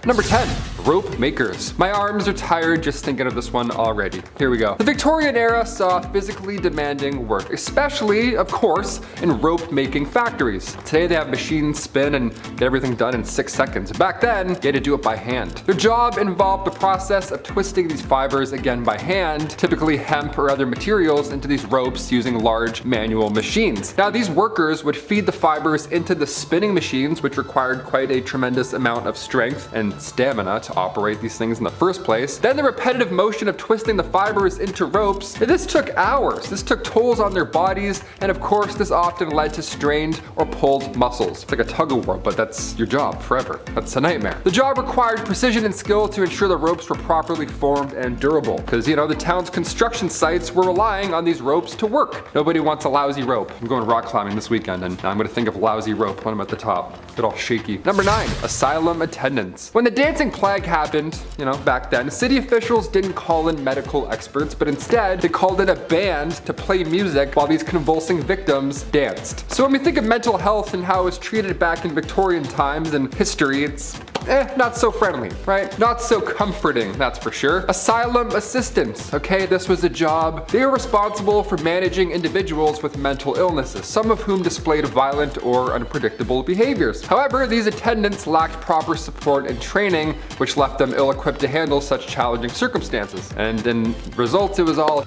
Number 10. Rope makers. My arms are tired just thinking of this one already. Here we go. The Victorian era saw physically demanding work, especially, of course, in rope making factories. Today they have machines spin and get everything done in 6 seconds. Back then, you had to do it by hand. Their job involved the process of twisting these fibers again by hand, typically hemp or other materials, into these ropes using large manual machines. Now these workers would feed the fibers into the spinning machines, which required quite a tremendous amount of strength and stamina to operate these things in the first place. Then the repetitive motion of twisting the fibers into ropes, this took hours. This took tolls on their bodies, and of course this often led to strained or pulled muscles. It's like a tug of war, but that's your job forever. That's a nightmare. The job required precision and skill to ensure the ropes were properly formed and durable, because, you know, the town's construction sites were relying on these ropes to work. Nobody wants a lousy rope. I'm going rock climbing this weekend, and I'm going to think of lousy rope when I'm at the top. Get all shaky. Number 9. Asylum attendants. When the dancing plague happened, you know, back then, city officials didn't call in medical experts, but instead they called in a band to play music while these convulsing victims danced. So when we think of mental health and how it was treated back in Victorian times and history, it's not so friendly, right? Not so comforting, that's for sure. Asylum assistants, okay? This was a job. They were responsible for managing individuals with mental illnesses, some of whom displayed violent or unpredictable behaviors. However, these attendants lacked proper support and training, which left them ill-equipped to handle such challenging circumstances. And in result, it was all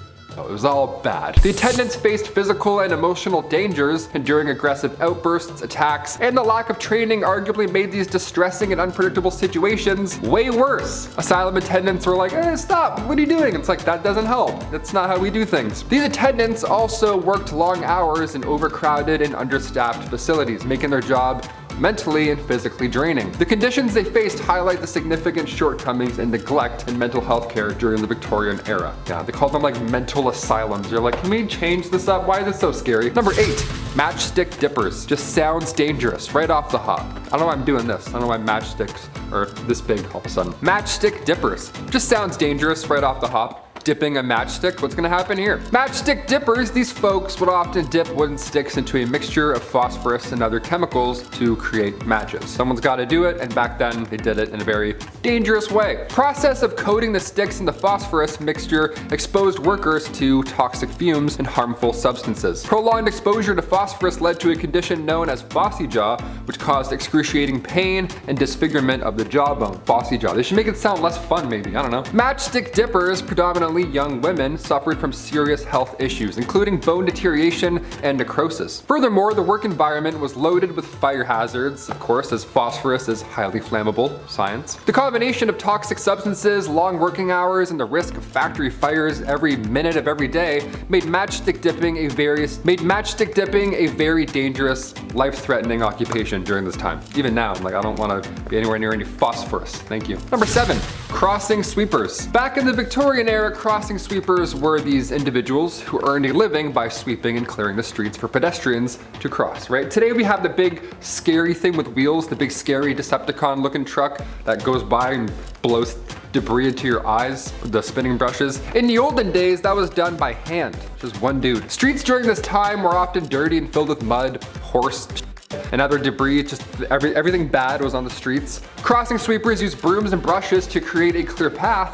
bad. The attendants faced physical and emotional dangers, enduring aggressive outbursts, attacks, and the lack of training arguably made these distressing and unpredictable situations way worse. Asylum attendants were like, stop, what are you doing? It's like, that doesn't help. That's not how we do things. These attendants also worked long hours in overcrowded and understaffed facilities, making their job mentally and physically draining. The conditions they faced highlight the significant shortcomings and neglect in mental health care during the Victorian era. Yeah, they called them like mental asylums. You're like, can we change this up? Why is it so scary? Number 8, matchstick dippers. Just sounds dangerous right off the hop. I don't know why I'm doing this. I don't know why matchsticks are this big all of a sudden. Matchstick dippers. Just sounds dangerous right off the hop. Dipping a matchstick, what's gonna happen here? Matchstick dippers, these folks would often dip wooden sticks into a mixture of phosphorus and other chemicals to create matches. Someone's gotta do it, and back then they did it in a very dangerous way. Process of coating the sticks in the phosphorus mixture exposed workers to toxic fumes and harmful substances. Prolonged exposure to phosphorus led to a condition known as phossy jaw, which caused excruciating pain and disfigurement of the jawbone. Phossy jaw. They should make it sound less fun maybe, I don't know. Matchstick dippers, predominantly young women, suffered from serious health issues, including bone deterioration and necrosis. Furthermore, the work environment was loaded with fire hazards, of course, as phosphorus is highly flammable, science. The combination of toxic substances, long working hours, and the risk of factory fires every minute of every day made matchstick dipping a very dangerous, life-threatening occupation during this time. Even now, I'm like, I don't want to be anywhere near any phosphorus. Thank you. Number 7, crossing sweepers. Back in the Victorian era, crossing sweepers were these individuals who earned a living by sweeping and clearing the streets for pedestrians to cross, right? Today we have the big scary thing with wheels, the big scary Decepticon looking truck that goes by and blows debris into your eyes with the spinning brushes. In the olden days, that was done by hand, just one dude. Streets during this time were often dirty and filled with mud, horse and other debris, just everything bad was on the streets. Crossing sweepers used brooms and brushes to create a clear path.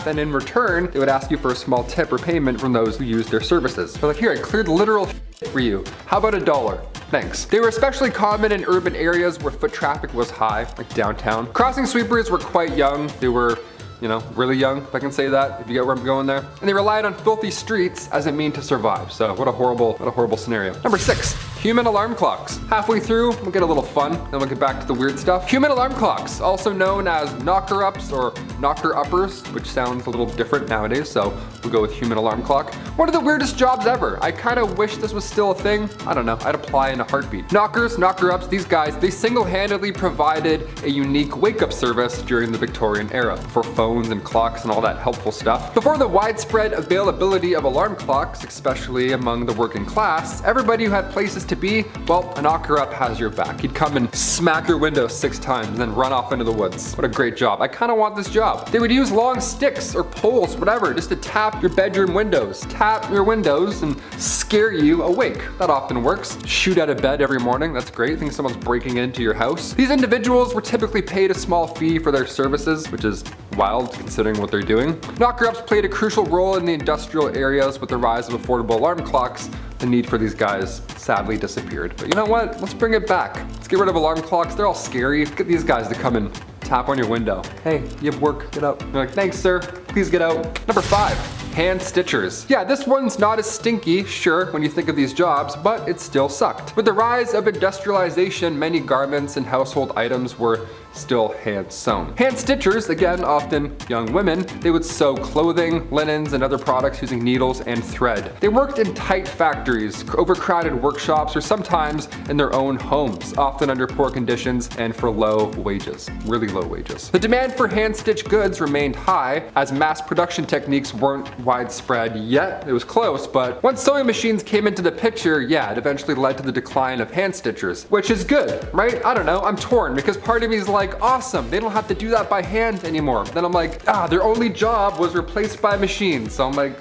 And in return, they would ask you for a small tip or payment from those who used their services. They're like, here, I cleared literal for you. How about $1? Thanks. They were especially common in urban areas where foot traffic was high, like downtown. Crossing sweepers were quite young. They were, you know, really young, if I can say that, if you get where I'm going there. And they relied on filthy streets as a mean to survive. So what a horrible scenario. Number 6, human alarm clocks. Halfway through, we'll get a little fun, then we'll get back to the weird stuff. Human alarm clocks, also known as knocker-ups or knocker-uppers, which sounds a little different nowadays, so we'll go with human alarm clock. One of the weirdest jobs ever. I kind of wish this was still a thing. I don't know, I'd apply in a heartbeat. Knockers, knocker-ups, these guys, they single-handedly provided a unique wake-up service during the Victorian era for phones and clocks and all that helpful stuff. Before the widespread availability of alarm clocks, especially among the working class, everybody who had places to be, well, a knocker-up has your back. He'd come and smack your window 6 times and then run off into the woods. What a great job. I kind of want this job. They would use long sticks or poles, whatever, just to tap your bedroom windows. Tap your windows and scare you awake. That often works. Shoot out of bed every morning. That's great. Think someone's breaking into your house. These individuals were typically paid a small fee for their services, which is wild considering what they're doing. Knocker-ups played a crucial role in the industrial areas. With the rise of affordable alarm clocks, the need for these guys sadly disappeared. But you know what? Let's bring it back. Let's get rid of alarm clocks. They're all scary. Get these guys to come and tap on your window. Hey, you have work, get out. You're like, thanks sir, please get out. Number 5. Hand stitchers. Yeah, this one's not as stinky, sure, when you think of these jobs, but it still sucked. With the rise of industrialization, many garments and household items were still hand sewn. Hand stitchers, again, often young women, they would sew clothing, linens, and other products using needles and thread. They worked in tight factories, overcrowded workshops, or sometimes in their own homes, often under poor conditions and for low wages, really low wages. The demand for hand-stitched goods remained high as mass production techniques weren't widespread yet. It was close, but once sewing machines came into the picture, yeah, it eventually led to the decline of hand stitchers, which is good, right? I don't know, I'm torn because part of me is like, awesome, they don't have to do that by hand anymore. Then I'm like, their only job was replaced by machines. So I'm like,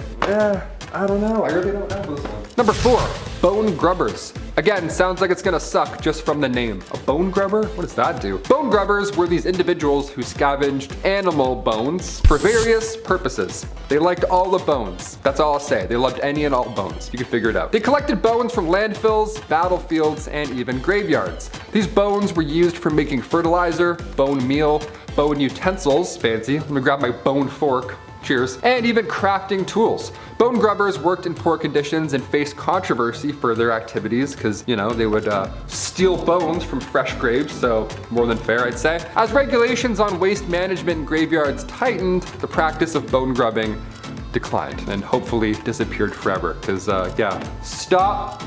I don't know, I really don't have this one. Number 4, bone grubbers. Again, sounds like it's gonna suck just from the name. A bone grubber? What does that do? Bone grubbers were these individuals who scavenged animal bones for various purposes. They liked all the bones. That's all I'll say. They loved any and all bones. You can figure it out. They collected bones from landfills, battlefields, and even graveyards. These bones were used for making fertilizer, bone meal, bone utensils, fancy. Let me grab my bone fork. Cheers. And even crafting tools. Bone grubbers worked in poor conditions and faced controversy for their activities because, you know, they would steal bones from fresh graves, so more than fair, I'd say. As regulations on waste management in graveyards tightened, the practice of bone grubbing declined and hopefully disappeared forever because stop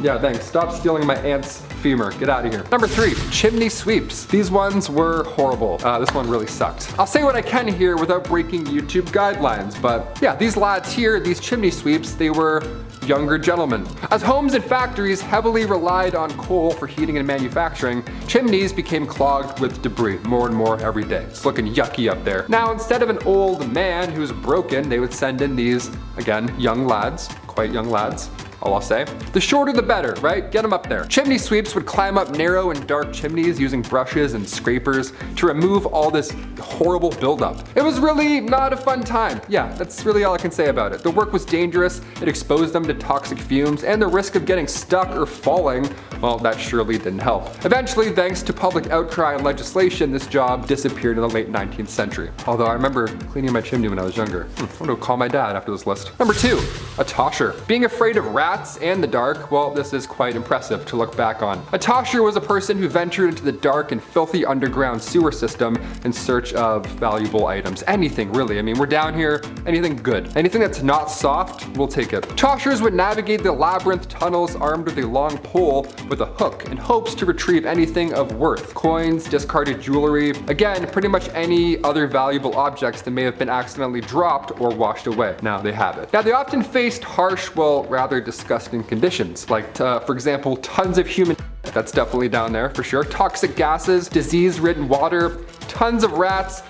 stealing my aunt's femur. Get out of here. Number 3, chimney sweeps. These ones were horrible. This one really sucked. I'll say what I can here without breaking YouTube guidelines, but yeah, these lads here, these chimney sweeps, they were younger gentlemen. As homes and factories heavily relied on coal for heating and manufacturing, chimneys became clogged with debris more and more every day. It's looking yucky up there. Now, instead of an old man who's broken, they would send in these, again, young lads, quite young lads. All I'll say. The shorter the better, right? Get them up there. Chimney sweeps would climb up narrow and dark chimneys using brushes and scrapers to remove all this horrible buildup. It was really not a fun time. Yeah, that's really all I can say about it. The work was dangerous, it exposed them to toxic fumes, and the risk of getting stuck or falling, well, that surely didn't help. Eventually, thanks to public outcry and legislation, this job disappeared in the late 19th century. Although I remember cleaning my chimney when I was younger. I'm gonna call my dad after this list. Number 2, a tosher. Being afraid of rats and the dark, well, this is quite impressive to look back on. A tosher was a person who ventured into the dark and filthy underground sewer system in search of valuable items. Anything, really. I mean, we're down here, anything good. Anything that's not soft, we'll take it. Toshers would navigate the labyrinth tunnels armed with a long pole with a hook in hopes to retrieve anything of worth. Coins, discarded jewelry, again, pretty much any other valuable objects that may have been accidentally dropped or washed away. Now they have it. Now they often faced harsh, well, rather disgusting conditions, like for example, tons of human that's definitely down there for sure, toxic gases, disease-ridden water, tons of rats,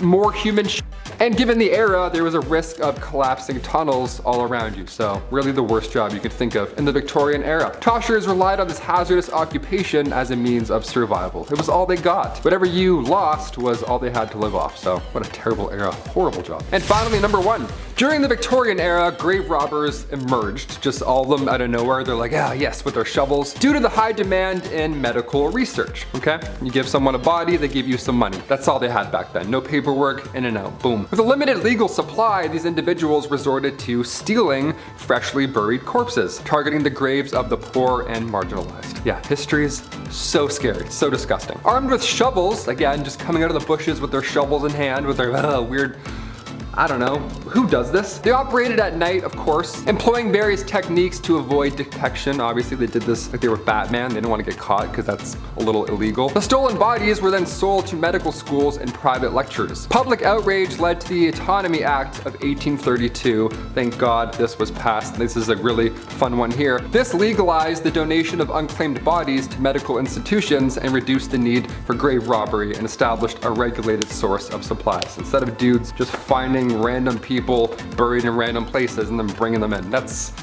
more human and given the era, there was a risk of collapsing tunnels all around you. So really the worst job you could think of in the Victorian era. Toshers relied on this hazardous occupation as a means of survival. It was all they got. Whatever you lost was all they had to live off. So what a terrible era, horrible job. And finally, number 1. During the Victorian era, grave robbers emerged, just all of them out of nowhere. They're like, yes, with their shovels, due to the high demand in medical research, okay? You give someone a body, they give you some money. That's all they had back then. No paperwork, in and out, boom. With a limited legal supply, these individuals resorted to stealing freshly buried corpses, targeting the graves of the poor and marginalized. Yeah, history's so scary, so disgusting. Armed with shovels, again, just coming out of the bushes with their shovels in hand, with their weird, I don't know, who does this? They operated at night, of course, employing various techniques to avoid detection. Obviously, they did this like they were Batman. They didn't want to get caught because that's a little illegal. The stolen bodies were then sold to medical schools and private lectures. Public outrage led to the Autonomy Act of 1832. Thank God this was passed. This is a really fun one here. This legalized the donation of unclaimed bodies to medical institutions and reduced the need for grave robbery and established a regulated source of supplies. Instead of dudes just finding random people buried in random places and then bringing them in.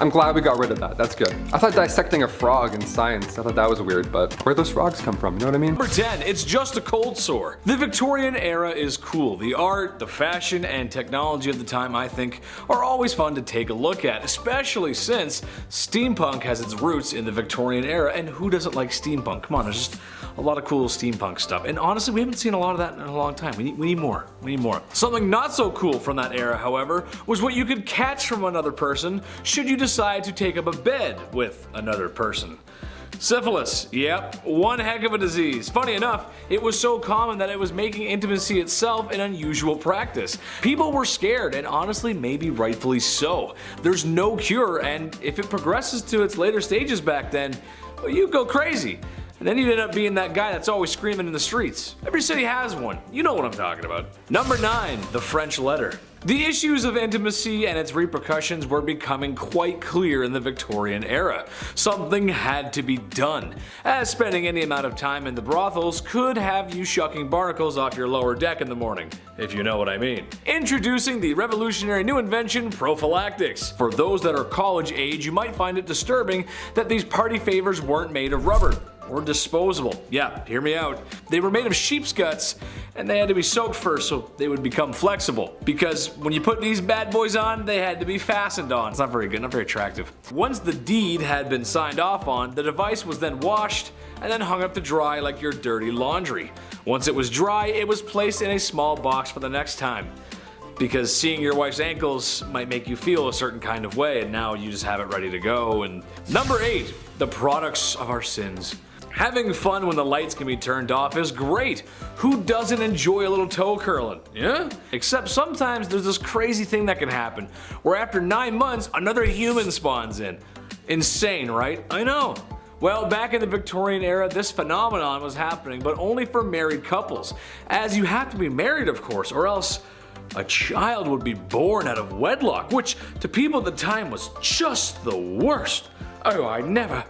I'm glad we got rid of that. That's good. I thought dissecting a frog in science, I thought that was weird, but where'd those frogs come from? You know what I mean? Number 10, it's just a cold sore. The Victorian era is cool. The art, the fashion, and technology of the time, I think, are always fun to take a look at, especially since steampunk has its roots in the Victorian era, and who doesn't like steampunk? Come on, there's just a lot of cool steampunk stuff. And honestly, we haven't seen a lot of that in a long time. We need more. We need more. Something not so cool from that era, however, was what you could catch from another person should you decide to take up a bed with another person. Syphilis, yep, one heck of a disease. Funny enough, it was so common that it was making intimacy itself an unusual practice. People were scared, and honestly, maybe rightfully so. There's no cure, and if it progresses to its later stages back then, well, you go crazy. And then you'd end up being that guy that's always screaming in the streets. Every city has one. You know what I'm talking about. Number 9, the French letter. The issues of intimacy and its repercussions were becoming quite clear in the Victorian era. Something had to be done, as spending any amount of time in the brothels could have you shucking barnacles off your lower deck in the morning, if you know what I mean. Introducing the revolutionary new invention, prophylactics. For those that are college age, you might find it disturbing that these party favors weren't made of rubber or disposable. Yeah, hear me out. They were made of sheep's guts, and they had to be soaked first so they would become flexible. Because when you put these bad boys on, they had to be fastened on. It's not very good, not very attractive. Once the deed had been signed off on, the device was then washed and then hung up to dry like your dirty laundry. Once it was dry, it was placed in a small box for the next time. Because seeing your wife's ankles might make you feel a certain kind of way, and now you just have it ready to go. And number 8, the products of our sins. Having fun when the lights can be turned off is great. Who doesn't enjoy a little toe curling? Yeah? Except sometimes there's this crazy thing that can happen, where after 9 months, another human spawns in. Insane, right? I know. Well, back in the Victorian era, this phenomenon was happening, but only for married couples. As you have to be married, of course, or else a child would be born out of wedlock, which to people at the time was just the worst. Oh, I never.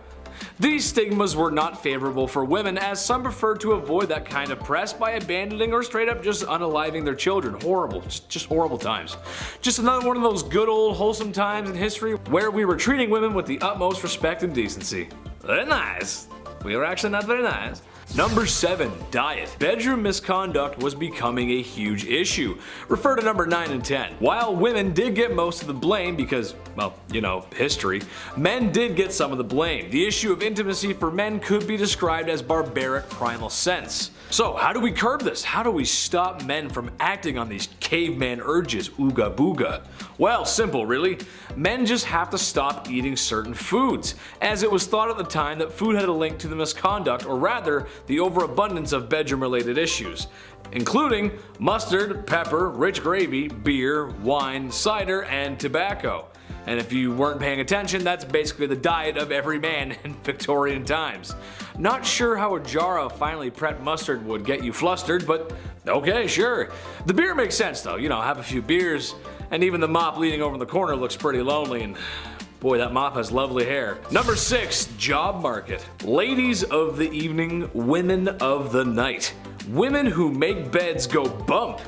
These stigmas were not favorable for women, as some preferred to avoid that kind of press by abandoning or straight up just unaliving their children. Horrible, just horrible times. Just another one of those good old wholesome times in history where we were treating women with the utmost respect and decency. Very nice. We were actually not very nice. Number 7, diet. Bedroom misconduct was becoming a huge issue. Refer to number 9 and 10. While women did get most of the blame because, well, you know, history, men did get some of the blame. The issue of intimacy for men could be described as barbaric primal sense. So how do we curb this? How do we stop men from acting on these caveman urges, ooga booga? Well, simple really. Men just have to stop eating certain foods, as it was thought at the time that food had a link to the misconduct, or rather, the overabundance of bedroom-related issues, including mustard, pepper, rich gravy, beer, wine, cider, and tobacco. And if you weren't paying attention, that's basically the diet of every man in Victorian times. Not sure how a jar of finely prepped mustard would get you flustered, but okay, sure. The beer makes sense though, you know, have a few beers, and even the mop leaning over in the corner looks pretty lonely, and boy, that mop has lovely hair. Number 6, job market. Ladies of the evening, women of the night. Women who make beds go bump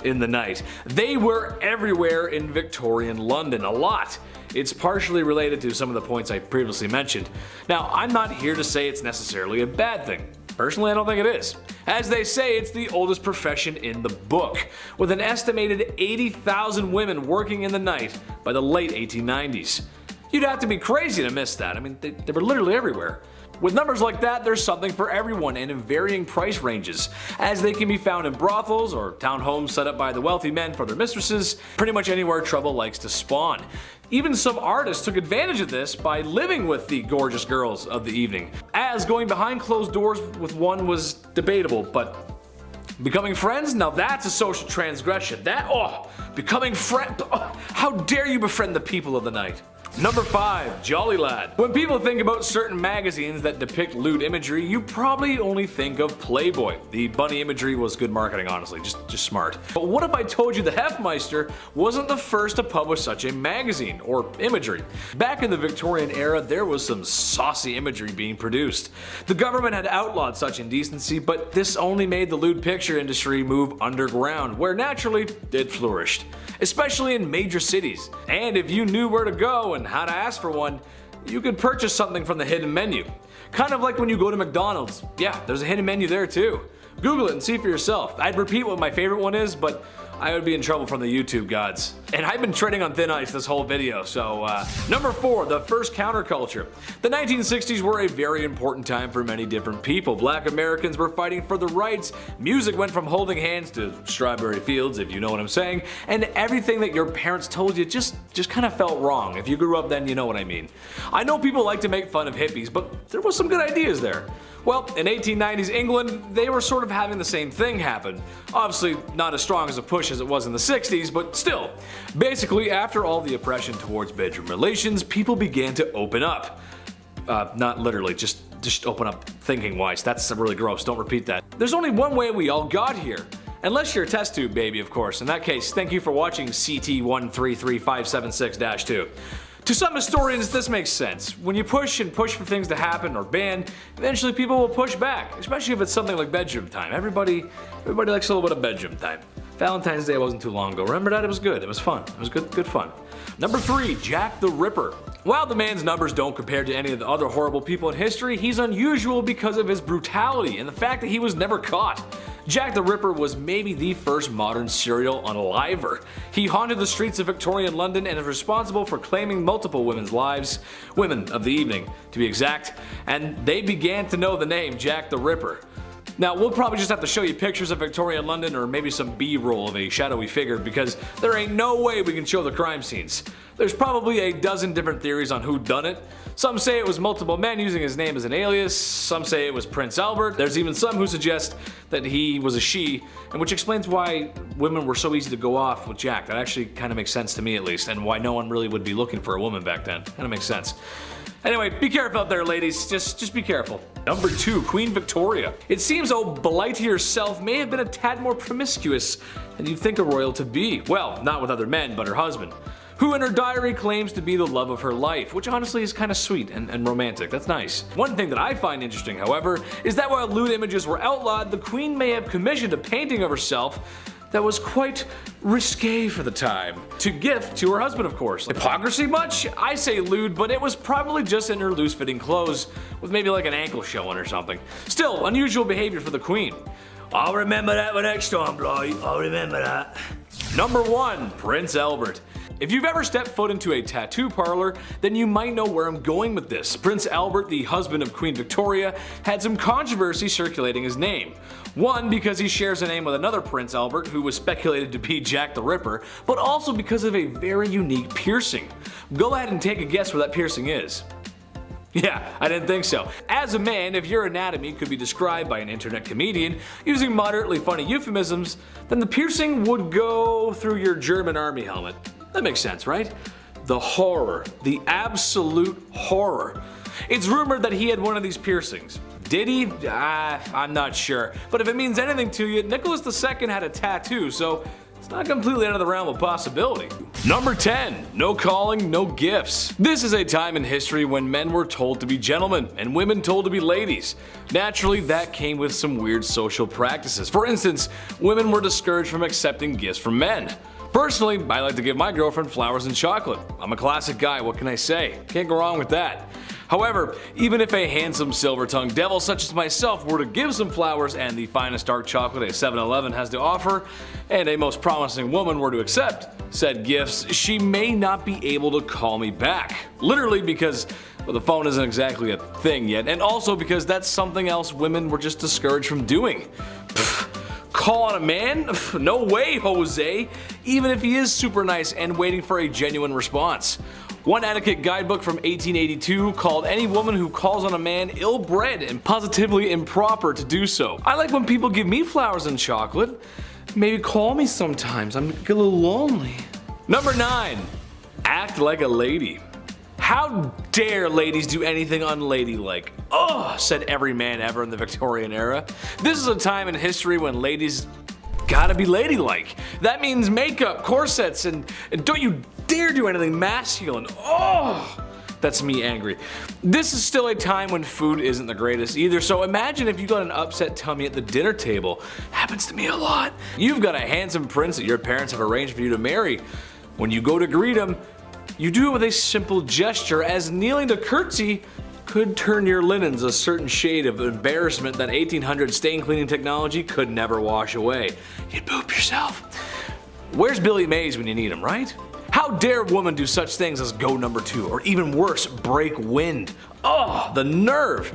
in the night. They were everywhere in Victorian London, a lot. It's partially related to some of the points I previously mentioned. Now, I'm not here to say it's necessarily a bad thing. Personally, I don't think it is. As they say, it's the oldest profession in the book, with an estimated 80,000 women working in the night by the late 1890s. You'd have to be crazy to miss that. I mean, they were literally everywhere. With numbers like that, there's something for everyone and in varying price ranges, as they can be found in brothels or townhomes set up by the wealthy men for their mistresses, pretty much anywhere trouble likes to spawn. Even some artists took advantage of this by living with the gorgeous girls of the evening, as going behind closed doors with one was debatable, but Becoming friends? Now that's a social transgression. Becoming friend. Oh, how dare you befriend the people of the night? Number 5, Jolly Lad. When people think about certain magazines that depict lewd imagery, you probably only think of Playboy. The bunny imagery was good marketing, honestly, just smart. But what if I told you the Hefmeister wasn't the first to publish such a magazine, or imagery? Back in the Victorian era, there was some saucy imagery being produced. The government had outlawed such indecency, but this only made the lewd picture industry move underground, where naturally it flourished, especially in major cities. And if you knew where to go and how to ask for one, you could purchase something from the hidden menu. Kind of like when you go to McDonald's. Yeah, there's a hidden menu there too. Google it and see for yourself. I'd repeat what my favorite one is, but I would be in trouble from the YouTube gods. And I've been treading on thin ice this whole video, so Number 4, the first counterculture. The 1960s were a very important time for many different people. Black Americans were fighting for their rights, music went from holding hands to strawberry fields, if you know what I'm saying, and everything that your parents told you just kind of felt wrong. If you grew up then, you know what I mean. I know people like to make fun of hippies, but there was some good ideas there. Well, in 1890s England, they were sort of having the same thing happen. Obviously, not as strong as a push as it was in the 60s, but still. Basically, after all the oppression towards bedroom relations, people began to open up. Not literally, just open up thinking-wise. That's really gross, don't repeat that. There's only one way we all got here. Unless you're a test tube baby, of course. In that case, thank you for watching CT133576-2. To some historians, this makes sense. When you push and push for things to happen or ban, eventually people will push back, especially if it's something like bedroom time. Everybody likes a little bit of bedroom time. Valentine's Day wasn't too long ago. Remember that? It was good. It was fun. It was good fun. Number 3, Jack the Ripper. While the man's numbers don't compare to any of the other horrible people in history, he's unusual because of his brutality and the fact that he was never caught. Jack the Ripper was maybe the first modern serial unaliver. He haunted the streets of Victorian London and is responsible for claiming multiple women's lives, women of the evening to be exact, and they began to know the name Jack the Ripper. Now, we'll probably just have to show you pictures of Victorian London or maybe some B-roll of a shadowy figure because there ain't no way we can show the crime scenes. There's probably a dozen different theories on who done it. Some say it was multiple men using his name as an alias, some say it was Prince Albert, there's even some who suggest that he was a she, and which explains why women were so easy to go off with Jack. That actually kind of makes sense to me at least, and why no one really would be looking for a woman back then. Kind of makes sense. Anyway, be careful out there, ladies. Just be careful. Number 2, Queen Victoria. It seems old Blighty herself may have been a tad more promiscuous than you'd think a royal to be. Well, not with other men, but her husband, who in her diary claims to be the love of her life, which honestly is kind of sweet and romantic. That's nice. One thing that I find interesting, however, is that while lewd images were outlawed, the Queen may have commissioned a painting of herself that was quite risque for the time, to gift to her husband, of course. Hypocrisy much? I say lewd, but it was probably just in her loose-fitting clothes with maybe like an ankle showing or something. Still, unusual behavior for the Queen. I'll remember that for next time, Blight. I'll remember that. Number 1, Prince Albert. If you've ever stepped foot into a tattoo parlor, then you might know where I'm going with this. Prince Albert, the husband of Queen Victoria, had some controversy circulating his name. One, because he shares a name with another Prince Albert who was speculated to be Jack the Ripper, but also because of a very unique piercing. Go ahead and take a guess where that piercing is. Yeah, I didn't think so. As a man, if your anatomy could be described by an internet comedian using moderately funny euphemisms, then the piercing would go through your German army helmet. That makes sense, right? The horror. The absolute horror. It's rumored that he had one of these piercings. Did he? I'm not sure. But if it means anything to you, Nicholas II had a tattoo, so it's not completely out of the realm of possibility. Number 10, no calling, no gifts. This is a time in history when men were told to be gentlemen and women told to be ladies. Naturally, that came with some weird social practices. For instance, women were discouraged from accepting gifts from men. Personally, I like to give my girlfriend flowers and chocolate. I'm a classic guy, what can I say? Can't go wrong with that. However, even if a handsome silver-tongued devil such as myself were to give some flowers and the finest dark chocolate a 7-Eleven has to offer, and a most promising woman were to accept said gifts, she may not be able to call me back. Literally because, well, the phone isn't exactly a thing yet, and also because that's something else women were just discouraged from doing. Call on a man? No way, Jose! Even if he is super nice and waiting for a genuine response. One etiquette guidebook from 1882 called any woman who calls on a man ill-bred and positively improper to do so. I like when people give me flowers and chocolate. Maybe call me sometimes, I'm a little lonely. Number 9. Act like a lady. How dare ladies do anything unladylike? Oh, said every man ever in the Victorian era. This is a time in history when ladies gotta be ladylike. That means makeup, corsets, and don't you dare do anything masculine. Oh, that's me angry. This is still a time when food isn't the greatest either, so imagine if you got an upset tummy at the dinner table. Happens to me a lot. You've got a handsome prince that your parents have arranged for you to marry. When you go to greet him, you do it with a simple gesture, as kneeling to curtsy could turn your linens a certain shade of embarrassment that 1800 stain cleaning technology could never wash away. You'd poop yourself. Where's Billy Mays when you need him, right? How dare women do such things as go number 2, or even worse, break wind? Oh, the nerve.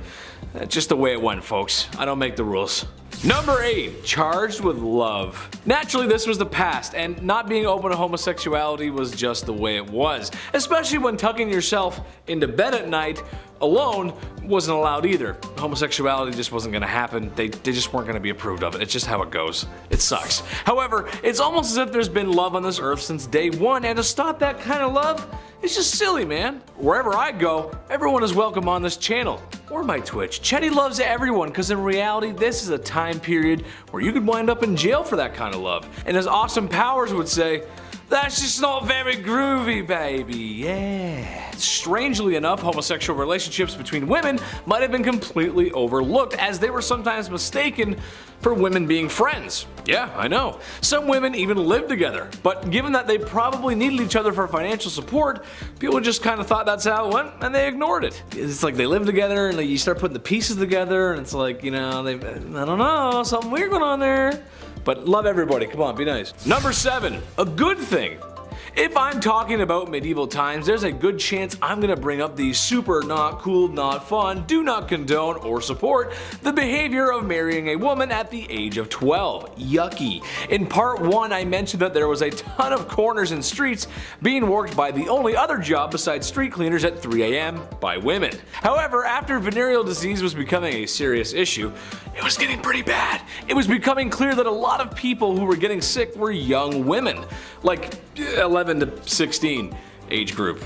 That's just the way it went, folks. I don't make the rules. Number 8. Charged with love. Naturally, this was the past, and not being open to homosexuality was just the way it was. Especially when tucking yourself into bed at night alone wasn't allowed either. Homosexuality just wasn't gonna happen. They just weren't gonna be approved of it. It's just how it goes. It sucks. However, it's almost as if there's been love on this earth since day one, and to stop that kind of love, it's just silly, man. Wherever I go, everyone is welcome on this channel or my Twitch. Chetty loves everyone, because in reality, this is a time period where you could wind up in jail for that kind of love. And as Austin Powers would say, that's just not very groovy, baby, yeah. Strangely enough, homosexual relationships between women might have been completely overlooked, as they were sometimes mistaken for women being friends. Yeah, I know. Some women even lived together, but given that they probably needed each other for financial support, people just kind of thought that's how it went, and they ignored it. It's like they live together, and like you start putting the pieces together, and it's like, you know, I don't know, something weird going on there. But love everybody, come on, be nice. Number 7, a good thing. If I'm talking about medieval times, there's a good chance I'm gonna bring up the super not cool, not fun, do not condone or support the behavior of marrying a woman at the age of 12. Yucky. In part 1, I mentioned that there was a ton of corners and streets being worked by the only other job besides street cleaners at 3 a.m. by women. However, after venereal disease was becoming a serious issue, it was getting pretty bad. It was becoming clear that a lot of people who were getting sick were young women, like 11 to 16 age group.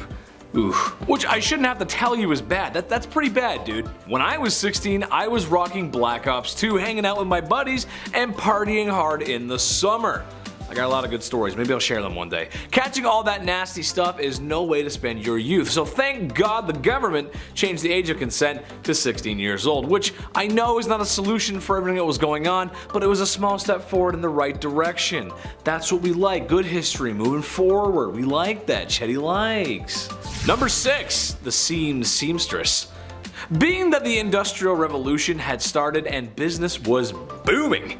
Ooh. Which I shouldn't have to tell you is bad. That's pretty bad, dude. When I was 16, I was rocking Black Ops 2, hanging out with my buddies, and partying hard in the summer. I got a lot of good stories, maybe I'll share them one day. Catching all that nasty stuff is no way to spend your youth, so thank God the government changed the age of consent to 16 years old, which I know is not a solution for everything that was going on, but it was a small step forward in the right direction. That's what we like, good history, moving forward. We like that, Chetty likes. Number 6, the seamstress. Being that the Industrial Revolution had started and business was booming,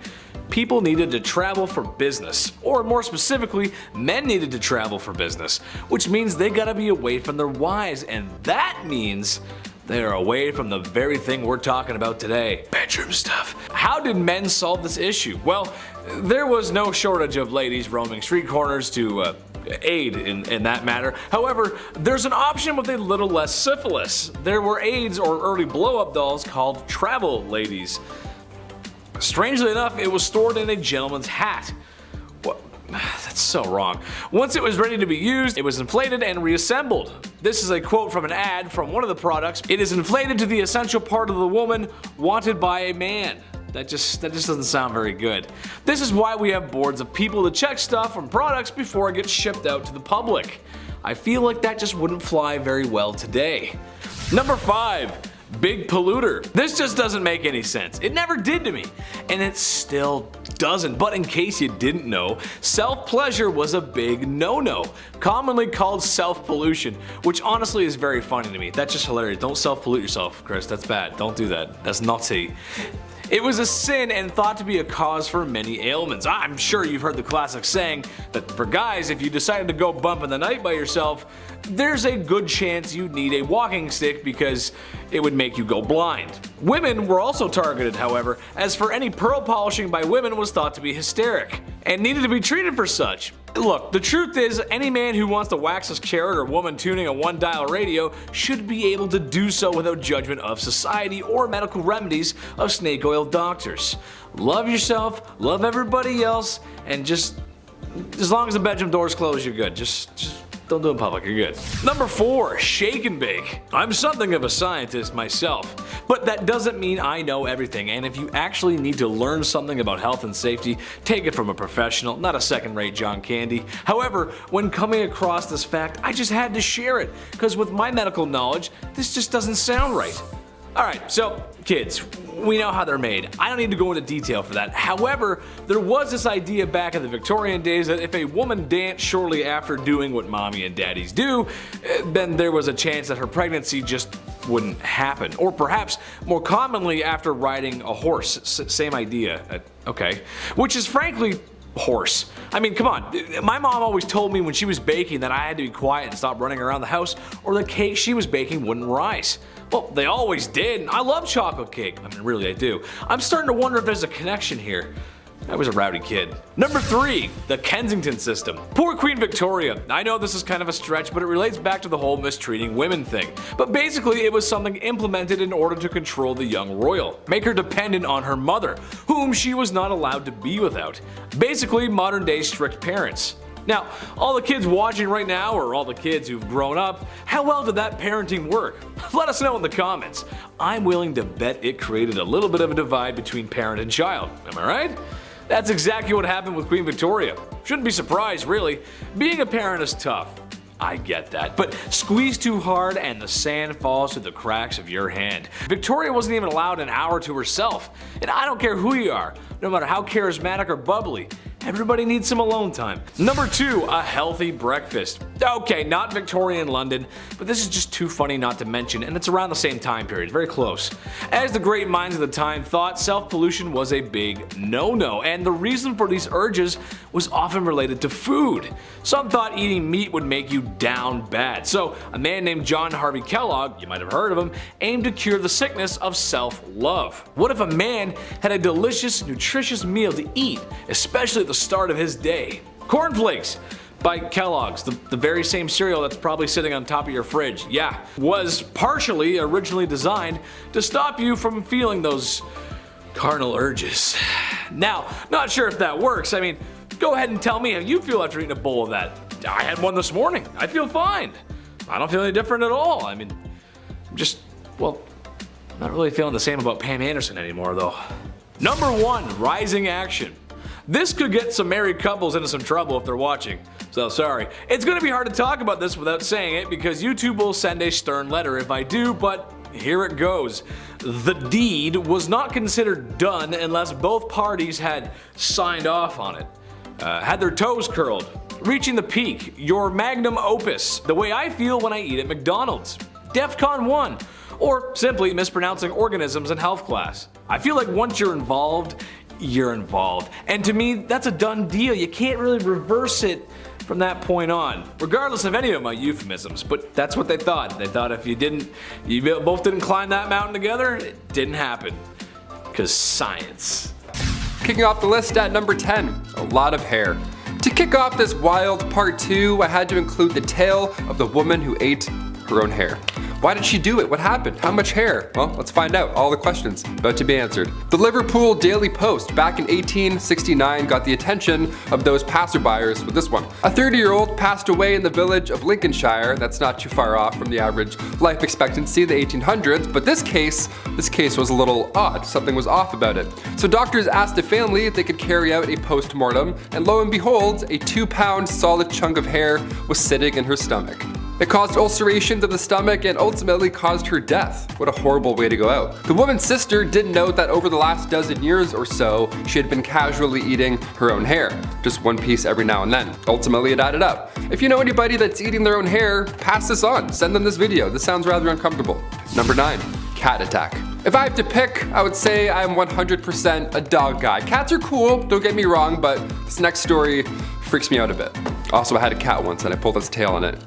people needed to travel for business, or more specifically, men needed to travel for business, which means they gotta be away from their wives, and that means they're away from the very thing we're talking about today, bedroom stuff. How did men solve this issue? Well, there was no shortage of ladies roaming street corners to aid in that matter. However, there's an option with a little less syphilis. There were aids or early blow-up dolls called travel ladies. Strangely enough, it was stored in a gentleman's hat. What? That's so wrong. Once it was ready to be used, it was inflated and reassembled. This is a quote from an ad from one of the products. It is inflated to the essential part of the woman wanted by a man. That just doesn't sound very good. This is why we have boards of people to check stuff from products before it gets shipped out to the public. I feel like that just wouldn't fly very well today. Number 5. Big polluter. This just doesn't make any sense. It never did to me, and it still doesn't. But in case you didn't know, self-pleasure was a big no-no, commonly called self-pollution, which honestly is very funny to me. That's just hilarious. Don't self-pollute yourself, Chris. That's bad. Don't do that. That's naughty. It was a sin and thought to be a cause for many ailments. I'm sure you've heard the classic saying that for guys, if you decided to go bump in the night by yourself, there's a good chance you'd need a walking stick because it would make you go blind. Women were also targeted, however, as for any pearl polishing by women was thought to be hysteric and needed to be treated for such. Look, the truth is, any man who wants to wax his carrot or woman tuning a one-dial radio should be able to do so without judgment of society or medical remedies of snake oil doctors. Love yourself, love everybody else, and just as long as the bedroom door's closed, you're good. Just don't do it in public, you're good. Number 4, shake and bake. I'm something of a scientist myself, but that doesn't mean I know everything, and if you actually need to learn something about health and safety, take it from a professional, not a second-rate John Candy. However, when coming across this fact, I just had to share it, because with my medical knowledge, this just doesn't sound right. Alright, so kids, we know how they're made. I don't need to go into detail for that. However, there was this idea back in the Victorian days that if a woman danced shortly after doing what mommy and daddies do, then there was a chance that her pregnancy just wouldn't happen. Or perhaps more commonly after riding a horse. Same idea. Okay. Which is frankly horse. I mean, come on. My mom always told me when she was baking that I had to be quiet and stop running around the house or the cake she was baking wouldn't rise. Well, they always did. I love chocolate cake. I mean, really, I do. I'm starting to wonder if there's a connection here. I was a rowdy kid. Number 3, the Kensington system. Poor Queen Victoria. I know this is kind of a stretch, but it relates back to the whole mistreating women thing. But basically, it was something implemented in order to control the young royal, make her dependent on her mother, whom she was not allowed to be without. Basically, modern day strict parents. Now, all the kids watching right now, or all the kids who've grown up, how well did that parenting work? Let us know in the comments. I'm willing to bet it created a little bit of a divide between parent and child. Am I right? That's exactly what happened with Queen Victoria. Shouldn't be surprised, really. Being a parent is tough. I get that, but squeeze too hard and the sand falls through the cracks of your hand. Victoria wasn't even allowed an hour to herself, and I don't care who you are, no matter how charismatic or bubbly. Everybody needs some alone time. Number 2, a healthy breakfast. Okay, not Victorian London, but this is just too funny not to mention, and it's around the same time period, very close. As the great minds of the time thought, self-pollution was a big no-no, and the reason for these urges was often related to food. Some thought eating meat would make you down bad, so a man named John Harvey Kellogg, you might have heard of him, aimed to cure the sickness of self-love. What if a man had a delicious, nutritious meal to eat, especially at the start of his day? Cornflakes by Kellogg's, the very same cereal that's probably sitting on top of your fridge, yeah, was partially originally designed to stop you from feeling those carnal urges. Now, not sure if that works. I mean, go ahead and tell me how you feel after eating a bowl of that. I had one this morning. I feel fine. I don't feel any different at all. I mean, I'm just, well, not really feeling the same about Pam Anderson anymore though. Number 1, rising action. This could get some married couples into some trouble if they're watching, so sorry. It's gonna be hard to talk about this without saying it because YouTube will send a stern letter if I do, but here it goes. The deed was not considered done unless both parties had signed off on it, had their toes curled, reaching the peak, your magnum opus, the way I feel when I eat at McDonald's, DEFCON 1, or simply mispronouncing organisms in health class. I feel like once you're involved, you're involved. And to me, that's a done deal. You can't really reverse it from that point on, regardless of any of my euphemisms, but that's what they thought. They thought if you both didn't climb that mountain together, it didn't happen. 'Cause science. Kicking off the list at number 10, a lot of hair. To kick off this wild part 2, I had to include the tale of the woman who ate her own hair. Why did she do it? What happened? How much hair? Well, let's find out. All the questions about to be answered. The Liverpool Daily Post back in 1869 got the attention of those passerbyers with this one. A 30-year-old passed away in the village of Lincolnshire. That's not too far off from the average life expectancy of the 1800s, but this case was a little odd. Something was off about it. So doctors asked the family if they could carry out a post-mortem, and lo and behold, a 2-pound solid chunk of hair was sitting in her stomach. It caused ulcerations of the stomach and ultimately caused her death. What a horrible way to go out. The woman's sister didn't note that over the last dozen years or so, she had been casually eating her own hair, just one piece every now and then. Ultimately, it added up. If you know anybody that's eating their own hair, pass this on. Send them this video. This sounds rather uncomfortable. Number 9, cat attack. If I have to pick, I would say I'm 100% a dog guy. Cats are cool, don't get me wrong, but this next story freaks me out a bit. Also, I had a cat once and I pulled its tail on it.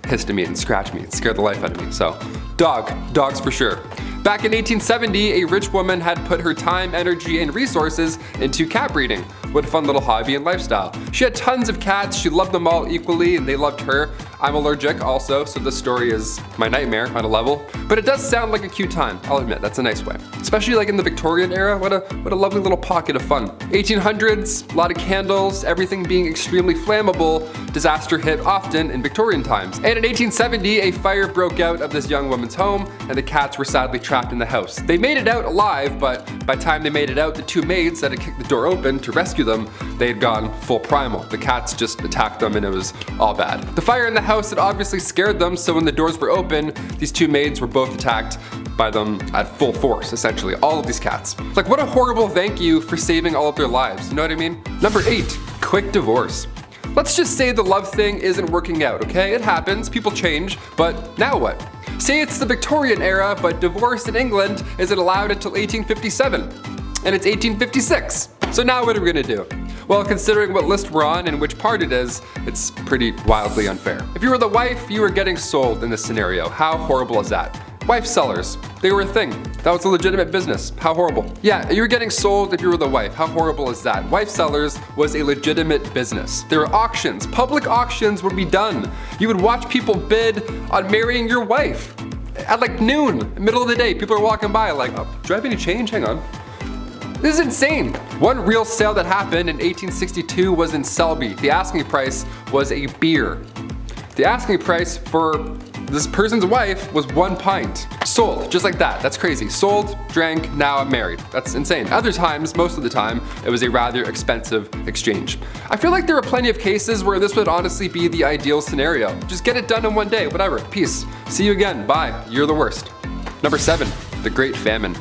Hissed at me and scratched me and scared the life out of me. So, dogs for sure. Back in 1870, a rich woman had put her time, energy, and resources into cat breeding. What a fun little hobby and lifestyle. She had tons of cats, she loved them all equally, and they loved her. I'm allergic also, so this story is my nightmare on a level. But it does sound like a cute time, I'll admit, that's a nice way. Especially like in the Victorian era, what a lovely little pocket of fun. 1800s, a lot of candles, everything being extremely flammable, disaster hit often in Victorian times. And in 1870, a fire broke out of this young woman's home, and the cats were sadly trapped in the house. They made it out alive, but by the time they made it out, the two maids that had kicked the door open to rescue them, they had gone full primal. The cats just attacked them and it was all bad. The fire in the house had obviously scared them, so when the doors were open, these two maids were both attacked by them at full force, essentially, all of these cats. Like, what a horrible thank you for saving all of their lives, you know what I mean? Number 8, quick divorce. Let's just say the love thing isn't working out, okay? It happens, people change, but now what? Say it's the Victorian era, but divorce in England isn't allowed until 1857, and it's 1856. So now what are we gonna do? Well, considering what list we're on and which part it is, it's pretty wildly unfair. If you were the wife, you were getting sold in this scenario. How horrible is that? Wife sellers, they were a thing. That was a legitimate business. How horrible. Yeah, you were getting sold if you were the wife. How horrible is that? Wife sellers was a legitimate business. There were auctions. Public auctions would be done. You would watch people bid on marrying your wife. At like noon, middle of the day, people are walking by like, oh, do I have any change? Hang on. This is insane. One real sale that happened in 1862 was in Selby. The asking price was a beer. The asking price for this person's wife was 1 pint. Sold, just like that. That's crazy. Sold, drank, now I'm married. That's insane. Other times, most of the time, it was a rather expensive exchange. I feel like there are plenty of cases where this would honestly be the ideal scenario. Just get it done in one day, whatever. Peace. See you again. Bye. You're the worst. Number 7, the Great Famine.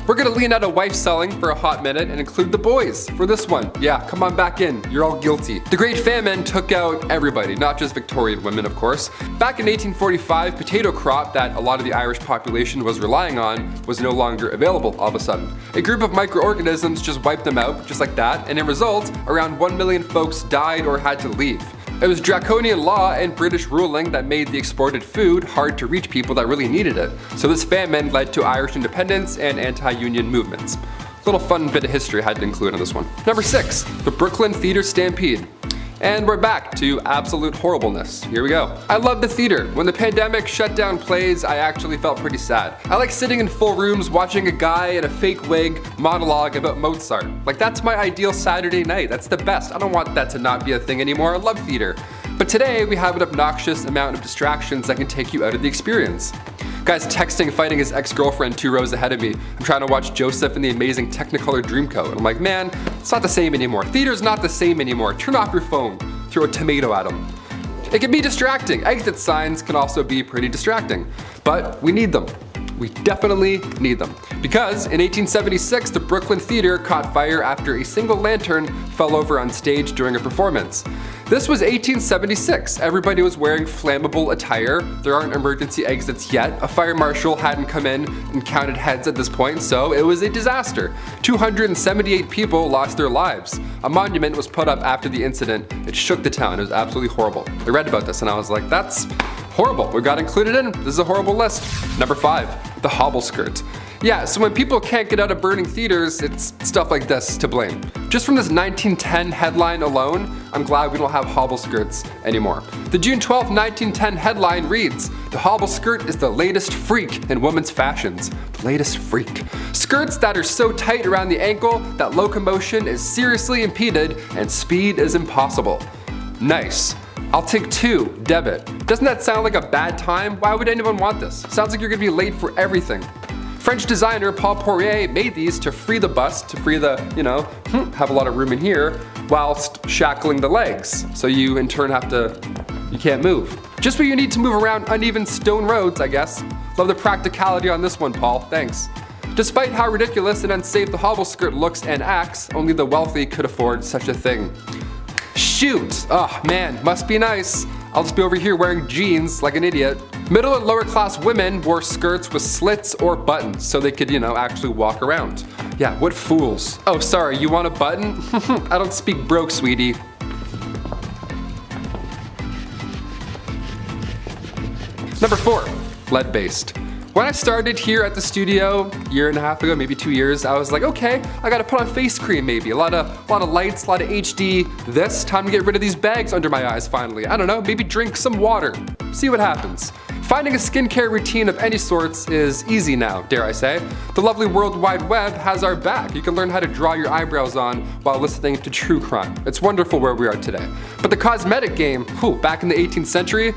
We're gonna lean out of wife selling for a hot minute and include the boys for this one. Yeah, come on back in, you're all guilty. The Great Famine took out everybody, not just Victorian women, of course. Back in 1845, potato crop that a lot of the Irish population was relying on was no longer available all of a sudden. A group of microorganisms just wiped them out, just like that, and in result, around 1 million folks died or had to leave. It was draconian law and British ruling that made the exported food hard to reach people that really needed it. So this famine led to Irish independence and anti-union movements. Little fun bit of history I had to include on this one. Number 6, the Brooklyn Theater Stampede. And we're back to absolute horribleness. Here we go. I love the theater. When the pandemic shut down plays, I actually felt pretty sad. I like sitting in full rooms watching a guy in a fake wig monologue about Mozart. Like, that's my ideal Saturday night. That's the best. I don't want that to not be a thing anymore. I love theater. But today we have an obnoxious amount of distractions that can take you out of the experience. Guy's texting, fighting his ex-girlfriend 2 rows ahead of me. I'm trying to watch Joseph and the Amazing Technicolor Dreamcoat. And I'm like, man, it's not the same anymore. Theater's not the same anymore. Turn off your phone. Throw a tomato at him. It can be distracting. Exit signs can also be pretty distracting. But we need them. We definitely need them. Because in 1876, the Brooklyn Theater caught fire after a single lantern fell over on stage during a performance. This was 1876. Everybody was wearing flammable attire. There aren't emergency exits yet. A fire marshal hadn't come in and counted heads at this point, so it was a disaster. 278 people lost their lives. A monument was put up after the incident. It shook the town. It was absolutely horrible. I read about this and I was like, that's horrible. We got included in. This is a horrible list. Number 5, the hobble skirt. Yeah, so when people can't get out of burning theaters, it's stuff like this to blame. Just from this 1910 headline alone, I'm glad we don't have hobble skirts anymore. The June 12, 1910 headline reads, "The hobble skirt is the latest freak in women's fashions." The latest freak. Skirts that are so tight around the ankle that locomotion is seriously impeded and speed is impossible. Nice. I'll take 2, debit. Doesn't that sound like a bad time? Why would anyone want this? Sounds like you're gonna be late for everything. French designer Paul Poirier made these to free the bust, to free the, have a lot of room in here, whilst shackling the legs. So you in turn you can't move. Just what you need to move around uneven stone roads, I guess. Love the practicality on this one, Paul, thanks. Despite how ridiculous and unsafe the hobble skirt looks and acts, only the wealthy could afford such a thing. Shoot! Oh man, must be nice. I'll just be over here wearing jeans like an idiot. Middle and lower class women wore skirts with slits or buttons so they could, actually walk around. Yeah, what fools. Oh, sorry, you want a button? I don't speak broke, sweetie. Number 4, lead-based. When I started here at the studio a year and a half ago, maybe 2 years, I was like, okay, I gotta put on face cream maybe. A lot of lights, a lot of HD. This time to get rid of these bags under my eyes finally. I don't know, maybe drink some water. See what happens. Finding a skincare routine of any sorts is easy now, dare I say. The lovely World Wide Web has our back. You can learn how to draw your eyebrows on while listening to true crime. It's wonderful where we are today. But the cosmetic game, back in the 18th century,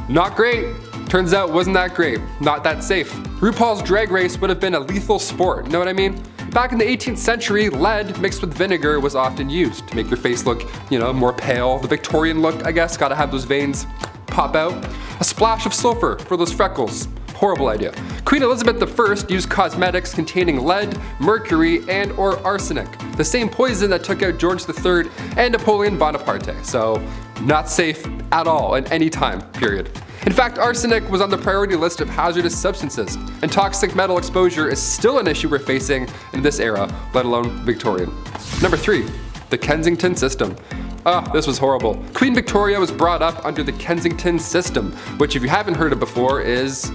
not great. Turns out wasn't that great, not that safe. RuPaul's Drag Race would have been a lethal sport, know what I mean? Back in the 18th century, lead mixed with vinegar was often used to make your face look, more pale. The Victorian look, I guess, gotta have those veins pop out. A splash of sulfur for those freckles. Horrible idea. Queen Elizabeth I used cosmetics containing lead, mercury, and or arsenic, the same poison that took out George III and Napoleon Bonaparte, so not safe at all at any time, period. In fact, arsenic was on the priority list of hazardous substances, and toxic metal exposure is still an issue we're facing in this era, let alone Victorian. Number 3, the Kensington system. This was horrible. Queen Victoria was brought up under the Kensington system, which if you haven't heard of before is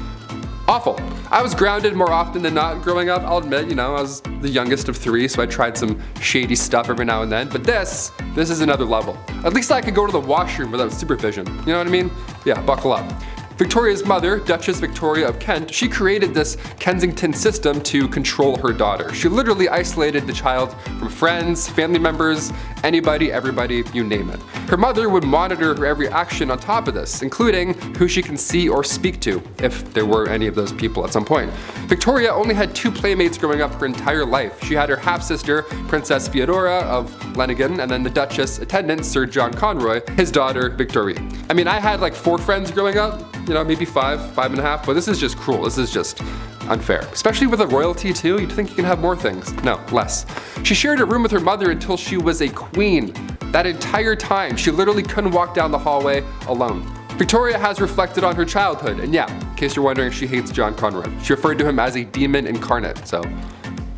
awful. I was grounded more often than not growing up, I'll admit, I was the youngest of 3, so I tried some shady stuff every now and then, but this is another level. At least I could go to the washroom without supervision, you know what I mean? Yeah, buckle up. Victoria's mother, Duchess Victoria of Kent, she created this Kensington system to control her daughter. She literally isolated the child from friends, family members, anybody, everybody, you name it. Her mother would monitor her every action on top of this, including who she can see or speak to, if there were any of those people at some point. Victoria only had 2 playmates growing up her entire life. She had her half-sister, Princess Feodora of Lenigan, and then the Duchess attendant, Sir John Conroy, his daughter, Victoria. I mean, I had like 4 friends growing up, maybe 5 and a half, but this is just cruel. This is just unfair. Especially with a royalty too, you'd think you can have more things. No, less. She shared a room with her mother until she was a queen. That entire time, she literally couldn't walk down the hallway alone. Victoria has reflected on her childhood, and yeah, in case you're wondering, she hates John Conroy. She referred to him as a demon incarnate, so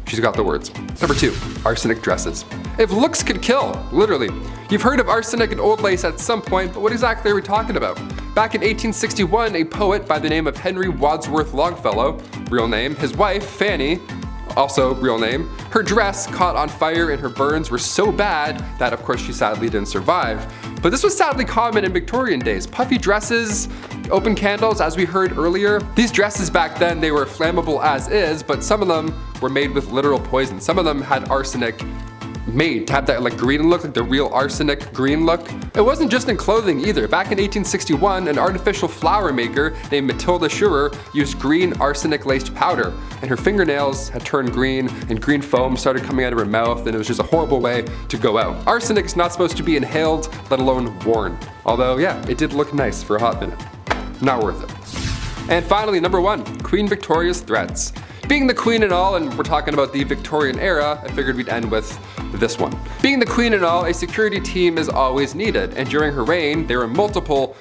she's got the words. Number 2, arsenic dresses. If looks could kill, literally. You've heard of arsenic and old lace at some point, but what exactly are we talking about? Back in 1861, a poet by the name of Henry Wadsworth Longfellow, real name, his wife, Fanny, also real name, her dress caught on fire and her burns were so bad that of course she sadly didn't survive. But this was sadly common in Victorian days. Puffy dresses, open candles, as we heard earlier. These dresses back then, they were flammable as is, but some of them were made with literal poison. Some of them had arsenic made to have that like green look, like the real arsenic green look. It wasn't just in clothing either. Back in 1861, an artificial flower maker named Matilda Schurer used green arsenic laced powder, and her fingernails had turned green and green foam started coming out of her mouth, and it was just a horrible way to go out. Arsenic's not supposed to be inhaled, let alone worn. Although yeah, it did look nice for a hot minute. Not worth it. And finally, number 1, Queen Victoria's threats. Being the queen and all, and we're talking about the Victorian era, I figured we'd end with this one. Being the queen and all, a security team is always needed, and during her reign, there were multiple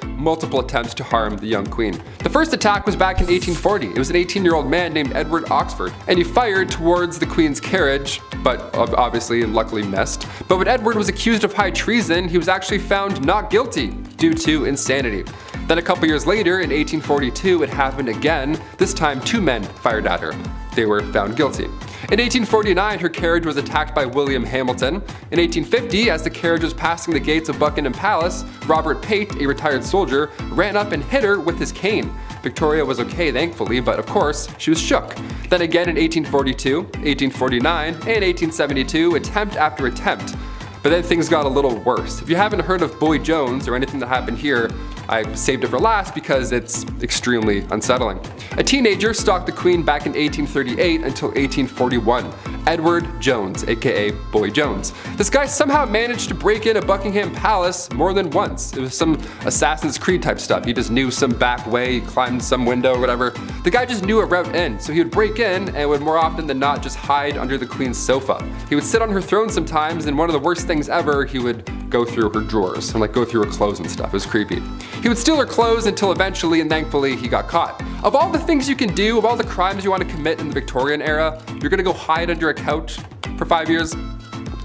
attempts to harm the young queen. The first attack was back in 1840. It was an 18-year-old man named Edward Oxford, and he fired towards the queen's carriage, but obviously and luckily missed. But when Edward was accused of high treason, he was actually found not guilty due to insanity. Then a couple years later, in 1842, it happened again. This time 2 men fired at her. They were found guilty. In 1849, her carriage was attacked by William Hamilton. In 1850, as the carriage was passing the gates of Buckingham Palace, Robert Pate, a retired soldier, ran up and hit her with his cane. Victoria was okay, thankfully, but of course, she was shook. Then again in 1842, 1849, and 1872, attempt after attempt. But then things got a little worse. If you haven't heard of Boy Jones or anything that happened here, I saved it for last because it's extremely unsettling. A teenager stalked the queen back in 1838 until 1841. Edward Jones, aka Boy Jones. This guy somehow managed to break into Buckingham Palace more than once. It was some Assassin's Creed type stuff. He just knew some back way, he climbed some window or whatever. The guy just knew a route in, so he would break in and would more often than not just hide under the queen's sofa. He would sit on her throne sometimes, and one of the worst things ever, he would go through her drawers and like go through her clothes and stuff. It was creepy. He would steal her clothes until eventually and thankfully he got caught. Of all the things you can do, of all the crimes you want to commit in the Victorian era, you're gonna go hide under a couch for 5 years?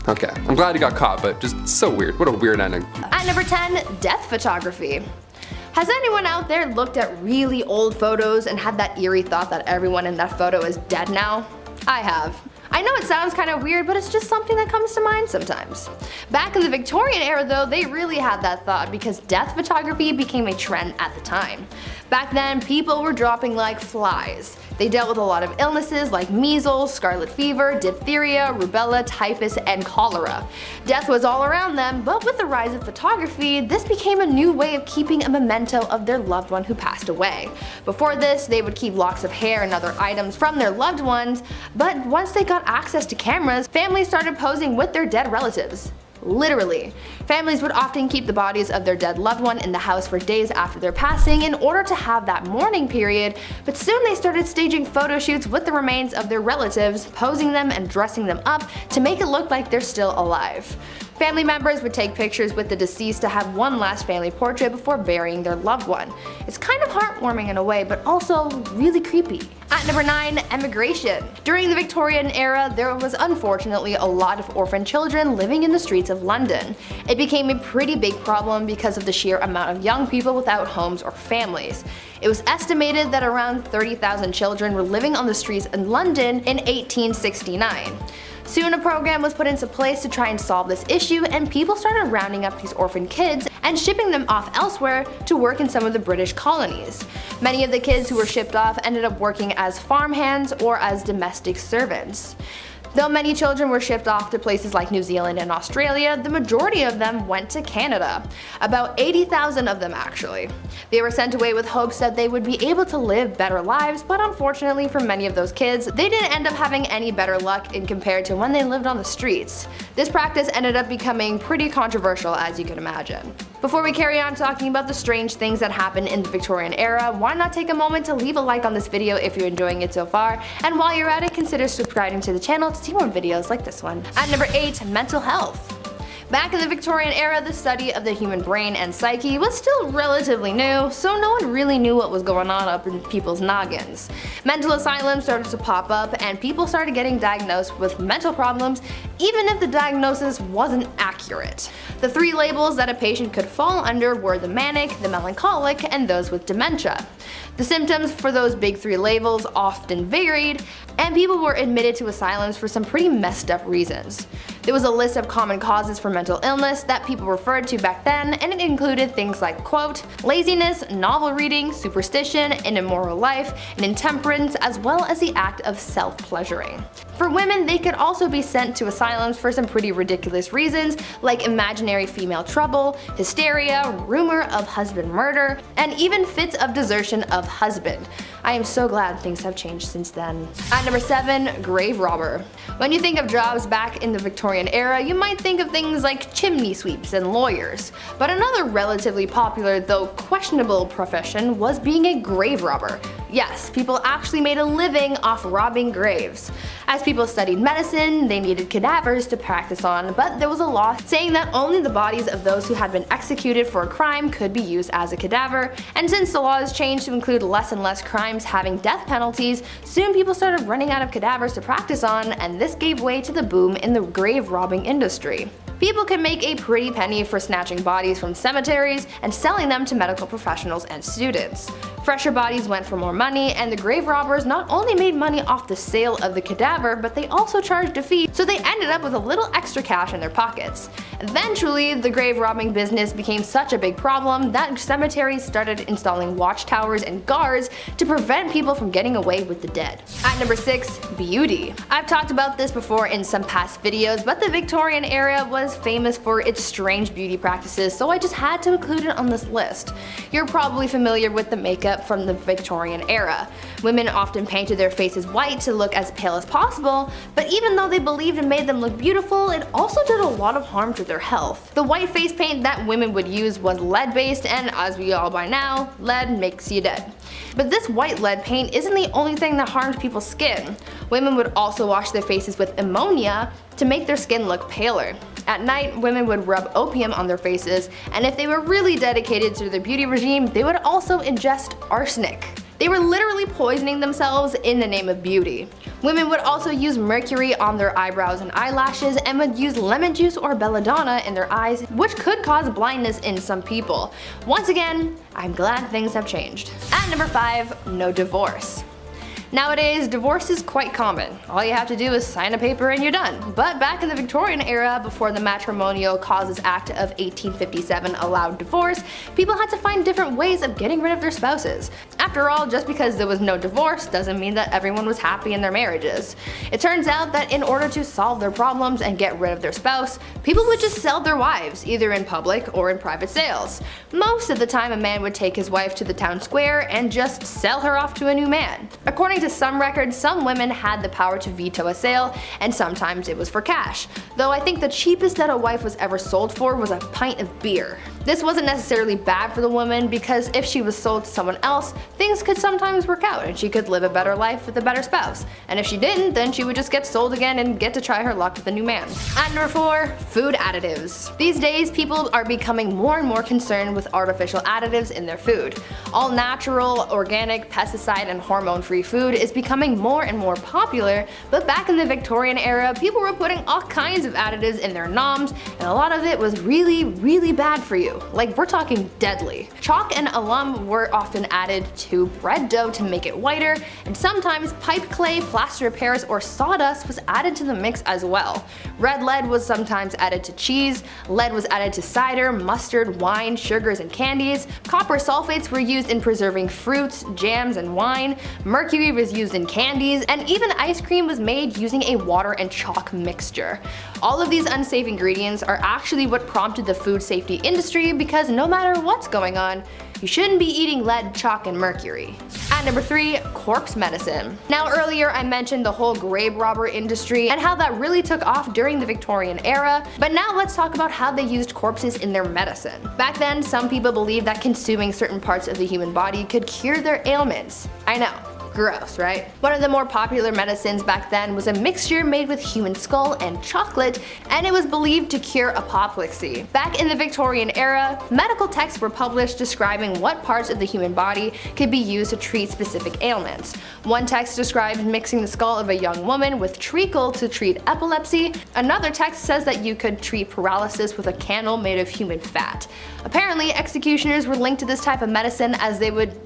Okay, I'm glad he got caught, but just so weird. What a weird ending. At number 10, death photography. Has anyone out there looked at really old photos and had that eerie thought that everyone in that photo is dead now? I have. I know it sounds kind of weird, but it's just something that comes to mind sometimes. Back in the Victorian era though, they really had that thought because death photography became a trend at the time. Back then, people were dropping like flies. They dealt with a lot of illnesses like measles, scarlet fever, diphtheria, rubella, typhus, and cholera. Death was all around them, but with the rise of photography, this became a new way of keeping a memento of their loved one who passed away. Before this, they would keep locks of hair and other items from their loved ones, but once they got access to cameras, families started posing with their dead relatives. Literally. Families would often keep the bodies of their dead loved one in the house for days after their passing in order to have that mourning period, but soon they started staging photo shoots with the remains of their relatives, posing them and dressing them up to make it look like they're still alive. Family members would take pictures with the deceased to have one last family portrait before burying their loved one. It's kind of heartwarming in a way, but also really creepy. At number 9, emigration. During the Victorian era, there was unfortunately a lot of orphan children living in the streets of London. It became a pretty big problem because of the sheer amount of young people without homes or families. It was estimated that around 30,000 children were living on the streets in London in 1869. Soon a program was put into place to try and solve this issue, and people started rounding up these orphan kids and shipping them off elsewhere to work in some of the British colonies. Many of the kids who were shipped off ended up working as farmhands or as domestic servants. Though many children were shipped off to places like New Zealand and Australia, the majority of them went to Canada. About 80,000 of them actually. They were sent away with hopes that they would be able to live better lives, but unfortunately for many of those kids, they didn't end up having any better luck in compared to when they lived on the streets. This practice ended up becoming pretty controversial, as you can imagine. Before we carry on talking about the strange things that happened in the Victorian era, why not take a moment to leave a like on this video if you're enjoying it so far, and while you're at it, consider subscribing to the channel to see more videos like this one. At number 8, mental health. Back in the Victorian era, the study of the human brain and psyche was still relatively new, so no one really knew what was going on up in people's noggins. Mental asylums started to pop up, and people started getting diagnosed with mental problems even if the diagnosis wasn't accurate. The 3 labels that a patient could fall under were the manic, the melancholic, and those with dementia. The symptoms for those big 3 labels often varied, and people were admitted to asylums for some pretty messed up reasons. There was a list of common causes for mental illness that people referred to back then, and it included things like, quote, laziness, novel reading, superstition, an immoral life, and intemperance, as well as the act of self-pleasuring. For women, they could also be sent to asylums for some pretty ridiculous reasons, like imaginary female trouble, hysteria, rumor of husband murder, and even fits of desertion of husband. I am so glad things have changed since then. At number 7, grave robber. When you think of jobs back in the Victorian era, you might think of things like chimney sweeps and lawyers. But another relatively popular, though questionable profession was being a grave robber. Yes, people actually made a living off robbing graves. As people studied medicine, they needed cadavers to practice on, but there was a law saying that only the bodies of those who had been executed for a crime could be used as a cadaver, and since the laws changed to include less and less crimes having death penalties, soon people started running out of cadavers to practice on, and this gave way to the boom in the grave robbing industry. People could make a pretty penny for snatching bodies from cemeteries and selling them to medical professionals and students. Fresher bodies went for more money, and the grave robbers not only made money off the sale of the cadaver, but they also charged a fee, so they ended up with a little extra cash in their pockets. Eventually, the grave robbing business became such a big problem that cemeteries started installing watchtowers and guards to prevent people from getting away with the dead. At number 6, beauty. I've talked about this before in some past videos, but the Victorian era was famous for its strange beauty practices, so I just had to include it on this list. You're probably familiar with the makeup from the Victorian era. Women often painted their faces white to look as pale as possible, but even though they believed it made them look beautiful, it also did a lot of harm to their health. The white face paint that women would use was lead based, and as we all by now, lead makes you dead. But this white lead paint isn't the only thing that harmed people's skin. Women would also wash their faces with ammonia to make their skin look paler. At night, women would rub opium on their faces, and if they were really dedicated to their beauty regime, they would also ingest arsenic. They were literally poisoning themselves in the name of beauty. Women would also use mercury on their eyebrows and eyelashes and would use lemon juice or belladonna in their eyes, which could cause blindness in some people. Once again, I'm glad things have changed. At number 5, no divorce. Nowadays, divorce is quite common. All you have to do is sign a paper and you're done. But back in the Victorian era, before the Matrimonial Causes Act of 1857 allowed divorce, people had to find different ways of getting rid of their spouses. After all, just because there was no divorce doesn't mean that everyone was happy in their marriages. It turns out that in order to solve their problems and get rid of their spouse, people would just sell their wives, either in public or in private sales. Most of the time, a man would take his wife to the town square and just sell her off to a new man. According to some records, some women had the power to veto a sale, and sometimes it was for cash. Though I think the cheapest that a wife was ever sold for was a pint of beer. This wasn't necessarily bad for the woman, because if she was sold to someone else, things could sometimes work out and she could live a better life with a better spouse. And if she didn't, then she would just get sold again and get to try her luck with a new man. At number 4, food additives. These days, people are becoming more and more concerned with artificial additives in their food. All natural, organic, pesticide, and hormone-free food is becoming more and more popular, but back in the Victorian era, people were putting all kinds of additives in their noms, and a lot of it was really, really bad for you. Like, we're talking deadly. Chalk and alum were often added to bread dough to make it whiter, and sometimes pipe clay, plaster of Paris, or sawdust was added to the mix as well. Red lead was sometimes added to cheese, lead was added to cider, mustard, wine, sugars, and candies. Copper sulfates were used in preserving fruits, jams, and wine. Mercury was used in candies, and even ice cream was made using a water and chalk mixture. All of these unsafe ingredients are actually what prompted the food safety industry, because no matter what's going on, you shouldn't be eating lead, chalk, and mercury. At number 3, corpse medicine. Now earlier I mentioned the whole grave robber industry and how that really took off during the Victorian era, but now let's talk about how they used corpses in their medicine. Back then, some people believed that consuming certain parts of the human body could cure their ailments. I know. Gross, right? One of the more popular medicines back then was a mixture made with human skull and chocolate, and it was believed to cure apoplexy. Back in the Victorian era, medical texts were published describing what parts of the human body could be used to treat specific ailments. One text described mixing the skull of a young woman with treacle to treat epilepsy. Another text says that you could treat paralysis with a candle made of human fat. Apparently, executioners were linked to this type of medicine, as they would,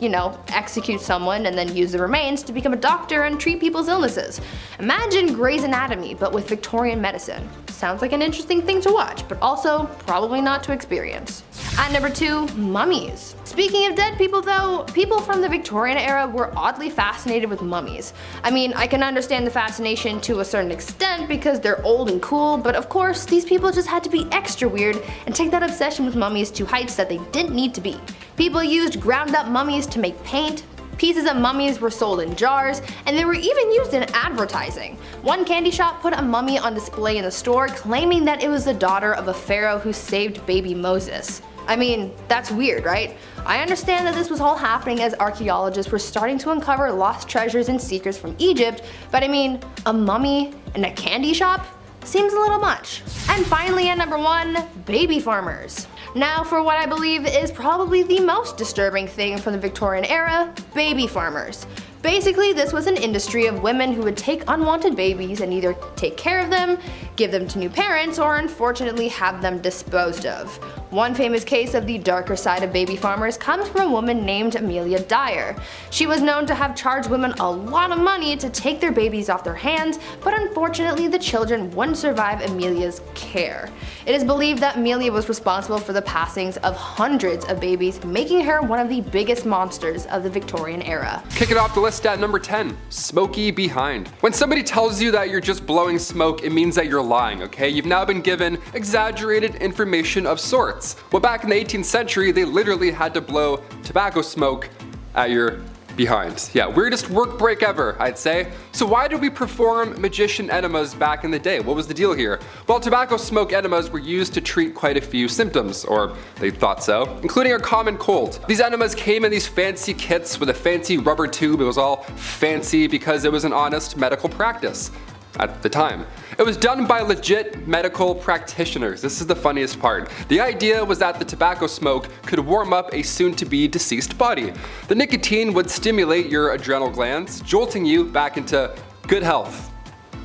execute someone and then use the remains to become a doctor and treat people's illnesses. Imagine Grey's Anatomy, but with Victorian medicine. Sounds like an interesting thing to watch, but also probably not to experience. At number 2, mummies. Speaking of dead people though, people from the Victorian era were oddly fascinated with mummies. I mean, I can understand the fascination to a certain extent because they're old and cool, but of course, these people just had to be extra weird and take that obsession with mummies to heights that they didn't need to be. People used ground up mummies to make paint. Pieces of mummies were sold in jars, and they were even used in advertising. One candy shop put a mummy on display in the store, claiming that it was the daughter of a pharaoh who saved baby Moses. I mean, that's weird, right? I understand that this was all happening as archaeologists were starting to uncover lost treasures and secrets from Egypt, but I mean, a mummy in a candy shop? Seems a little much. And finally, at number 1, baby farmers. Now for what I believe is probably the most disturbing thing from the Victorian era, baby farmers. Basically, this was an industry of women who would take unwanted babies and either take care of them, give them to new parents, or unfortunately have them disposed of. One famous case of the darker side of baby farmers comes from a woman named Amelia Dyer. She was known to have charged women a lot of money to take their babies off their hands, but unfortunately the children wouldn't survive Amelia's care. It is believed that Amelia was responsible for the passings of hundreds of babies, making her one of the biggest monsters of the Victorian era. Kick it off the list at number 10, smoky behind. When somebody tells you that you're just blowing smoke, it means that you're lying, okay? You've now been given exaggerated information of sorts. Well, back in the 18th century, they literally had to blow tobacco smoke at your behind. Yeah, weirdest work break ever, I'd say. So why did we perform magician enemas back in the day? What was the deal here? Well, tobacco smoke enemas were used to treat quite a few symptoms, or they thought so, including a common cold. These enemas came in these fancy kits with a fancy rubber tube. It was all fancy because it was an honest medical practice. at the time. It was done by legit medical practitioners. This is the funniest part. The idea was that the tobacco smoke could warm up a soon-to-be deceased body. The nicotine would stimulate your adrenal glands, jolting you back into good health.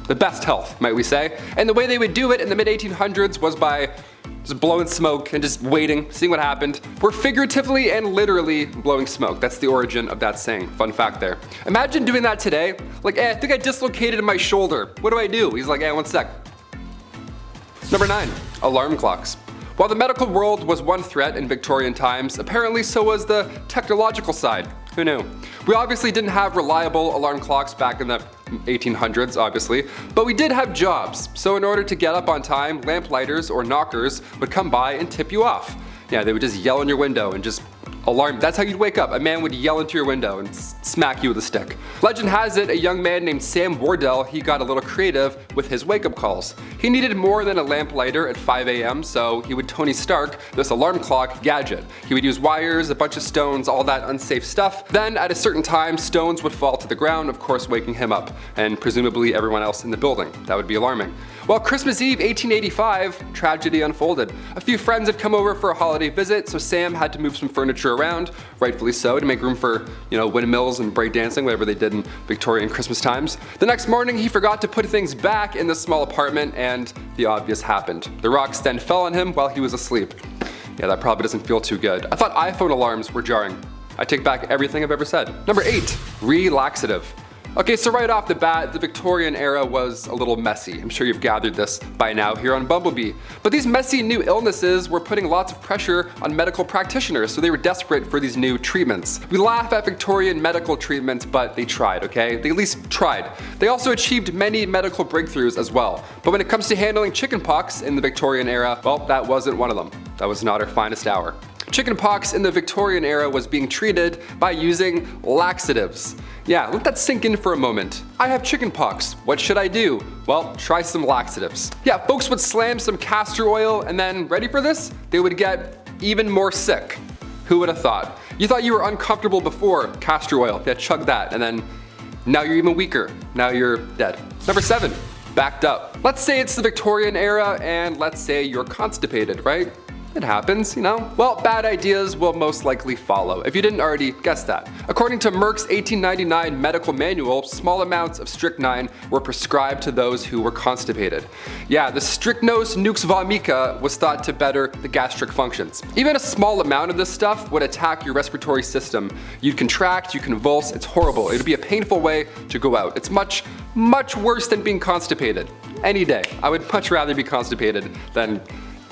The best health, might we say. And the way they would do it in the mid-1800s was by just blowing smoke and just waiting, seeing what happened. We're figuratively and literally blowing smoke. That's the origin of that saying. Fun fact there. Imagine doing that today. Like, I think I dislocated my shoulder. What do I do? He's like, one sec. Number 9, alarm clocks. While the medical world was one threat in Victorian times, apparently so was the technological side. Who knew? We obviously didn't have reliable alarm clocks back in the 1800s, obviously, but we did have jobs. So in order to get up on time, lamplighters or knockers would come by and tip you off. Yeah, they would just yell in your window and just alarm. That's how you'd wake up. A man would yell into your window and smack you with a stick. Legend has it, a young man named Sam Wardell, he got a little creative with his wake-up calls. He needed more than a lamplighter at 5 a.m., so he would Tony Stark this alarm clock gadget. He would use wires, a bunch of stones, all that unsafe stuff. Then at a certain time, stones would fall to the ground, of course waking him up, and presumably everyone else in the building. That would be alarming. Well, Christmas Eve 1885, tragedy unfolded. A few friends had come over for a holiday visit, so Sam had to move some furniture around, rightfully so, to make room for, windmills and breakdancing, whatever they did in Victorian Christmas times. The next morning, he forgot to put things back in the small apartment, and the obvious happened. The rocks then fell on him while he was asleep. Yeah, that probably doesn't feel too good. I thought iPhone alarms were jarring. I take back everything I've ever said. Number 8, relaxative. Okay, so right off the bat, the Victorian era was a little messy. I'm sure you've gathered this by now here on Bumblebee. But these messy new illnesses were putting lots of pressure on medical practitioners, so they were desperate for these new treatments. We laugh at Victorian medical treatments, but they tried, okay? They at least tried. They also achieved many medical breakthroughs as well. But when it comes to handling chickenpox in the Victorian era, well, that wasn't one of them. That was not our finest hour. Chickenpox in the Victorian era was being treated by using laxatives. Yeah, let that sink in for a moment. I have chickenpox. What should I do? Well, try some laxatives. Yeah, folks would slam some castor oil and then, ready for this? They would get even more sick. Who would have thought? You thought you were uncomfortable before, castor oil. Yeah, chug that, and then now you're even weaker. Now you're dead. Number 7, backed up. Let's say it's the Victorian era and let's say you're constipated, right? It happens, Well, bad ideas will most likely follow, if you didn't already guess that. According to Merck's 1899 medical manual, small amounts of strychnine were prescribed to those who were constipated. Yeah, the strychnos nux vomica was thought to better the gastric functions. Even a small amount of this stuff would attack your respiratory system. You'd contract, you convulse, it's horrible. It'd be a painful way to go out. It's much, much worse than being constipated. Any day. I would much rather be constipated than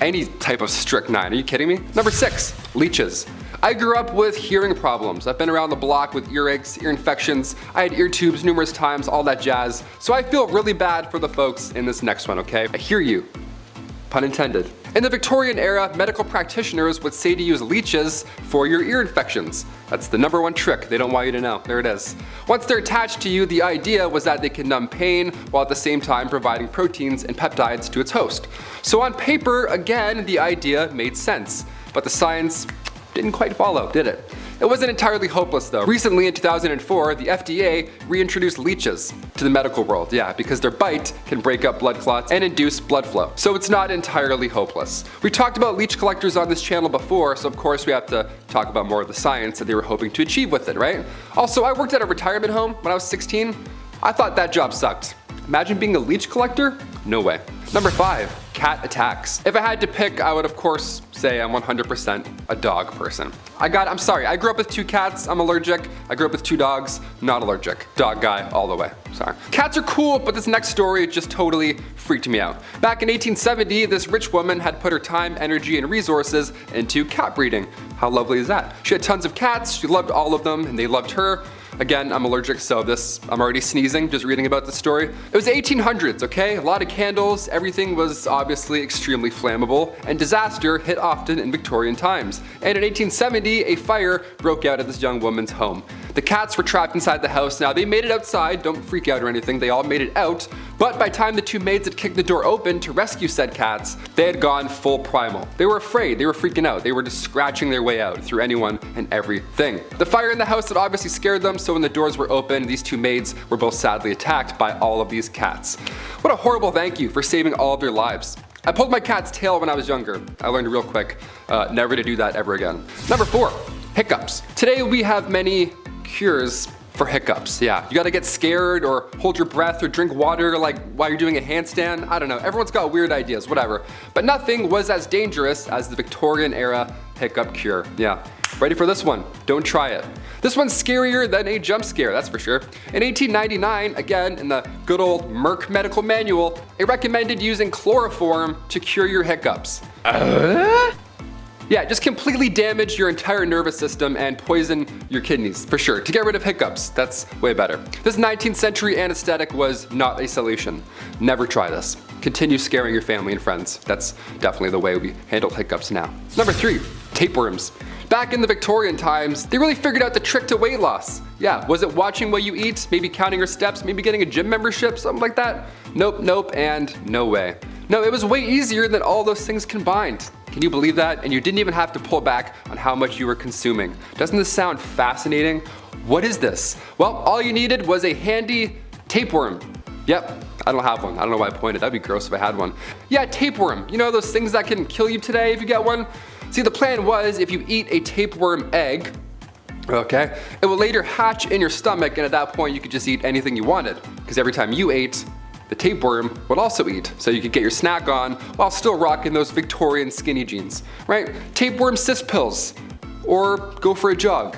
any type of strychnine. Are you kidding me? Number 6, leeches. I grew up with hearing problems. I've been around the block with earaches, ear infections. I had ear tubes numerous times, all that jazz. So I feel really bad for the folks in this next one, okay? I hear you. Pun intended. In the Victorian era, medical practitioners would say to use leeches for your ear infections. That's the number one trick they don't want you to know. There it is. Once they're attached to you, the idea was that they can numb pain while at the same time providing proteins and peptides to its host. So on paper, again, the idea made sense, but the science didn't quite follow, did it? It wasn't entirely hopeless though. Recently in 2004, the FDA reintroduced leeches to the medical world, because their bite can break up blood clots and induce blood flow. So it's not entirely hopeless. We talked about leech collectors on this channel before, so of course we have to talk about more of the science that they were hoping to achieve with it, right? Also, I worked at a retirement home when I was 16. I thought that job sucked. Imagine being a leech collector? No way. Number 5, cat attacks. If I had to pick, I would of course say I'm 100% a dog person. I grew up with 2 cats, I'm allergic. I grew up with 2 dogs, not allergic. Dog guy all the way, sorry. Cats are cool, but this next story just totally freaked me out. Back in 1870, this rich woman had put her time, energy, and resources into cat breeding. How lovely is that? She had tons of cats, she loved all of them, and they loved her. Again, I'm allergic, so I'm already sneezing just reading about this story. It was the 1800s, okay? A lot of candles, everything was obviously extremely flammable, and disaster hit often in Victorian times. And in 1870, a fire broke out at this young woman's home. The cats were trapped inside the house. Now they made it outside, don't freak out or anything, they all made it out, but by the time the two maids had kicked the door open to rescue said cats, they had gone full primal. They were afraid, they were freaking out, they were just scratching their way out through anyone and everything. The fire in the house had obviously scared them, so when the doors were open, these two maids were both sadly attacked by all of these cats. What a horrible thank you for saving all of their lives. I pulled my cat's tail when I was younger. I learned real quick, never to do that ever again. Number 4, hiccups. Today we have many cures for hiccups. Yeah, you gotta get scared or hold your breath or drink water like while you're doing a handstand. I don't know, everyone's got weird ideas, whatever. But nothing was as dangerous as the Victorian era hiccup cure. Yeah, ready for this one? Don't try it. This one's scarier than a jump scare, that's for sure. In 1899, again in the good old Merck medical manual, it recommended using chloroform to cure your hiccups. Yeah, just completely damage your entire nervous system and poison your kidneys, for sure. To get rid of hiccups, that's way better. This 19th century anesthetic was not a solution. Never try this. Continue scaring your family and friends. That's definitely the way we handle hiccups now. Number 3, tapeworms. Back in the Victorian times, they really figured out the trick to weight loss. Yeah, was it watching what you eat, maybe counting your steps, maybe getting a gym membership, something like that? Nope, and no way. No, it was way easier than all those things combined. Can you believe that? And you didn't even have to pull back on how much you were consuming. Doesn't this sound fascinating? What is this? Well, all you needed was a handy tapeworm. Yep, I don't have one. I don't know why I pointed. That'd be gross if I had one. Yeah, tapeworm. You know those things that can kill you today if you get one? See, the plan was if you eat a tapeworm egg, okay, it will later hatch in your stomach, and at that point you could just eat anything you wanted. Because every time you ate, the tapeworm would also eat, so you could get your snack on while still rocking those Victorian skinny jeans, right? Tapeworm cyst pills, or go for a jog.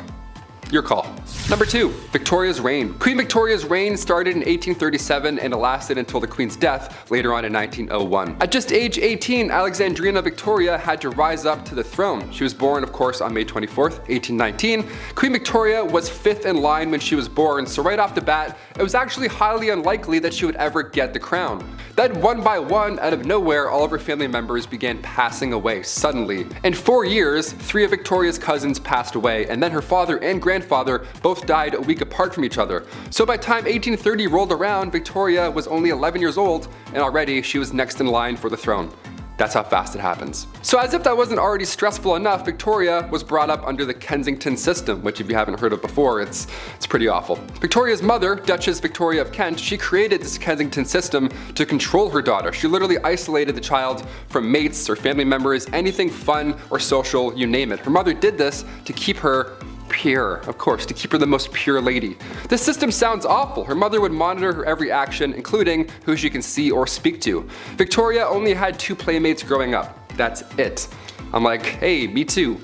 Your call. Number 2, Victoria's reign. Queen Victoria's reign started in 1837 and it lasted until the Queen's death later on in 1901. At just age 18, Alexandrina Victoria had to rise up to the throne. She was born, of course, on May 24th, 1819. Queen Victoria was 5th in line when she was born, so right off the bat, it was actually highly unlikely that she would ever get the crown. Then one by one, out of nowhere, all of her family members began passing away suddenly. In 4 years, 3 of Victoria's cousins passed away, and then her father and grandfather both died a week apart from each other. So by the time 1830 rolled around, Victoria was only 11 years old, and already she was next in line for the throne. That's how fast it happens. So as if that wasn't already stressful enough, Victoria was brought up under the Kensington system, which if you haven't heard of before, it's pretty awful. Victoria's mother, Duchess Victoria of Kent, she created this Kensington system to control her daughter. She literally isolated the child from mates or family members, anything fun or social, you name it. Her mother did this to keep her pure, of course, to keep her the most pure lady. This system sounds awful. Her mother would monitor her every action, including who she can see or speak to. Victoria only had 2 playmates growing up. That's it. I'm like, hey, me too.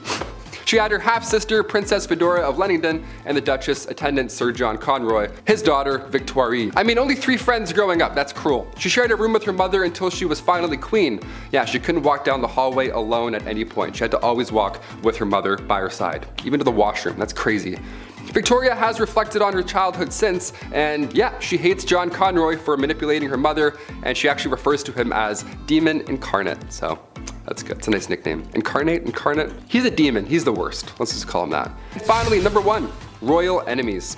She had her half-sister, Princess Fedora of Leamington, and the Duchess attendant Sir John Conroy, his daughter, Victoire. I mean, only 3 friends growing up, that's cruel. She shared a room with her mother until she was finally queen. Yeah, she couldn't walk down the hallway alone at any point. She had to always walk with her mother by her side, even to the washroom. That's crazy. Victoria has reflected on her childhood since, and yeah, she hates John Conroy for manipulating her mother, and she actually refers to him as Demon Incarnate, so that's good. It's a nice nickname. Incarnate? He's a demon. He's the worst. Let's just call him that. Finally, number 1, royal enemies.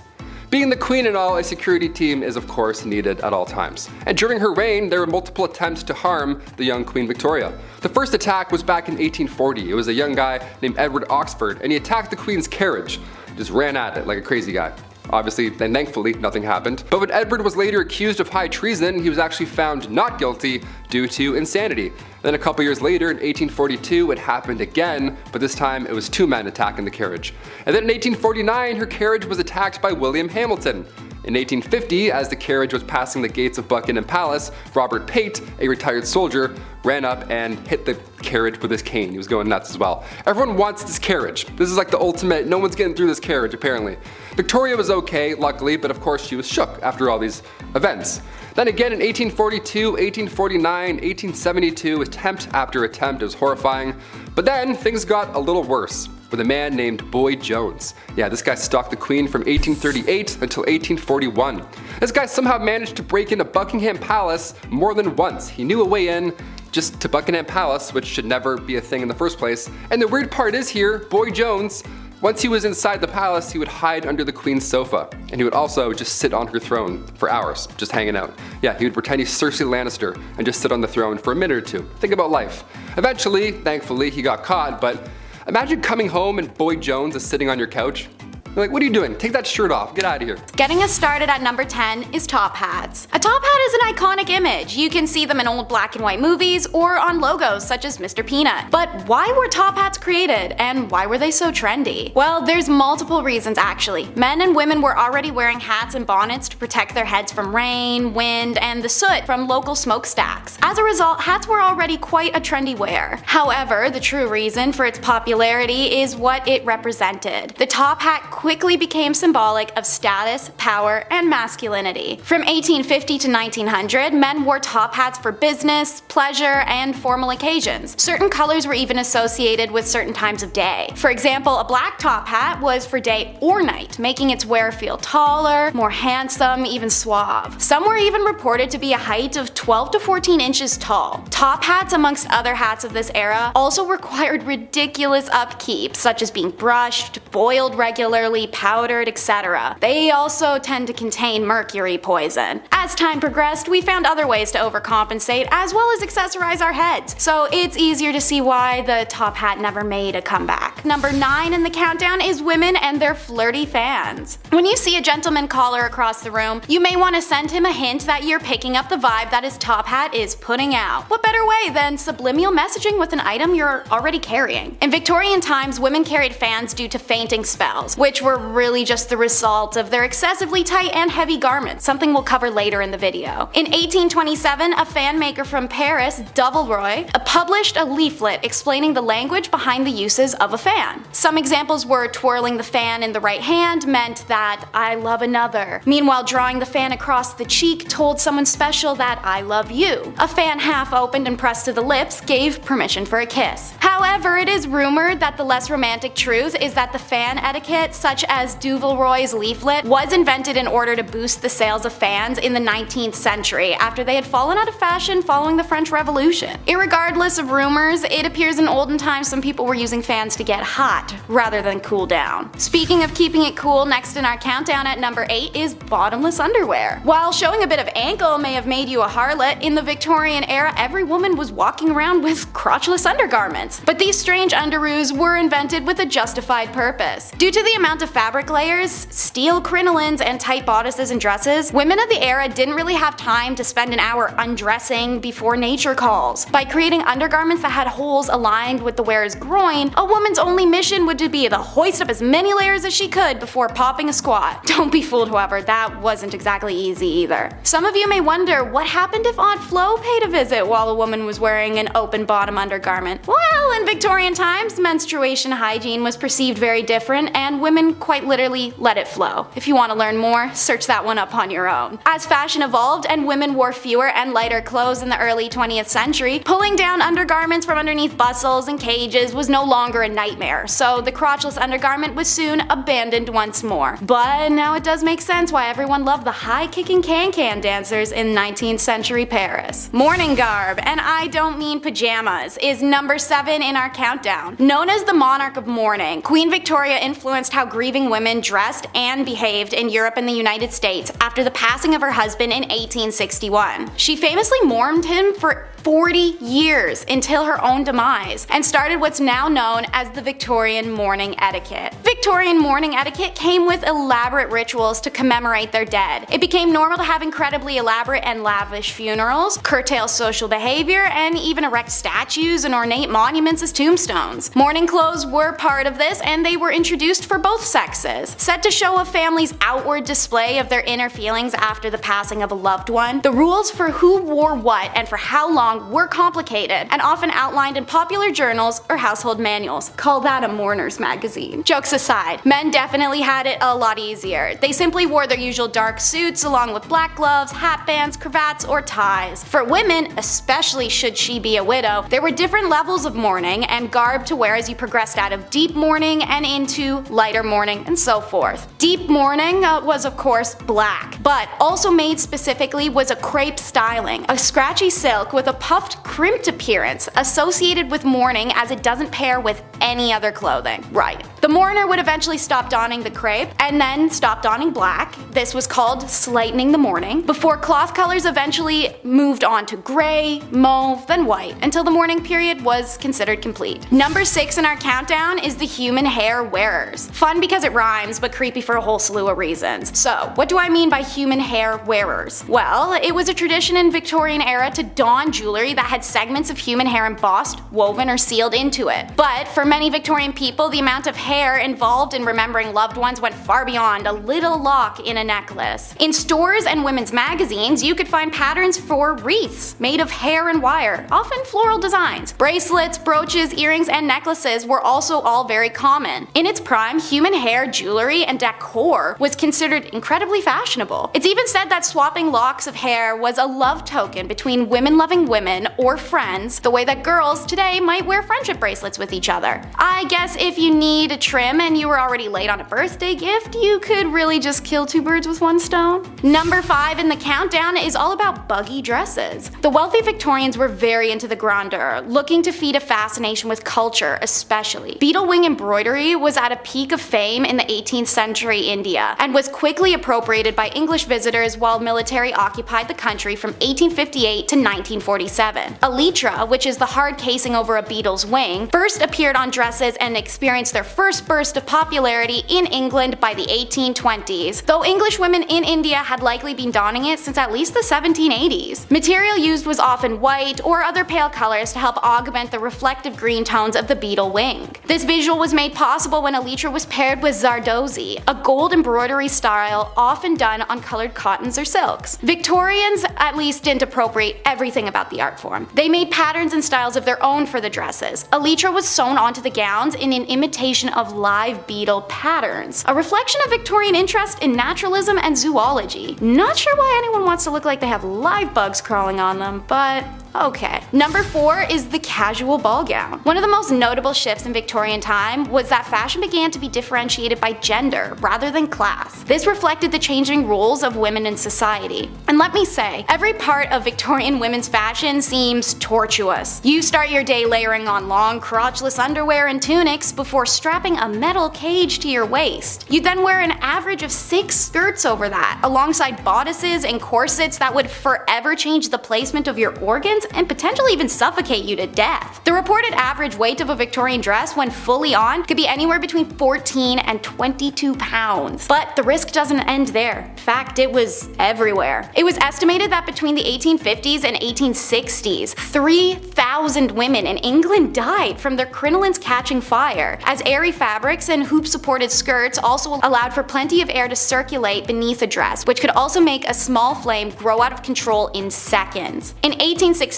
Being the queen and all, a security team is of course needed at all times. And during her reign, there were multiple attempts to harm the young Queen Victoria. The first attack was back in 1840. It was a young guy named Edward Oxford, and he attacked the Queen's carriage. Just ran at it like a crazy guy. Obviously, and thankfully, nothing happened. But when Edward was later accused of high treason, he was actually found not guilty due to insanity. Then a couple years later, in 1842, it happened again, but this time it was 2 men attacking the carriage. And then in 1849, her carriage was attacked by William Hamilton. In 1850, as the carriage was passing the gates of Buckingham Palace, Robert Pate, a retired soldier, ran up and hit the carriage with his cane. He was going nuts as well. Everyone wants this carriage. This is like the ultimate, no one's getting through this carriage apparently. Victoria was okay, luckily, but of course she was shook after all these events. Then again in 1842, 1849, 1872, attempt after attempt, it was horrifying. But then things got a little worse with a man named Boy Jones. Yeah, this guy stalked the Queen from 1838 until 1841. This guy somehow managed to break into Buckingham Palace more than once. He knew a way in just to Buckingham Palace, which should never be a thing in the first place. And the weird part is here, Boy Jones Once he was inside the palace, he would hide under the queen's sofa, and he would also just sit on her throne for hours, just hanging out. Yeah, he would pretend he's Cersei Lannister and just sit on the throne for a minute or two. Think about life. Eventually, thankfully, he got caught, but imagine coming home and Boyd Jones is sitting on your couch. You're like, what are you doing? Take that shirt off, get out of here. Getting us started at number 10 is top hats. A top hat is an iconic image. You can see them in old black and white movies or on logos such as Mr. Peanut. But why were top hats created and why were they so trendy? Well, there's multiple reasons actually. Men and women were already wearing hats and bonnets to protect their heads from rain, wind, and the soot from local smokestacks. As a result, hats were already quite a trendy wear. However, the true reason for its popularity is what it represented. The top hat quickly became symbolic of status, power, and masculinity. From 1850 to 1900, men wore top hats for business, pleasure, and formal occasions. Certain colors were even associated with certain times of day. For example, a black top hat was for day or night, making its wearer feel taller, more handsome, even suave. Some were even reported to be a height of 12 to 14 inches tall. Top hats, amongst other hats of this era, also required ridiculous upkeep, such as being brushed, boiled regularly, powdered, etc. They also tend to contain mercury poison. As time progressed, we found other ways to overcompensate as well as accessorize our heads, so it's easier to see why the top hat never made a comeback. Number 9 in the countdown is women and their flirty fans. When you see a gentleman caller across the room, you may want to send him a hint that you're picking up the vibe that his top hat is putting out. What better way than subliminal messaging with an item you're already carrying? In Victorian times, women carried fans due to fainting spells, which were really just the result of their excessively tight and heavy garments, something we'll cover later in the video. In 1827, a fan maker from Paris, Bumblebee, published a leaflet explaining the language behind the uses of a fan. Some examples were twirling the fan in the right hand meant that I love another. Meanwhile, drawing the fan across the cheek told someone special that I love you. A fan half opened and pressed to the lips gave permission for a kiss. However, it is rumored that the less romantic truth is that the fan etiquette, such as Bumblebee leaflet, was invented in order to boost the sales of fans in the 19th century after they had fallen out of fashion following the French Revolution. Irregardless of rumors, it appears in olden times some people were using fans to get hot rather than cool down. Speaking of keeping it cool, next in our countdown at number 8 is bottomless underwear. While showing a bit of ankle may have made you a harlot, in the Victorian era every woman was walking around with crotchless undergarments. But these strange underoos were invented with a justified purpose. Due to the amount of fabric layers, steel crinolines, and tight bodices and dresses, women of the era didn't really have time to spend an hour undressing before nature calls. By creating undergarments that had holes aligned with the wearer's groin, a woman's only mission would be to hoist up as many layers as she could before popping a squat. Don't be fooled, however, that wasn't exactly easy either. Some of you may wonder what happened if Aunt Flo paid a visit while a woman was wearing an open bottom undergarment. Well, in Victorian times, menstruation hygiene was perceived very different and women quite literally let it flow. If you want to learn more, search that one up on your own. As fashion evolved and women wore fewer and lighter clothes in the early 20th century, pulling down undergarments from underneath bustles and cages was no longer a nightmare, so the crotchless undergarment was soon abandoned once more. But now it does make sense why everyone loved the high-kicking can-can dancers in 19th century Paris. Morning garb, and I don't mean pajamas, is number 7 in our countdown. Known as the monarch of mourning, Queen Victoria influenced how grieving women dressed and behaved in Europe and the United States after the passing of her husband in 1861. She famously mourned him for 40 years until her own demise, and started what's now known as the Victorian mourning etiquette. Victorian mourning etiquette came with elaborate rituals to commemorate their dead. It became normal to have incredibly elaborate and lavish funerals, curtail social behavior, and even erect statues and ornate monuments as tombstones. Mourning clothes were part of this, and they were introduced for both sexes. Set to show a family's outward display of their inner feelings after the passing of a loved one, the rules for who wore what and for how long were complicated and often outlined in popular journals or household manuals. Call that a mourner's magazine. Jokes aside, men definitely had it a lot easier. They simply wore their usual dark suits along with black gloves, hat bands, cravats, or ties. For women, especially should she be a widow, there were different levels of mourning and garb to wear as you progressed out of deep mourning and into lighter mourning and so forth. Deep mourning was of course black, but also made specifically was a crepe styling, a scratchy silk with a puffed, crimped appearance associated with mourning as it doesn't pair with any other clothing. Right. The mourner would eventually stop donning the crepe and then stop donning black. This was called slightening the mourning, before cloth colors eventually moved on to gray, mauve, then white, until the mourning period was considered complete. Number 6 in our countdown is the human hair wearers. Fun because it rhymes, but creepy for a whole slew of reasons. So, what do I mean by human hair wearers? Well, it was a tradition in Victorian era to don jewelry that had segments of human hair embossed, woven, or sealed into it. But for many Victorian people, the amount of hair involved in remembering loved ones went far beyond a little lock in a necklace. In stores and women's magazines, you could find patterns for wreaths made of hair and wire, often floral designs. Bracelets, brooches, earrings, and necklaces were also all very common. In its prime, human hair jewelry and decor was considered incredibly fashionable. It's even said that swapping locks of hair was a love token between women loving women or friends, the way that girls today might wear friendship bracelets with each other. I guess if you need a trim and you were already late on a birthday gift, you could really just kill two birds with one stone. Number 5 in the countdown is all about buggy dresses. The wealthy Victorians were very into the grandeur, looking to feed a fascination with culture especially. Beetle wing embroidery was at a peak of fame in the 18th century India, and was quickly appropriated by English visitors while military occupied the country from 1858 to 1947. Elytra, which is the hard casing over a beetle's wing, first appeared on dresses and experienced their first burst of popularity in England by the 1820s, though English women in India had likely been donning it since at least the 1780s. Material used was often white or other pale colors to help augment the reflective green tones of the beetle wing. This visual was made possible when elytra was paired with zardozi, a gold embroidery style often done on colored cottons or silks. Victorians at least didn't appropriate everything about the art form. They made patterns and styles of their own for the dresses. Elytra was sewn onto the gowns in an imitation of live beetle patterns, a reflection of Victorian interest in naturalism and zoology. Not sure why anyone wants to look like they have live bugs crawling on them, but okay. Number 4 is the casual ball gown. One of the most notable shifts in Victorian time was that fashion began to be differentiated by gender rather than class. This reflected the changing roles of women in society. And let me say, every part of Victorian women's fashion seems tortuous. You start your day layering on long crotchless underwear and tunics before strapping a metal cage to your waist. You then wear an average of 6 skirts over that, alongside bodices and corsets that would forever change the placement of your organs and potentially even suffocate you to death. The reported average weight of a Victorian dress when fully on could be anywhere between 14 and 22 pounds. But the risk doesn't end there. In fact, it was everywhere. It was estimated that between the 1850s and 1860s, 3,000 women in England died from their crinolines catching fire, as airy fabrics and hoop-supported skirts also allowed for plenty of air to circulate beneath a dress, which could also make a small flame grow out of control in seconds. In 1864,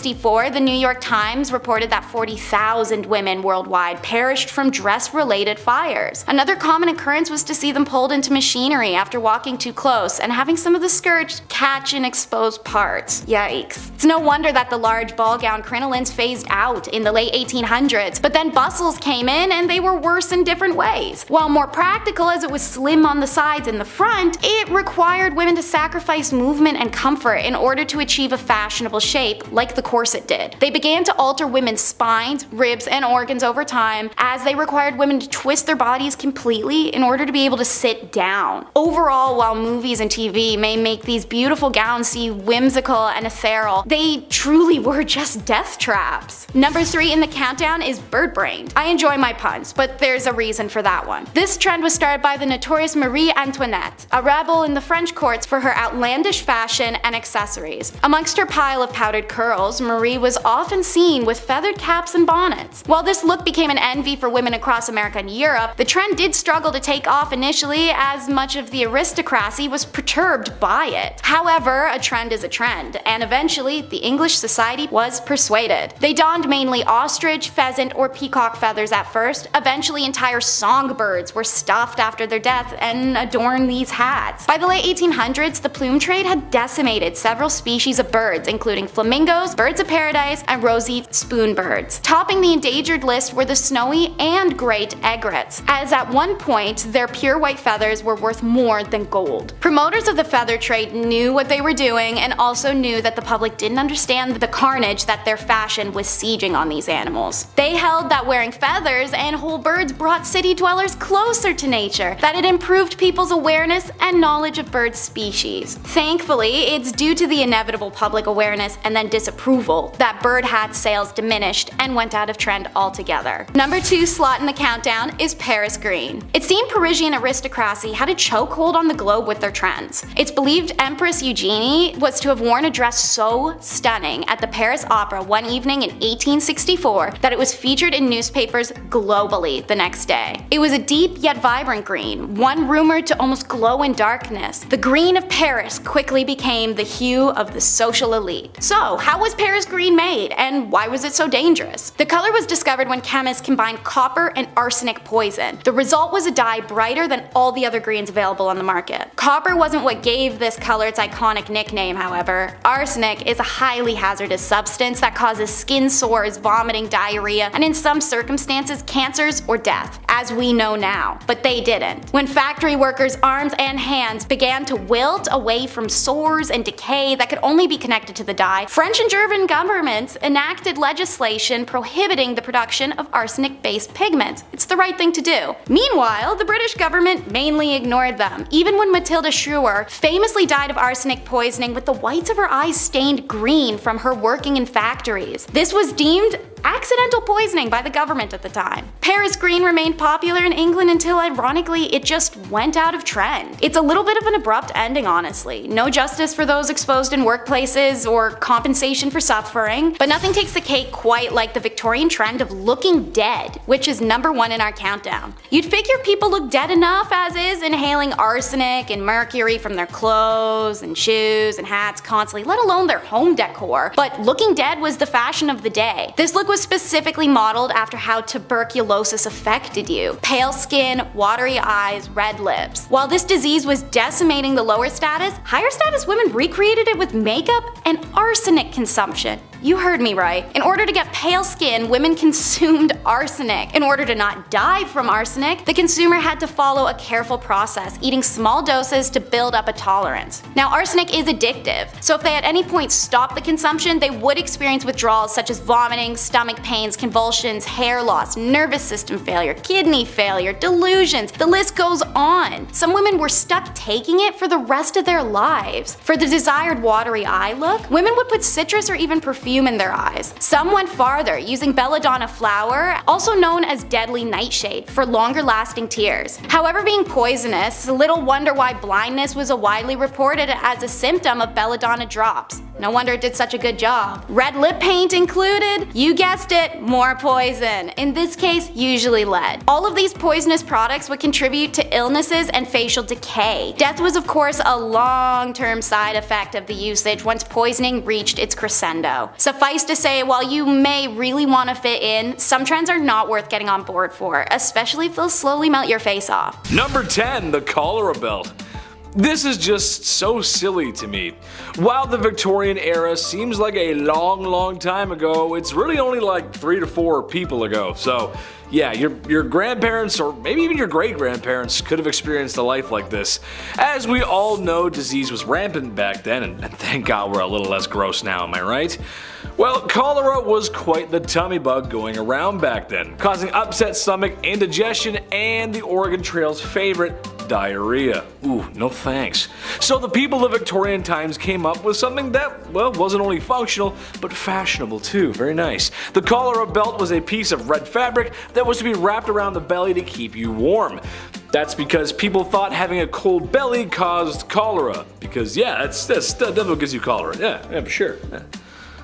the New York Times reported that 40,000 women worldwide perished from dress-related fires. Another common occurrence was to see them pulled into machinery after walking too close and having some of the skirts catch in exposed parts. Yikes. It's no wonder that the large ball gown crinolines phased out in the late 1800s, but then bustles came in and they were worse in different ways. While more practical as it was slim on the sides and the front, it required women to sacrifice movement and comfort in order to achieve a fashionable shape like the corset did. They began to alter women's spines, ribs, and organs over time, as they required women to twist their bodies completely in order to be able to sit down. Overall, while movies and TV may make these beautiful gowns seem whimsical and ethereal, they truly were just death traps. Number 3 in the countdown is bird-brained. I enjoy my puns, but there's a reason for that one. This trend was started by the notorious Marie Antoinette, a rebel in the French courts for her outlandish fashion and accessories. Amongst her pile of powdered curls, Marie was often seen with feathered caps and bonnets. While this look became an envy for women across America and Europe, the trend did struggle to take off initially, as much of the aristocracy was perturbed by it. However, a trend is a trend, and eventually the English society was persuaded. They donned mainly ostrich, pheasant, or peacock feathers at first. Eventually entire songbirds were stuffed after their death and adorned these hats. By the late 1800s, the plume trade had decimated several species of birds, including flamingos, birds of paradise, and rosy spoonbirds. Topping the endangered list were the snowy and great egrets, as at one point their pure white feathers were worth more than gold. Promoters of the feather trade knew what they were doing and also knew that the public didn't understand the carnage that their fashion was sieging on these animals. They held that wearing feathers and whole birds brought city dwellers closer to nature, that it improved people's awareness and knowledge of bird species. Thankfully, it's due to the inevitable public awareness and then disapproval that bird hat sales diminished and went out of trend altogether. Number 2 slot in the countdown is Paris green. It seemed Parisian aristocracy had a chokehold on the globe with their trends. It's believed Empress Eugenie was to have worn a dress so stunning at the Paris Opera one evening in 1864 that it was featured in newspapers globally the next day. It was a deep yet vibrant green, one rumored to almost glow in darkness. The green of Paris quickly became the hue of the social elite. So, how was Paris green made, and why was it so dangerous? The color was discovered when chemists combined copper and arsenic poison. The result was a dye brighter than all the other greens available on the market. Copper wasn't what gave this color its iconic nickname, however. Arsenic is a highly hazardous substance that causes skin sores, vomiting, diarrhea, and in some circumstances cancers or death, as we know now. But they didn't. When factory workers' arms and hands began to wilt away from sores and decay that could only be connected to the dye, French and German governments enacted legislation prohibiting the production of arsenic-based pigments. It's the right thing to do. Meanwhile, the British government mainly ignored them, even when Matilda Schrewer famously died of arsenic poisoning with the whites of her eyes stained green from her working in factories. This was deemed accidental poisoning by the government at the time. Paris green remained popular in England until, ironically, it just went out of trend. It's a little bit of an abrupt ending, honestly. No justice for those exposed in workplaces or compensation for suffering, but nothing takes the cake quite like the Victorian trend of looking dead, which is number 1 in our countdown. You'd figure people look dead enough as is, inhaling arsenic and mercury from their clothes and shoes and hats constantly, let alone their home decor, but looking dead was the fashion of the day. This look was specifically modeled after how tuberculosis affected you. Pale skin, watery eyes, red lips. While this disease was decimating the lower status, higher status women recreated it with makeup and arsenic consumption. You heard me right. In order to get pale skin, women consumed arsenic. In order to not die from arsenic, the consumer had to follow a careful process, eating small doses to build up a tolerance. Now, arsenic is addictive, so if they at any point stopped the consumption, they would experience withdrawals such as vomiting, stomach pains, convulsions, hair loss, nervous system failure, kidney failure, delusions. The list goes on. Some women were stuck taking it for the rest of their lives. For the desired watery eye look, women would put citrus or even perfume in their eyes. Some went farther, using belladonna flower, also known as deadly nightshade, for longer lasting tears. However, being poisonous, little wonder why blindness was widely reported as a symptom of belladonna drops. No wonder it did such a good job. Red lip paint included? You guessed it, more poison. In this case, usually lead. All of these poisonous products would contribute to illnesses and facial decay. Death was of course a long-term side effect of the usage once poisoning reached its crescendo. Suffice to say, while you may really want to fit in, some trends are not worth getting on board for, especially if they'll slowly melt your face off. Number 10, the cholera belt. This is just so silly to me. While the Victorian era seems like a long time ago, it's really only like 3 to 4 people ago. So yeah, your grandparents or maybe even your great-grandparents could have experienced a life like this. As we all know, disease was rampant back then, and thank God we're a little less gross now, am I right? Well, cholera was quite the tummy bug going around back then, causing upset stomach, indigestion, and the Oregon Trail's favorite, diarrhea. Ooh, no thanks. So the people of Victorian times came up with something that, well, wasn't only functional, but fashionable too. Very nice. The cholera belt was a piece of red fabric that was to be wrapped around the belly to keep you warm. That's because people thought having a cold belly caused cholera. Because yeah, that's what gives you cholera. Yeah, for sure. Yeah.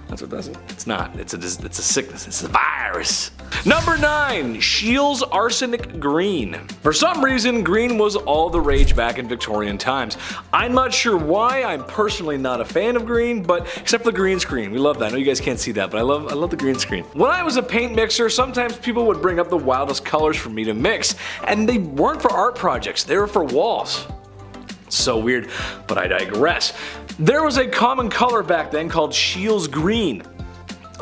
That's what does it. It's not. It's a sickness. It's a virus. Number 9. Shields Arsenic Green. For some reason, green was all the rage back in Victorian times. I'm not sure why. I'm personally not a fan of green, but except for the green screen. We love that. I know you guys can't see that, but I love the green screen. When I was a paint mixer, sometimes people would bring up the wildest colors for me to mix, and they weren't for art projects. They were for walls. So weird, but I digress. There was a common color back then called Shields Green.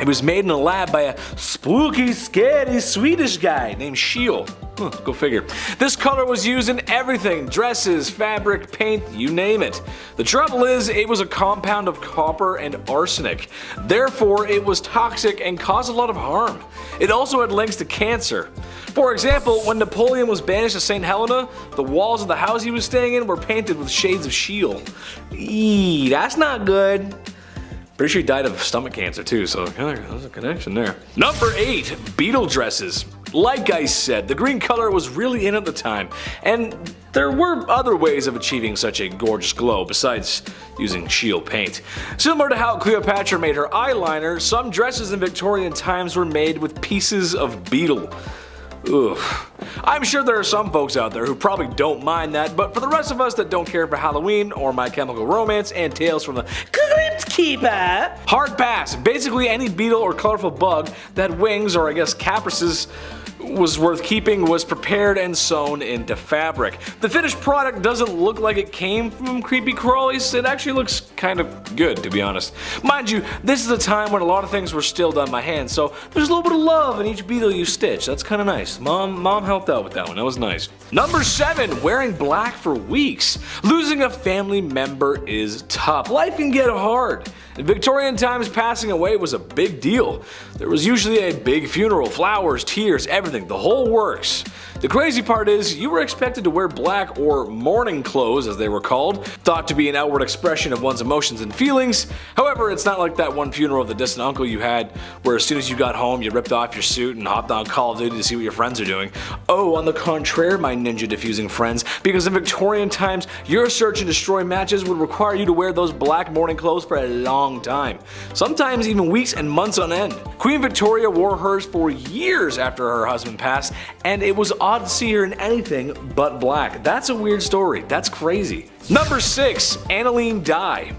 It was made in a lab by a spooky, scary Swedish guy named Schiel. Go figure. This color was used in everything: dresses, fabric, paint, you name it. The trouble is, it was a compound of copper and arsenic. Therefore, it was toxic and caused a lot of harm. It also had links to cancer. For example, when Napoleon was banished to St. Helena, the walls of the house he was staying in were painted with shades of Schiel. Eee, that's not good. Pretty sure he died of stomach cancer too, so there's a connection there. Number 8, beetle dresses. Like I said, the green color was really in at the time, and there were other ways of achieving such a gorgeous glow besides using Schiel paint. Similar to how Cleopatra made her eyeliner, some dresses in Victorian times were made with pieces of beetle. Ugh. I'm sure there are some folks out there who probably don't mind that, but for the rest of us that don't care for Halloween or My Chemical Romance and Tales from the Crypt Keeper, hard pass. Basically any beetle or colorful bug that wings, or I guess caprices, was worth keeping was prepared and sewn into fabric. The finished product doesn't look like it came from creepy crawlies. It actually looks kind of good, to be honest. Mind you, this is a time when a lot of things were still done by hand, so there's a little bit of love in each beetle you stitch. That's kind of nice. Mom helped out with that one. That was nice. Number 7, wearing black for weeks. Losing a family member is tough. Life can get hard. In Victorian times, passing away was a big deal. There was usually a big funeral, flowers, tears, everything, the whole works. The crazy part is, you were expected to wear black, or mourning clothes as they were called, thought to be an outward expression of one's emotions and feelings. However, it's not like that one funeral of the distant uncle you had, where as soon as you got home you ripped off your suit and hopped on Call of Duty to see what your friends are doing. Oh, on the contrary, my ninja diffusing friends, because in Victorian times, your search and destroy matches would require you to wear those black mourning clothes for a long time. Sometimes even weeks and months on end. Queen Victoria wore hers for years after her husband passed, and it was odd to see her in anything but black. That's a weird story. That's crazy. Number 6, aniline dye.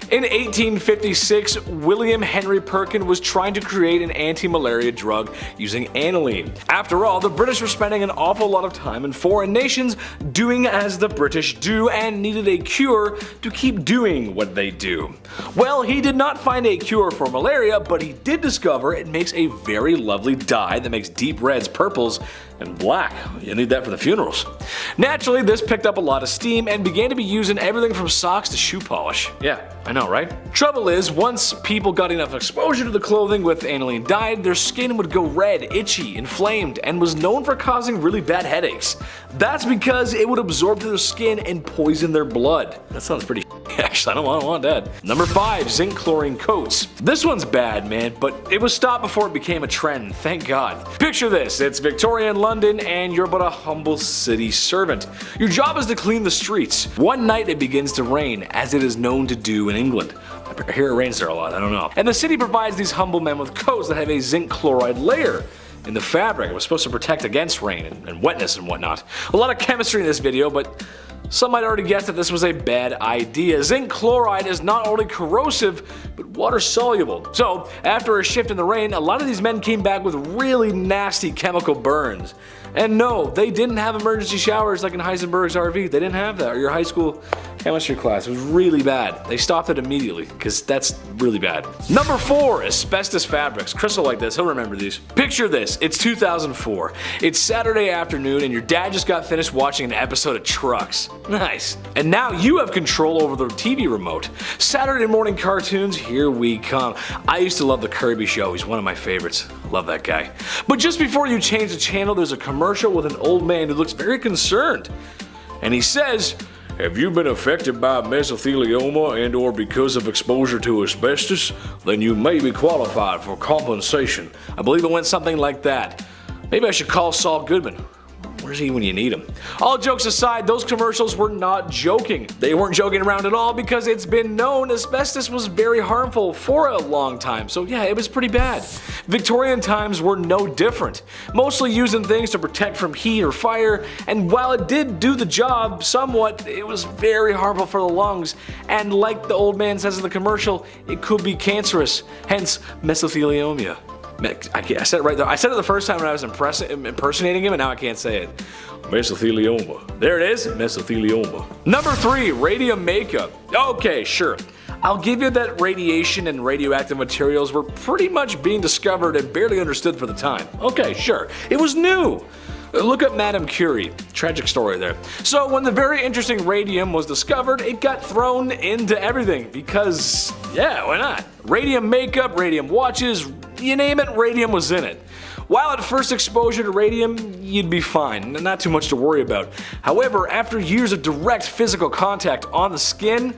In 1856, William Henry Perkin was trying to create an anti-malaria drug using aniline. After all, the British were spending an awful lot of time in foreign nations doing as the British do and needed a cure to keep doing what they do. Well, he did not find a cure for malaria, but he did discover it makes a very lovely dye that makes deep reds, purples, and black. You need that for the funerals. Naturally, this picked up a lot of steam and began to be used in everything from socks to shoe polish. Yeah, I know, right? Trouble is, once people got enough exposure to the clothing with aniline dye, their skin would go red, itchy, inflamed, and was known for causing really bad headaches. That's because it would absorb to their skin and poison their blood. That sounds pretty actually, I don't want that. Number 5, zinc chlorine coats. This one's bad, man, but it was stopped before it became a trend, thank God. Picture this, it's Victorian London and you're but a humble city servant. Your job is to clean the streets. One night it begins to rain, as it is known to do in England. I hear it rains there a lot, I don't know. And the city provides these humble men with coats that have a zinc chloride layer in the fabric. It was supposed to protect against rain and wetness and whatnot. A lot of chemistry in this video, but some might already guess that this was a bad idea. Zinc chloride is not only corrosive, but water soluble. So, after a shift in the rain, a lot of these men came back with really nasty chemical burns. And no, they didn't have emergency showers like in Heisenberg's RV. They didn't have that, or your high school chemistry class. It was really bad. They stopped it immediately, because that's really bad. Number 4, asbestos fabrics. Crystal like this, he'll remember these. Picture this, it's 2004. It's Saturday afternoon and your dad just got finished watching an episode of Trucks. Nice. And now you have control over the TV remote. Saturday morning cartoons, here we come. I used to love the Kirby Show, he's one of my favorites. Love that guy. But just before you change the channel, there's a commercial with an old man who looks very concerned. And he says, "Have you been affected by mesothelioma and or because of exposure to asbestos? Then you may be qualified for compensation." I believe it went something like that. Maybe I should call Saul Goodman. Where's he when you need him? All jokes aside, those commercials were not joking. They weren't joking around at all because it's been known asbestos was very harmful for a long time. So yeah, it was pretty bad. Victorian times were no different. Mostly using things to protect from heat or fire, and while it did do the job somewhat, it was very harmful for the lungs. And like the old man says in the commercial, it could be cancerous, hence mesothelioma. I said it right there. I said it the first time when I was impersonating him, and now I can't say it. Mesothelioma. There it is, mesothelioma. Number 3, radium makeup. Okay, sure. I'll give you that radiation and radioactive materials were pretty much being discovered and barely understood for the time. Okay, sure, it was new. Look at Madame Curie. Tragic story there. So when the very interesting radium was discovered, it got thrown into everything because, yeah, why not? Radium makeup, radium watches, you name it, radium was in it. While at first exposure to radium, you'd be fine, not too much to worry about. However, after years of direct physical contact on the skin,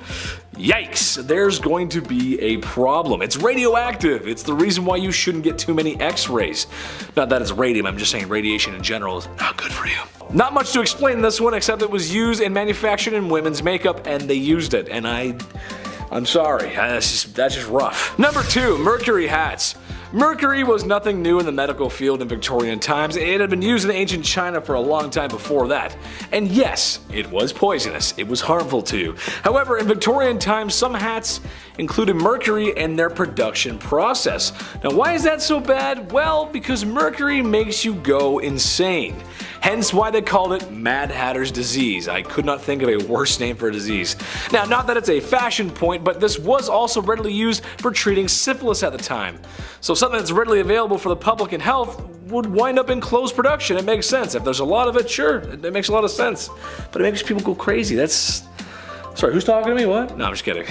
yikes, there's going to be a problem. It's radioactive. It's the reason why you shouldn't get too many X-rays. Not that it's radium, I'm just saying radiation in general is not good for you. Not much to explain in this one except it was used and manufactured in women's makeup and they used it, and I'm sorry, that's just rough. Number 2, mercury hats. Mercury was nothing new in the medical field in Victorian times. It had been used in ancient China for a long time before that. And yes, it was poisonous. It was harmful to you. However, in Victorian times, some hats included mercury in their production process. Now, why is that so bad? Well, because mercury makes you go insane. Hence why they called it Mad Hatter's disease. I could not think of a worse name for a disease. Now, not that it's a fashion point, but this was also readily used for treating syphilis at the time. So something that's readily available for the public and health would wind up in closed production. It makes sense. If there's a lot of it, sure, it makes a lot of sense. But it makes people go crazy. Sorry, who's talking to me? What? No, I'm just kidding.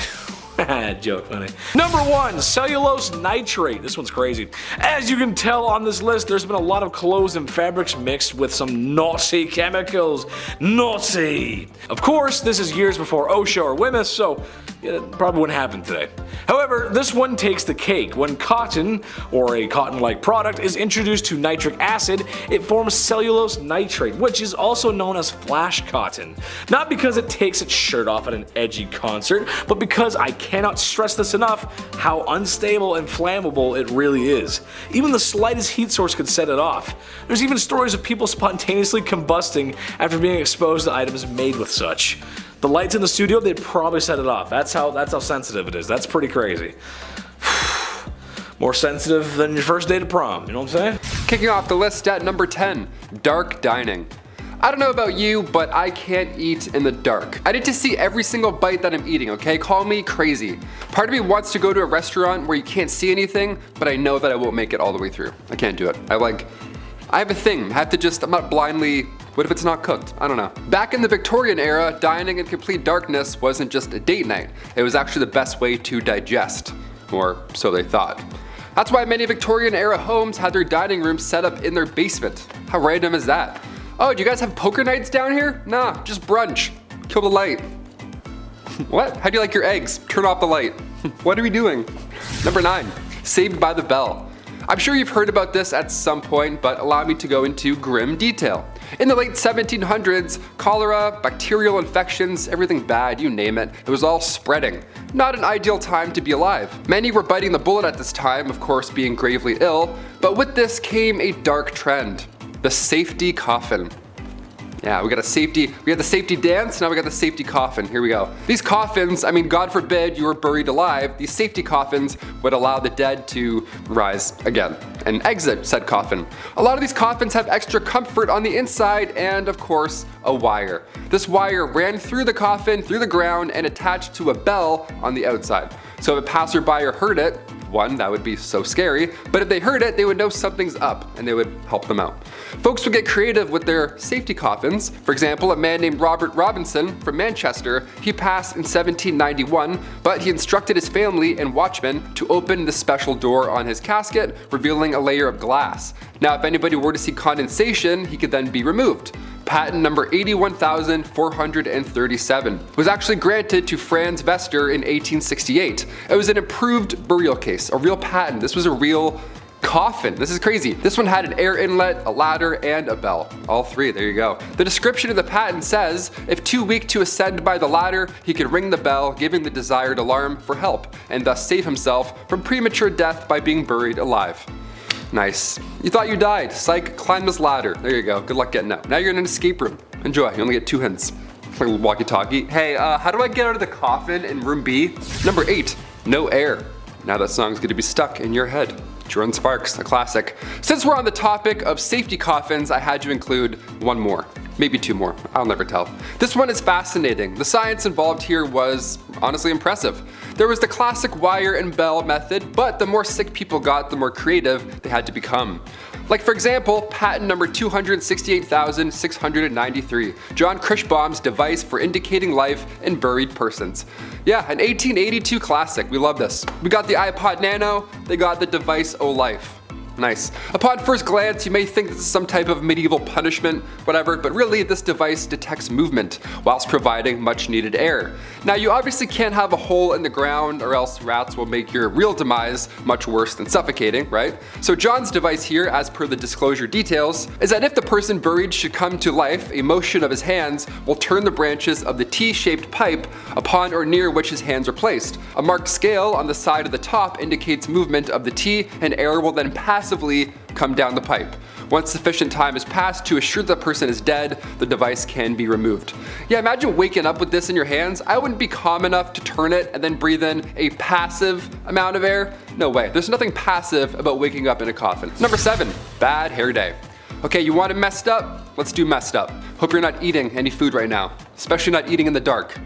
Joke, funny. Number 1, cellulose nitrate. This one's crazy. As you can tell on this list, there's been a lot of clothes and fabrics mixed with some naughty chemicals. Naughty! Of course, this is years before OSHA or WMIS, so it probably wouldn't happen today. However, this one takes the cake. When cotton, or a cotton-like product, is introduced to nitric acid, it forms cellulose nitrate, which is also known as flash cotton. Not because it takes its shirt off at an edgy concert, but because I cannot stress this enough how unstable and flammable it really is. Even the slightest heat source could set it off. There's even stories of people spontaneously combusting after being exposed to items made with such. The lights in the studio, they'd probably set it off. That's how sensitive it is. That's pretty crazy. More sensitive than your first day to prom, you know what I'm saying? Kicking off the list at number 10, dark dining. I don't know about you, but I can't eat in the dark. I need to see every single bite that I'm eating, okay? Call me crazy. Part of me wants to go to a restaurant where you can't see anything, but I know that I won't make it all the way through. I can't do it. I have a thing. I'm not blindly, what if it's not cooked? I don't know. Back in the Victorian era, dining in complete darkness wasn't just a date night. It was actually the best way to digest, or so they thought. That's why many Victorian era homes had their dining rooms set up in their basement. How random is that? Oh, do you guys have poker nights down here? Nah, just brunch. Kill the light. What? How do you like your eggs? Turn off the light. What are we doing? Number 9, Saved by the Bell. I'm sure you've heard about this at some point, but allow me to go into grim detail. In the late 1700s, cholera, bacterial infections, everything bad, you name it, it was all spreading. Not an ideal time to be alive. Many were biting the bullet at this time, of course being gravely ill, but with this came a dark trend. The safety coffin. Yeah, we had the safety dance, now we got the safety coffin. Here we go. These coffins, I mean, God forbid you were buried alive, these safety coffins would allow the dead to rise again and exit said coffin. A lot of these coffins have extra comfort on the inside and, of course, a wire. This wire ran through the coffin, through the ground, and attached to a bell on the outside. So if a passerby heard it, one, that would be so scary, but if they heard it, they would know something's up and they would help them out. Folks would get creative with their safety coffins. For example, a man named Robert Robinson from Manchester, he passed in 1791, but he instructed his family and watchmen to open the special door on his casket, revealing a layer of glass. Now, if anybody were to see condensation, he could then be removed. Patent number 81,437 was actually granted to Franz Vester in 1868. It was an improved burial case, a real patent. This was a real coffin. This is crazy. This one had an air inlet, a ladder, and a bell. All three, there you go. The description of the patent says, if too weak to ascend by the ladder, he could ring the bell, giving the desired alarm for help, and thus save himself from premature death by being buried alive. Nice. You thought you died. Psych, climb this ladder. There you go. Good luck getting out. Now you're in an escape room. Enjoy. You only get 2 hints. Like a walkie-talkie. Hey, how do I get out of the coffin in room B? Number 8, no air. Now that song's gonna be stuck in your head. Jordan Sparks, a classic. Since we're on the topic of safety coffins, I had to include one more. Maybe 2 more, I'll never tell. This one is fascinating. The science involved here was honestly impressive. There was the classic wire and bell method, but the more sick people got, the more creative they had to become. Like for example, patent number 268,693, John Kirschbaum's device for indicating life in buried persons. Yeah, an 1882 classic, we love this. We got the iPod Nano, they got the device O Life. Nice. Upon first glance, you may think this is some type of medieval punishment, whatever, but really this device detects movement whilst providing much needed air. Now you obviously can't have a hole in the ground or else rats will make your real demise much worse than suffocating, right? So John's device here, as per the disclosure details, is that if the person buried should come to life, a motion of his hands will turn the branches of the T-shaped pipe upon or near which his hands are placed. A marked scale on the side of the top indicates movement of the T, and air will then passively come down the pipe. Once sufficient time has passed to assure the person is dead, the device can be removed. Yeah, imagine waking up with this in your hands. I wouldn't be calm enough to turn it and then breathe in a passive amount of air. No way, there's nothing passive about waking up in a coffin. Number 7, bad hair day. Okay, you want it messed up? Let's do messed up. Hope you're not eating any food right now, especially not eating in the dark.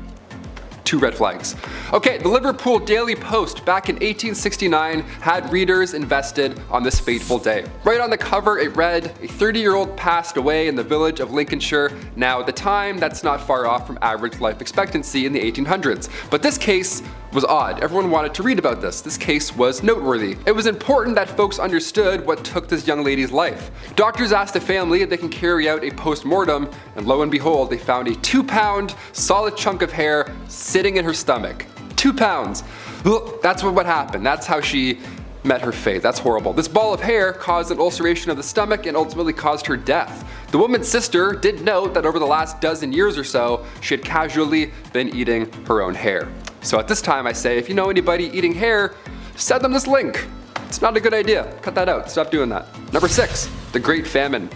2 red flags. Okay, the Liverpool Daily Post back in 1869 had readers invested on this fateful day. Right on the cover it read, a 30-year-old passed away in the village of Lincolnshire. Now at the time, that's not far off from average life expectancy in the 1800s. But this case was odd. Everyone wanted to read about this. This case was noteworthy. It was important that folks understood what took this young lady's life. Doctors asked the family if they can carry out a post-mortem, and lo and behold, they found a 2-pound solid chunk of hair sitting in her stomach. 2 pounds. Ugh, that's what happened. That's how she met her fate. That's horrible. This ball of hair caused an ulceration of the stomach and ultimately caused her death. The woman's sister did note that over the last dozen years or so, she had casually been eating her own hair. So at this time I say, if you know anybody eating hair, send them this link. It's not a good idea. Cut that out. Stop doing that. Number 6, the Great Famine.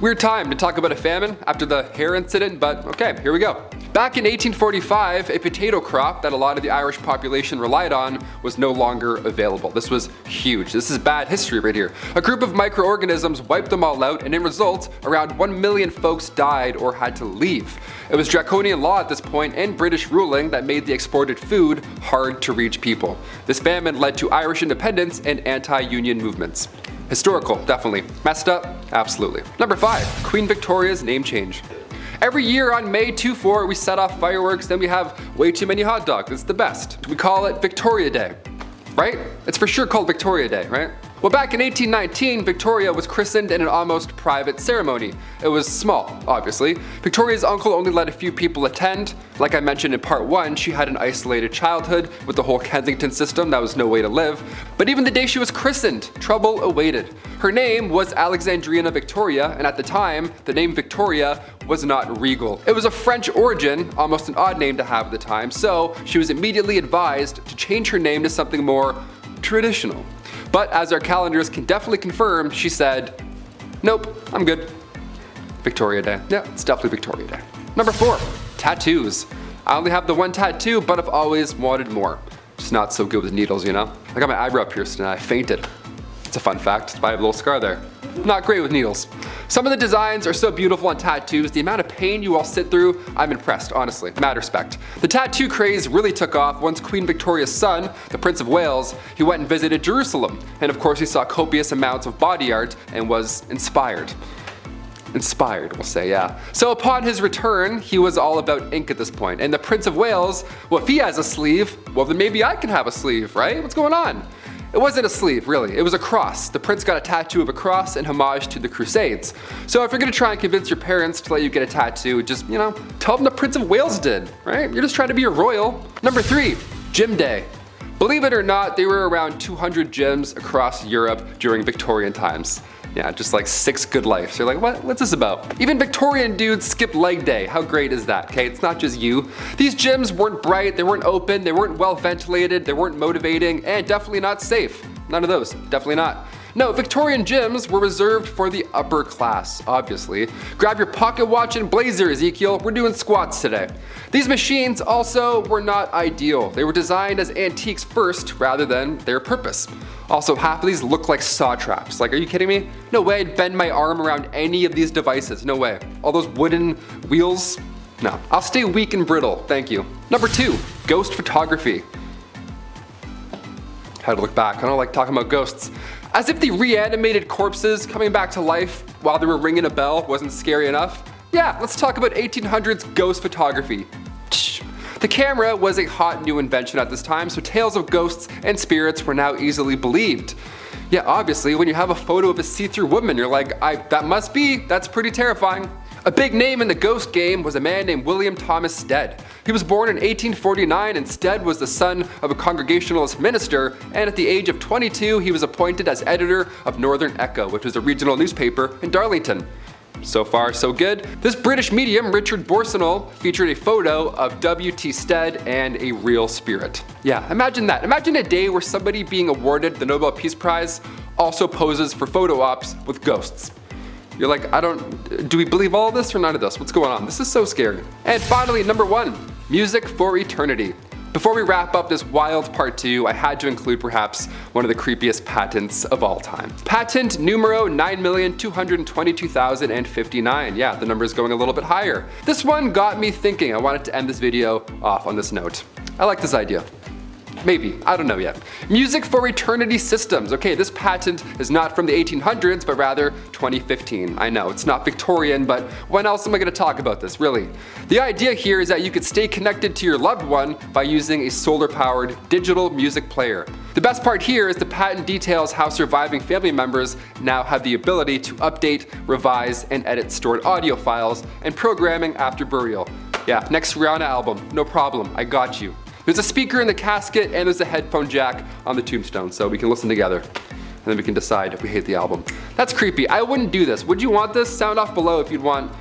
Weird time to talk about a famine after the hair incident, but okay, here we go. Back in 1845, a potato crop that a lot of the Irish population relied on was no longer available. This was huge. This is bad history right here. A group of microorganisms wiped them all out, and in result, around 1 million folks died or had to leave. It was draconian law at this point and British ruling that made the exported food hard to reach people. This famine led to Irish independence and anti-union movements. Historical, definitely. Messed up? Absolutely. Number 5, Queen Victoria's name change. Every year on May 24, we set off fireworks, then we have way too many hot dogs. It's the best. We call it Victoria Day, right? It's for sure called Victoria Day, right? Well, back in 1819, Victoria was christened in an almost private ceremony. It was small, obviously. Victoria's uncle only let a few people attend. Like I mentioned in part 1, she had an isolated childhood with the whole Kensington system. That was no way to live. But even the day she was christened, trouble awaited. Her name was Alexandrina Victoria, and at the time, the name Victoria was not regal. It was of French origin, almost an odd name to have at the time, so she was immediately advised to change her name to something more traditional. But as our calendars can definitely confirm, she said, nope, I'm good. Victoria Day. Yeah, it's definitely Victoria Day. Number 4, tattoos. I only have the 1 tattoo, but I've always wanted more. Just not so good with needles, you know? I got my eyebrow pierced and I fainted. It's a fun fact, I have a little scar there. Not great with needles. Some of the designs are so beautiful on tattoos, the amount of pain you all sit through, I'm impressed, honestly, mad respect. The tattoo craze really took off once Queen Victoria's son, the Prince of Wales, he went and visited Jerusalem. And of course he saw copious amounts of body art and was inspired. Inspired, we'll say, yeah. So upon his return, he was all about ink at this point. And the Prince of Wales, well, if he has a sleeve, well then maybe I can have a sleeve, right? What's going on? It wasn't a sleeve, really. It was a cross. The prince got a tattoo of a cross in homage to the Crusades. So if you're gonna try and convince your parents to let you get a tattoo, just, you know, tell them the Prince of Wales did, right? You're just trying to be a royal. Number 3, Gym Day. Believe it or not, there were around 200 gyms across Europe during Victorian times. Yeah, just like 6 good lives. So you're like, what's this about? Even Victorian dudes skipped leg day. How great is that, okay? It's not just you. These gyms weren't bright, they weren't open, they weren't well ventilated, they weren't motivating, and definitely not safe. None of those, definitely not. No, Victorian gyms were reserved for the upper class, obviously. Grab your pocket watch and blazer, Ezekiel, we're doing squats today. These machines also were not ideal. They were designed as antiques first rather than their purpose. Also, half of these look like saw traps. Like, are you kidding me? No way I'd bend my arm around any of these devices, no way. All those wooden wheels? No. I'll stay weak and brittle, thank you. Number 2, ghost photography. Had to look back, I don't like talking about ghosts. As if the reanimated corpses coming back to life while they were ringing a bell wasn't scary enough. Yeah, let's talk about 1800s ghost photography. The camera was a hot new invention at this time, so tales of ghosts and spirits were now easily believed. Yeah, obviously, when you have a photo of a see-through woman, you're like, that's pretty terrifying. A big name in the ghost game was a man named William Thomas Stead. He was born in 1849 and Stead was the son of a Congregationalist minister, and at the age of 22 he was appointed as editor of Northern Echo, which was a regional newspaper in Darlington. So far, so good. This British medium, Richard Borsonol, featured a photo of W.T. Stead and a real spirit. Yeah, imagine that. Imagine a day where somebody being awarded the Nobel Peace Prize also poses for photo ops with ghosts. You're like, do we believe all of this or none of this? What's going on? This is so scary. And finally, number 1, music for eternity. Before we wrap up this wild part 2, I had to include perhaps one of the creepiest patents of all time. Patent numero 9,222,059. Yeah, the number is going a little bit higher. This one got me thinking. I wanted to end this video off on this note. I like this idea. Maybe, I don't know yet. Music for eternity systems. Okay, this patent is not from the 1800s, but rather 2015. I know, it's not Victorian, but when else am I gonna talk about this, really? The idea here is that you could stay connected to your loved one by using a solar-powered digital music player. The best part here is the patent details how surviving family members now have the ability to update, revise, and edit stored audio files and programming after burial. Yeah, next Rihanna album, no problem, I got you. There's a speaker in the casket and there's a headphone jack on the tombstone, so we can listen together. And then we can decide if we hate the album. That's creepy. I wouldn't do this. Would you want this? Sound off below if you'd want,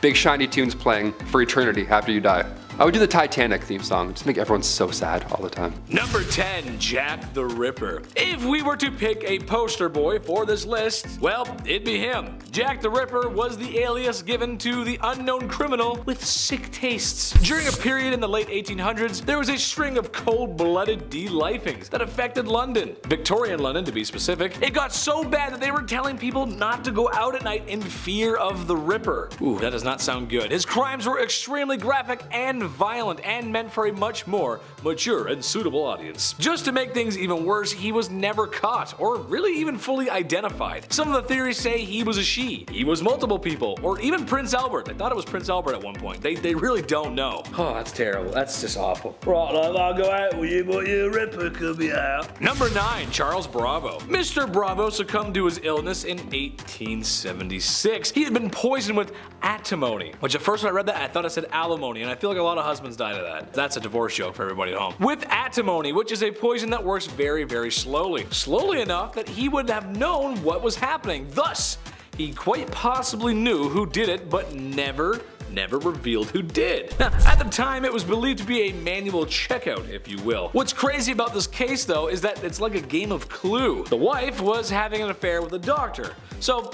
big shiny tunes playing for eternity after you die. I would do the Titanic theme song, just make everyone so sad all the time. Number 10, Jack the Ripper. If we were to pick a poster boy for this list, well, it'd be him. Jack the Ripper was the alias given to the unknown criminal with sick tastes. During a period in the late 1800s, there was a string of cold-blooded de-lifings that affected London. Victorian London, to be specific. It got so bad that they were telling people not to go out at night in fear of the Ripper. Ooh, that does not sound good. His crimes were extremely graphic and violent and meant for a much more mature and suitable audience. Just to make things even worse, he was never caught or really even fully identified. Some of the theories say he was a she, he was multiple people, or even Prince Albert. I thought it was Prince Albert at one point. They really don't know. Oh, that's terrible. That's just awful. Right, I'll go out with you, but your Ripper could be out. Number 9, Charles Bravo. Mr. Bravo succumbed to his illness in 1876. He had been poisoned with antimony, which at first when I read that I thought it said alimony, and I feel like a lot of husbands died of that. That's a divorce joke for everybody at home. With antimony, which is a poison that works very, very slowly. Slowly enough that he would have known what was happening. Thus, he quite possibly knew who did it, but never revealed who did. Now, at the time, it was believed to be a manual checkout, if you will. What's crazy about this case, though, is that it's like a game of Clue. The wife was having an affair with a doctor, so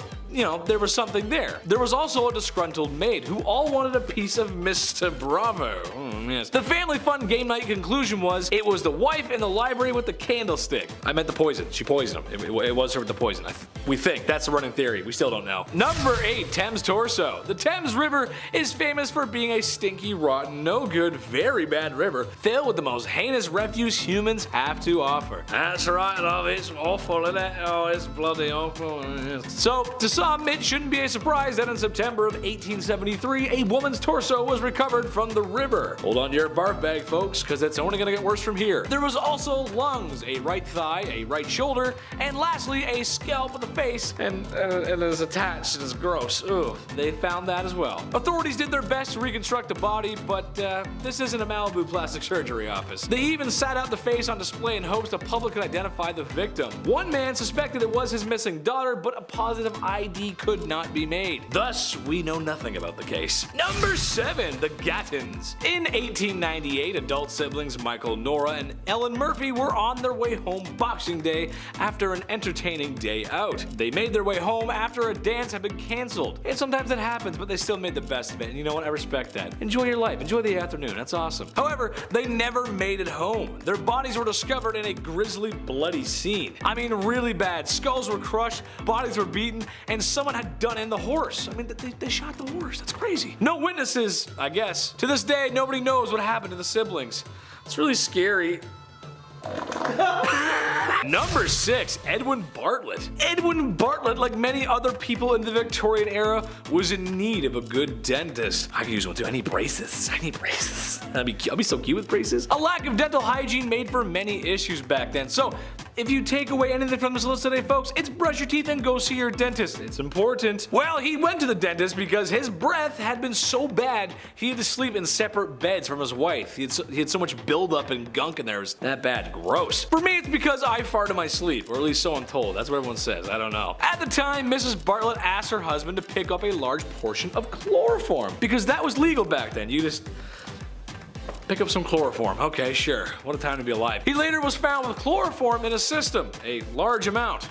there was something there. There was also a disgruntled maid who all wanted a piece of Mr. Bravo. Yes. The family fun game night conclusion was it was the wife in the library with the candlestick. I meant the poison. She poisoned him. It was her with the poison. We think. That's the running theory. We still don't know. Number 8, Thames Torso. The Thames River is famous for being a stinky, rotten, no good, very bad river filled with the most heinous refuse humans have to offer. That's right, love. It's awful, isn't it? Oh, it's bloody awful. So, to some, it shouldn't be a surprise that in September of 1873, a woman's torso was recovered from the river. Hold on to your barf bag, folks, because it's only going to get worse from here. There was also lungs, a right thigh, a right shoulder, and lastly, a scalp of the face, and it is attached. It is gross. Ugh, they found that as well. Authorities did their best to reconstruct the body, but this isn't a Malibu plastic surgery office. They even sat out the face on display in hopes the public could identify the victim. One man suspected it was his missing daughter, but a positive eye ID could not be made. Thus, we know nothing about the case. Number 7. The Gattons. In 1898, adult siblings Michael, Nora, and Ellen Murphy were on their way home Boxing Day after an entertaining day out. They made their way home after a dance had been cancelled. And sometimes that happens, but they still made the best of it, and you know what, I respect that. Enjoy your life, enjoy the afternoon, that's awesome. However, they never made it home. Their bodies were discovered in a grisly, bloody scene. I mean, really bad. Skulls were crushed, bodies were beaten, and someone had done in the horse. I mean, they shot the horse, that's crazy. No witnesses, I guess. To this day, nobody knows what happened to the siblings. It's really scary. Number 6. Edwin Bartlett. Edwin Bartlett, like many other people in the Victorian era, was in need of a good dentist. I could use one too. I need braces. I'll be so cute with braces. A lack of dental hygiene made for many issues back then. So, if you take away anything from this list today, folks, it's brush your teeth and go see your dentist. It's important. Well, he went to the dentist because his breath had been so bad he had to sleep in separate beds from his wife. He had so much buildup and gunk in there. It was that bad. Gross. For me, it's because I fart in my sleep, or at least so I'm told. That's what everyone says. I don't know. At the time, Mrs. Bartlett asked her husband to pick up a large portion of chloroform because that was legal back then. You just pick up some chloroform. Okay, sure. What a time to be alive. He later was found with chloroform in his system, a large amount.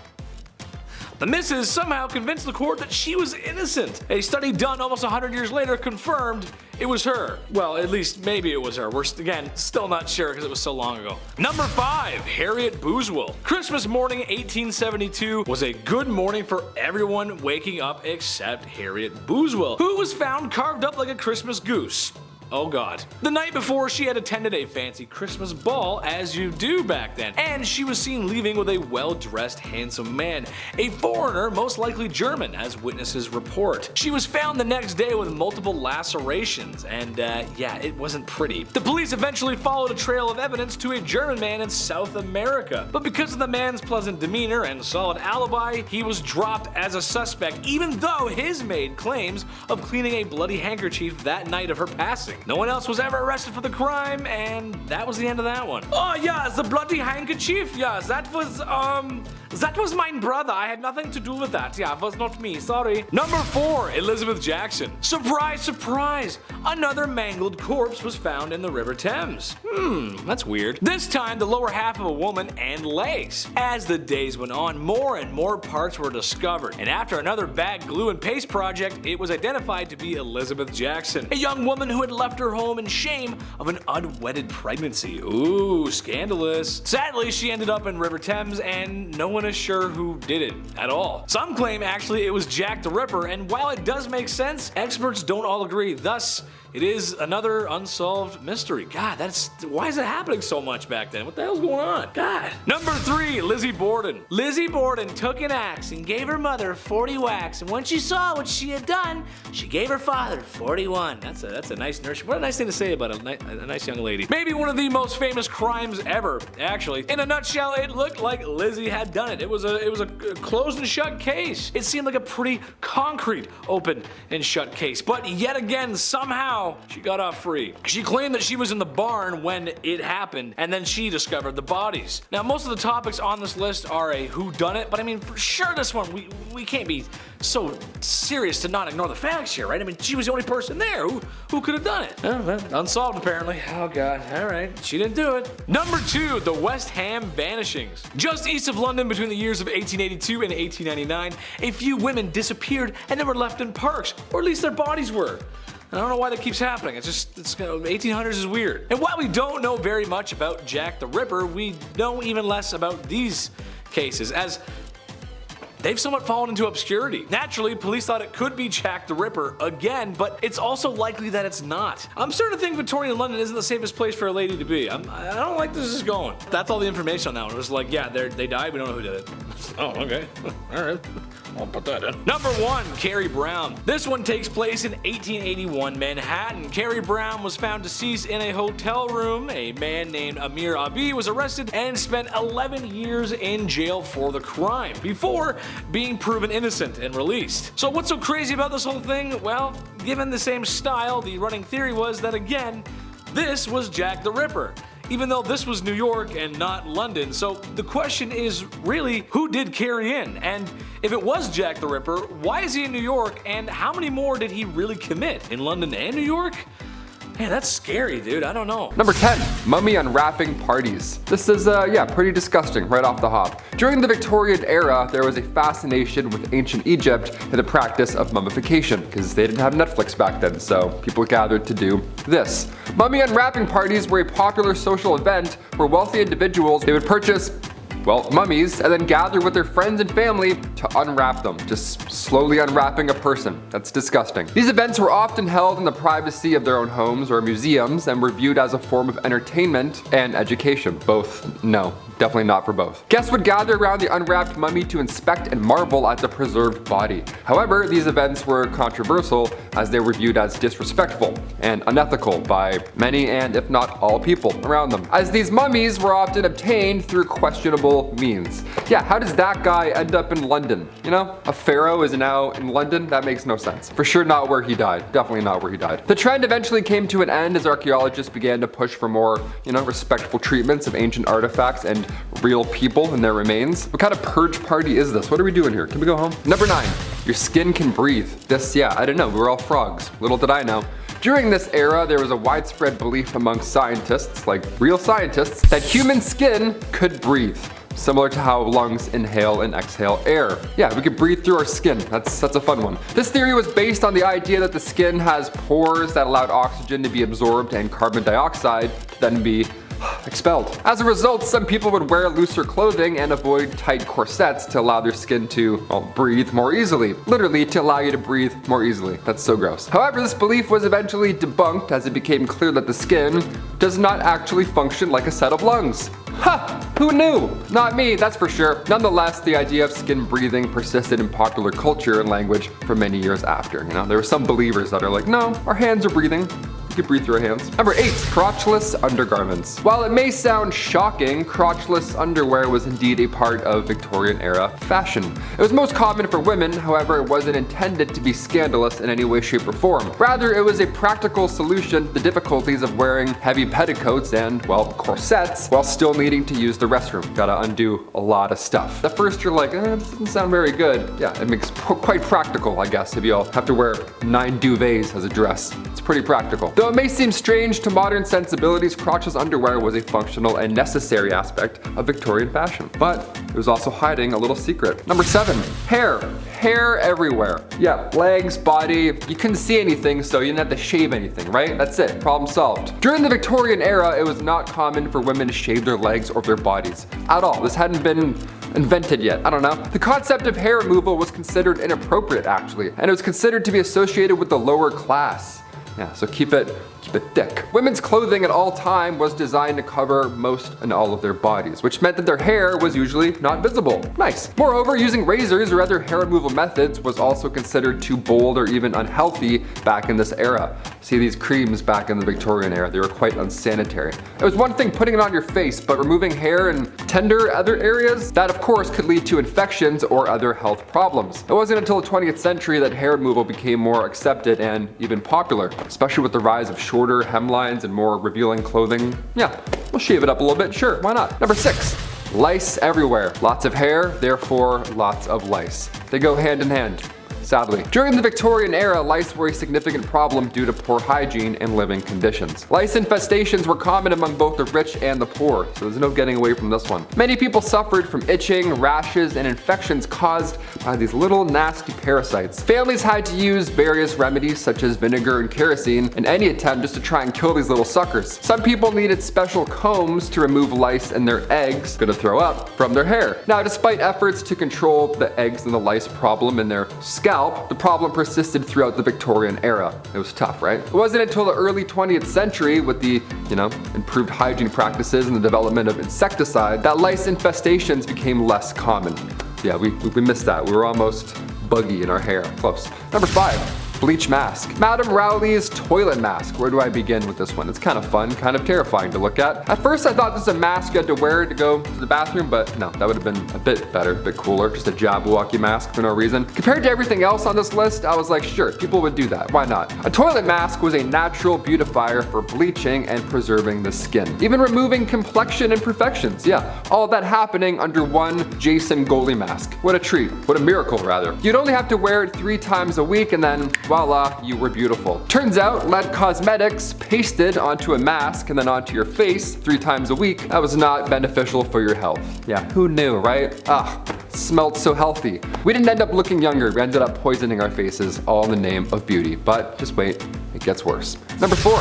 The missus somehow convinced the court that she was innocent. A study done almost 100 years later confirmed it was her. Well, at least maybe it was her. We're, again, still not sure because it was so long ago. Number 5. Harriet Booswell. Christmas morning 1872 was a good morning for everyone waking up except Harriet Booswell, who was found carved up like a Christmas goose. Oh god. The night before, she had attended a fancy Christmas ball, as you do back then, and she was seen leaving with a well-dressed, handsome man, a foreigner, most likely German, as witnesses report. She was found the next day with multiple lacerations, and yeah, it wasn't pretty. The police eventually followed a trail of evidence to a German man in South America, but because of the man's pleasant demeanor and solid alibi, he was dropped as a suspect, even though his maid claims of cleaning a bloody handkerchief that night of her passing. No one else was ever arrested for the crime, and that was the end of that one. Oh yeah, the bloody handkerchief, yeah, that was my brother. I had nothing to do with that. Yeah, it was not me, sorry. Number 4, Elizabeth Jackson. Surprise, surprise! Another mangled corpse was found in the River Thames. That's weird. This time, the lower half of a woman and legs. As the days went on, more and more parts were discovered, and after another bad glue and paste project, it was identified to be Elizabeth Jackson, a young woman who had left her home in shame of an unwedded pregnancy. Ooh, scandalous. Sadly, she ended up in River Thames, and no one is sure who did it at all. Some claim actually it was Jack the Ripper, and while it does make sense, experts don't all agree. Thus, it is another unsolved mystery. God, why is it happening so much back then? What the hell's going on? God. Number 3, Lizzie Borden. Lizzie Borden took an axe and gave her mother 40 whacks, and when she saw what she had done, she gave her father 41. That's a nice nurse. What a nice thing to say about a nice young lady. Maybe one of the most famous crimes ever, actually. In a nutshell, it looked like Lizzie had done it. It was a closed and shut case. It seemed like a pretty concrete open and shut case, but yet again, somehow she got off free. She claimed that she was in the barn when it happened, and then she discovered the bodies. Now, most of the topics on this list are a whodunit, but I mean, for sure this one, we can't be so serious to not ignore the facts here, right? I mean, she was the only person there. Who could have done it? Unsolved, apparently. Oh god, alright, she didn't do it. Number 2, the West Ham vanishings. Just east of London between the years of 1882 and 1899, a few women disappeared and then were left in parks, or at least their bodies were. I don't know why that keeps happening. It's 1800s is weird. And while we don't know very much about Jack the Ripper, we know even less about these cases, as they've somewhat fallen into obscurity. Naturally, police thought it could be Jack the Ripper again, but it's also likely that it's not. I'm starting to think Victorian London isn't the safest place for a lady to be. I don't like this is going. That's all the information on that one. It was like, yeah, they died, we don't know who did it. Oh, okay. Alright. I'll put that in. Number 1, Carrie Brown. This one takes place in 1881 Manhattan. Carrie Brown was found deceased in a hotel room. A man named Amir Abi was arrested and spent 11 years in jail for the crime, before being proven innocent and released. So what's so crazy about this whole thing? Well, given the same style, the running theory was that, again, this was Jack the Ripper. even though this was New York and not London. So the question is really, who did Carrie in? And if it was Jack the Ripper, why is he in New York, and how many more did he really commit in London and New York? Man, that's scary, dude. I don't know. Number 10, mummy unwrapping parties. This is, pretty disgusting right off the hop. During the Victorian era, there was a fascination with ancient Egypt and the practice of mummification, because they didn't have Netflix back then, so people gathered to do this. Mummy unwrapping parties were a popular social event where wealthy individuals, they would purchase mummies, and then gather with their friends and family to unwrap them. Just slowly unwrapping a person. That's disgusting. These events were often held in the privacy of their own homes or museums and were viewed as a form of entertainment and education. Both, no. Definitely not for both. Guests would gather around the unwrapped mummy to inspect and marvel at the preserved body. However, these events were controversial as they were viewed as disrespectful and unethical by many and if not all people around them, as these mummies were often obtained through questionable means. Yeah, how does that guy end up in London? You know, a pharaoh is now in London? That makes no sense. For sure not where he died. Definitely not where he died. The trend eventually came to an end as archaeologists began to push for more, respectful treatments of ancient artifacts and real people and their remains. What kind of purge party is this? What are we doing here? Can we go home? Number 9, your skin can breathe. This, I didn't know. We were all frogs. Little did I know. During this era, there was a widespread belief among scientists, like real scientists, that human skin could breathe. Similar to how lungs inhale and exhale air. Yeah, we could breathe through our skin. That's a fun one. This theory was based on the idea that the skin has pores that allowed oxygen to be absorbed and carbon dioxide to then be expelled. As a result, some people would wear looser clothing and avoid tight corsets to allow their skin to, breathe more easily. Literally, to allow you to breathe more easily. That's so gross. However, this belief was eventually debunked as it became clear that the skin does not actually function like a set of lungs. Ha! Who knew? Not me, that's for sure. Nonetheless, the idea of skin breathing persisted in popular culture and language for many years after. There were some believers that are like, no, our hands are breathing. You can breathe through our hands. Number 8, crotchless undergarments. While it may sound shocking, crotchless underwear was indeed a part of Victorian era fashion. It was most common for women, however, it wasn't intended to be scandalous in any way, shape, or form. Rather, it was a practical solution to the difficulties of wearing heavy petticoats and, corsets while still needing to use the restroom. Gotta undo a lot of stuff. At first, you're like, this doesn't sound very good. Yeah, it makes quite practical, I guess, if you all have to wear 9 duvets as a dress. It's pretty practical. Though it may seem strange to modern sensibilities, crotchless underwear was a functional and necessary aspect of Victorian fashion. But it was also hiding a little secret. Number 7, hair. Hair everywhere. Yeah, legs, body, you couldn't see anything, so you didn't have to shave anything, right? That's it, problem solved. During the Victorian era, it was not common for women to shave their legs or their bodies at all. This hadn't been invented yet, I don't know. The concept of hair removal was considered inappropriate actually, and it was considered to be associated with the lower class. Yeah, so keep it thick. Women's clothing at all time was designed to cover most and all of their bodies, which meant that their hair was usually not visible. Nice. Moreover, using razors or other hair removal methods was also considered too bold or even unhealthy back in this era. See these creams back in the Victorian era, they were quite unsanitary. It was one thing putting it on your face, but removing hair in tender other areas, that of course could lead to infections or other health problems. It wasn't until the 20th century that hair removal became more accepted and even popular, especially with the rise of shorter hemlines and more revealing clothing. Yeah, we'll shave it up a little bit, sure, why not? Number 6, lice everywhere. Lots of hair, therefore lots of lice. They go hand in hand. Sadly. During the Victorian era, lice were a significant problem due to poor hygiene and living conditions. Lice infestations were common among both the rich and the poor, so there's no getting away from this one. Many people suffered from itching, rashes, and infections caused by these little nasty parasites. Families had to use various remedies such as vinegar and kerosene in any attempt just to try and kill these little suckers. Some people needed special combs to remove lice and their eggs, gonna throw up, from their hair. Now, despite efforts to control the eggs and the lice problem in their scalp, the problem persisted throughout the Victorian era. It was tough, right? It wasn't until the early 20th century with the, improved hygiene practices and the development of insecticide that lice infestations became less common. Yeah, we missed that. We were almost buggy in our hair. Close. Number 5. bleach mask. Madame Rowley's toilet mask. Where do I begin with this one? It's kind of fun, kind of terrifying to look at. At first I thought this was a mask you had to wear to go to the bathroom, but no, that would have been a bit better, a bit cooler. Just a Jabberwocky mask for no reason. Compared to everything else on this list, I was like, sure, people would do that. Why not? A toilet mask was a natural beautifier for bleaching and preserving the skin. Even removing complexion imperfections. Yeah, all of that happening under one Jason goalie mask. What a treat. What a miracle, rather. You'd only have to wear it 3 times a week and then voila, you were beautiful. Turns out lead cosmetics pasted onto a mask and then onto your face 3 times a week, that was not beneficial for your health. Yeah, who knew, right? Smelled so healthy. We didn't end up looking younger, we ended up poisoning our faces, all in the name of beauty. But just wait, it gets worse. Number 4.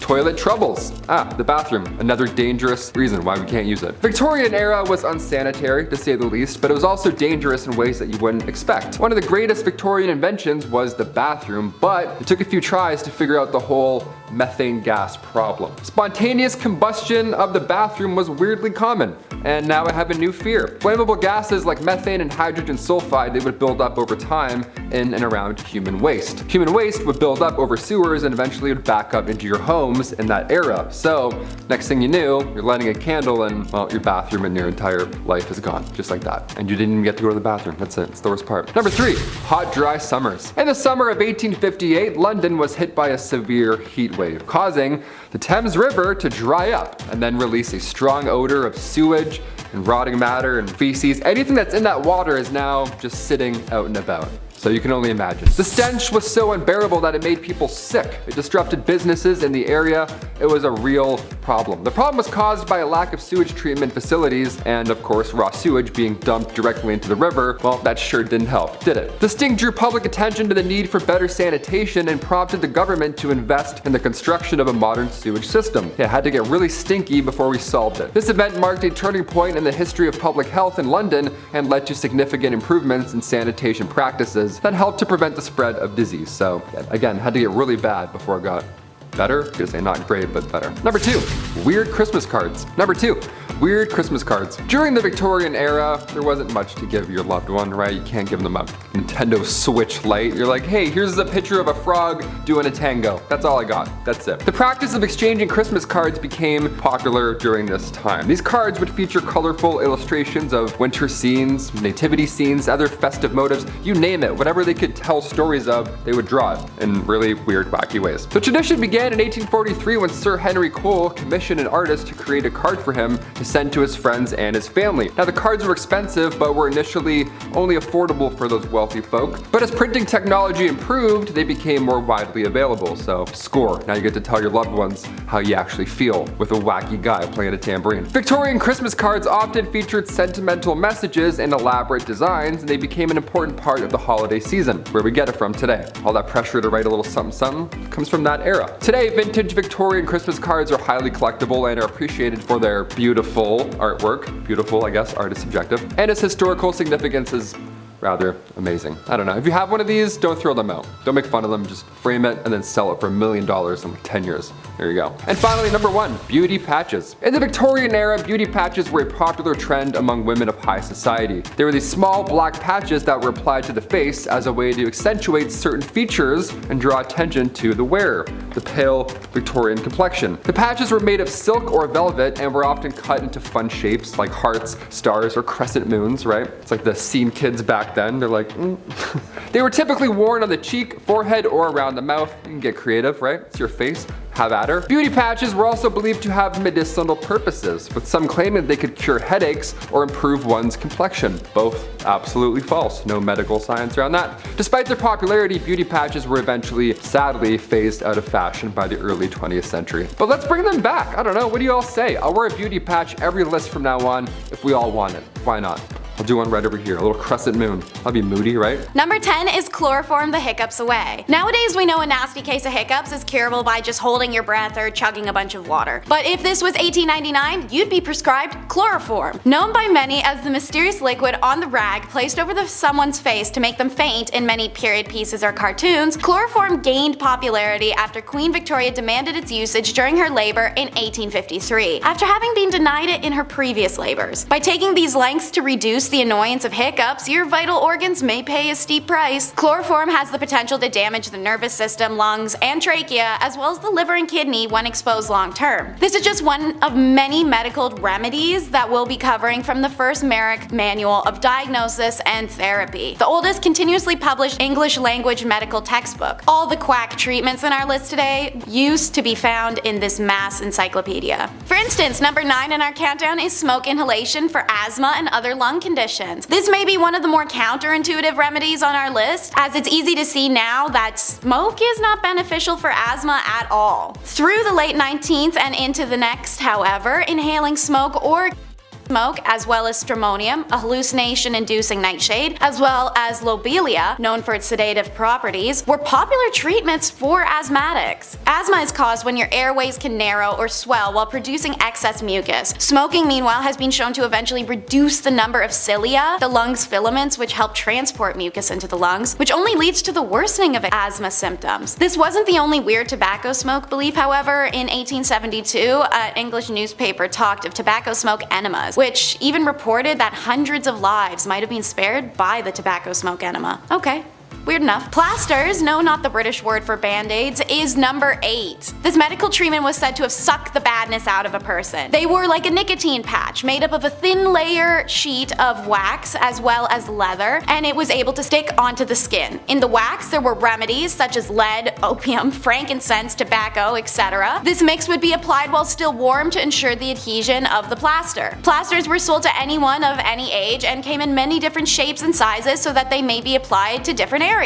Toilet troubles. The bathroom. Another dangerous reason why we can't use it. Victorian era was unsanitary, to say the least, but it was also dangerous in ways that you wouldn't expect. One of the greatest Victorian inventions was the bathroom, but it took a few tries to figure out the whole methane gas problem. Spontaneous combustion of the bathroom was weirdly common, and now I have a new fear. Flammable gases like methane and hydrogen sulfide, they would build up over time in and around human waste. Human waste would build up over sewers and eventually would back up into your homes in that era. So next thing you knew, you're lighting a candle and, well, your bathroom and your entire life is gone, just like that. And you didn't even get to go to the bathroom. That's it. It's the worst part. Number 3, hot, dry summers. In the summer of 1858, London was hit by a severe heat wave, causing the Thames River to dry up and then release a strong odor of sewage and rotting matter and feces. Anything that's in that water is now just sitting out and about. So you can only imagine. The stench was so unbearable that it made people sick. It disrupted businesses in the area. It was a real problem. The problem was caused by a lack of sewage treatment facilities and, of course, raw sewage being dumped directly into the river. Well, that sure didn't help, did it? The stink drew public attention to the need for better sanitation and prompted the government to invest in the construction of a modern sewage system. It had to get really stinky before we solved it. This event marked a turning point in the history of public health in London and led to significant improvements in sanitation practices that helped to prevent the spread of disease. So again, had to get really bad before it got better. I was gonna say not great, but better. Number 2, weird Christmas cards. Number 2, weird Christmas cards. During the Victorian era, there wasn't much to give your loved one, right? You can't give them a Nintendo Switch Lite. You're like, hey, here's a picture of a frog doing a tango. That's all I got. That's it. The practice of exchanging Christmas cards became popular during this time. These cards would feature colorful illustrations of winter scenes, nativity scenes, other festive motives, you name it. Whatever they could tell stories of, they would draw it in really weird, wacky ways. The tradition began in 1843 when Sir Henry Cole commissioned an artist to create a card for him to send to his friends and his family. Now the cards were expensive, but were initially only affordable for those wealthy folk. But as printing technology improved, they became more widely available. So score, now you get to tell your loved ones how you actually feel with a wacky guy playing a tambourine. Victorian Christmas cards often featured sentimental messages and elaborate designs, and they became an important part of the holiday season, where we get it from today. All that pressure to write a little something something comes from that era. Today, vintage Victorian Christmas cards are highly collectible and are appreciated for their beautiful artwork. Beautiful, I guess, art is subjective. And its historical significance is rather amazing. I don't know. If you have one of these, don't throw them out. Don't make fun of them. Just frame it and then sell it for $1 million in like 10 years. There you go. And finally, number 1, beauty patches. In the Victorian era, beauty patches were a popular trend among women of high society. They were these small black patches that were applied to the face as a way to accentuate certain features and draw attention to the wearer, the pale Victorian complexion. The patches were made of silk or velvet and were often cut into fun shapes like hearts, stars, or crescent moons, right? It's like the scene kids back then. They're like, They were typically worn on the cheek, forehead, or around the mouth. You can get creative, right? It's your face. Have at her. Beauty patches were also believed to have medicinal purposes, with some claiming they could cure headaches or improve one's complexion. Both absolutely false. No medical science around that. Despite their popularity, beauty patches were eventually, sadly, phased out of fashion by the early 20th century. But let's bring them back. I don't know. What do you all say? I'll wear a beauty patch every list from now on if we all want it. Why not? I'll do one right over here, a little crescent moon. I'll be moody, right? Number 10 is chloroform the hiccups away. Nowadays we know a nasty case of hiccups is curable by just holding your breath or chugging a bunch of water. But if this was 1899, you'd be prescribed chloroform. Known by many as the mysterious liquid on the rag placed over someone's face to make them faint in many period pieces or cartoons, chloroform gained popularity after Queen Victoria demanded its usage during her labor in 1853, after having been denied it in her previous labors. By taking these lengths to reduce reduce the annoyance of hiccups, your vital organs may pay a steep price. Chloroform has the potential to damage the nervous system, lungs, and trachea, as well as the liver and kidney when exposed long term. This is just one of many medical remedies that we'll be covering from the first Merrick Manual of Diagnosis and Therapy, the oldest continuously published English language medical textbook. All the quack treatments in our list today used to be found in this mass encyclopedia. For instance, number 9 in our countdown is smoke inhalation for asthma and other lung conditions. This may be one of the more counterintuitive remedies on our list, as it's easy to see now that smoke is not beneficial for asthma at all. Through the late 19th and into the next, however, inhaling smoke or smoke, as well as stramonium, a hallucination-inducing nightshade, as well as lobelia, known for its sedative properties, were popular treatments for asthmatics. Asthma is caused when your airways can narrow or swell while producing excess mucus. Smoking, meanwhile, has been shown to eventually reduce the number of cilia, the lungs' filaments which help transport mucus into the lungs, which only leads to the worsening of asthma symptoms. This wasn't the only weird tobacco smoke belief, however. In 1872, an English newspaper talked of tobacco smoke enemas, which even reported that hundreds of lives might have been spared by the tobacco smoke enema. Okay. Weird enough. Plasters, no, not the British word for band-aids, is number 8. This medical treatment was said to have sucked the badness out of a person. They were like a nicotine patch made up of a thin layer sheet of wax as well as leather, and it was able to stick onto the skin. In the wax, there were remedies such as lead, opium, frankincense, tobacco, etc. This mix would be applied while still warm to ensure the adhesion of the plaster. Plasters were sold to anyone of any age and came in many different shapes and sizes so that they may be applied to different areas.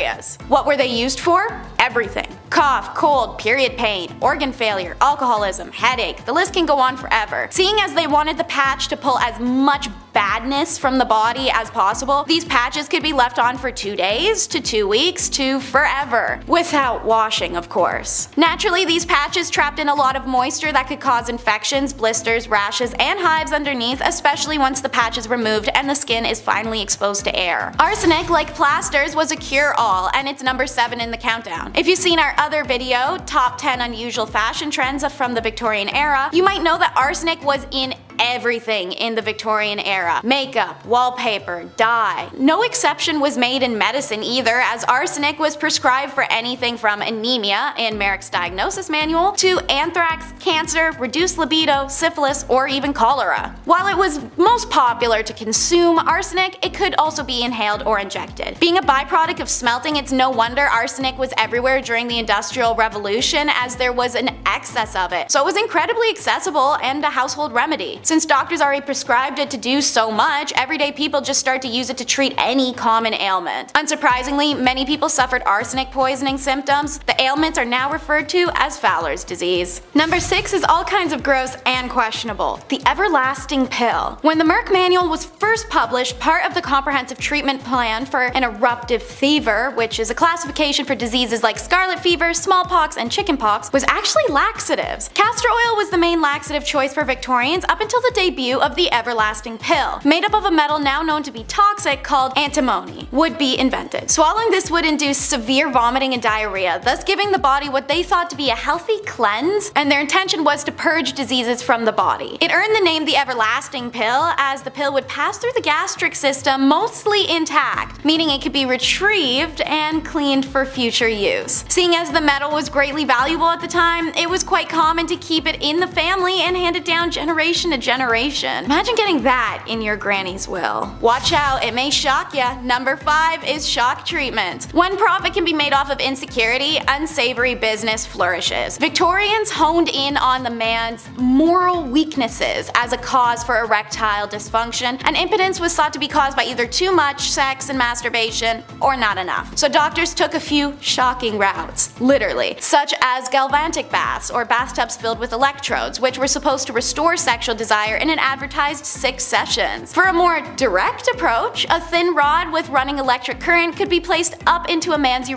What were they used for? Everything. Cough, cold, period pain, organ failure, alcoholism, headache, the list can go on forever. Seeing as they wanted the patch to pull as much badness from the body as possible, these patches could be left on for 2 days to 2 weeks to forever. Without washing, of course. Naturally, these patches trapped in a lot of moisture that could cause infections, blisters, rashes, and hives underneath, especially once the patch is removed and the skin is finally exposed to air. Arsenic, like plasters, was a cure-all, and it's number 7 in the countdown. If you've seen our other video, Top 10 Unusual Fashion Trends from the Victorian Era, you might know that arsenic was in everything in the Victorian era. Makeup, wallpaper, dye. No exception was made in medicine either, as arsenic was prescribed for anything from anemia in Merrick's Diagnosis Manual to anthrax, cancer, reduced libido, syphilis, or even cholera. While it was most popular to consume arsenic, it could also be inhaled or injected. Being a byproduct of smelting, it's no wonder arsenic was everywhere during the Industrial Revolution, as there was an excess of it. So it was incredibly accessible and a household remedy. Since doctors already prescribed it to do so much, everyday people just start to use it to treat any common ailment. Unsurprisingly, many people suffered arsenic poisoning symptoms. The ailments are now referred to as Fowler's disease. Number 6 is all kinds of gross and questionable. The everlasting pill. When the Merck Manual was first published, part of the comprehensive treatment plan for an eruptive fever, which is a classification for diseases like scarlet fever, smallpox, and chickenpox, was actually laxatives. Castor oil was the main laxative choice for Victorians up until the debut of the everlasting pill, made up of a metal now known to be toxic called antimony, would be invented. Swallowing this would induce severe vomiting and diarrhea, thus giving the body what they thought to be a healthy cleanse, and their intention was to purge diseases from the body. It earned the name the everlasting pill, as the pill would pass through the gastric system mostly intact, meaning it could be retrieved and cleaned for future use. Seeing as the metal was greatly valuable at the time, it was quite common to keep it in the family and hand it down generation to generation. Imagine getting that in your granny's will. Watch out, it may shock ya. Number 5 is shock treatment. When profit can be made off of insecurity, unsavory business flourishes. Victorians honed in on the man's moral weaknesses as a cause for erectile dysfunction, and impotence was thought to be caused by either too much sex and masturbation or not enough. So doctors took a few shocking routes, literally, such as galvanic baths or bathtubs filled with electrodes, which were supposed to restore sexual desire in an advertised 6 sessions. For a more direct approach, a thin rod with running electric current could be placed up into a man's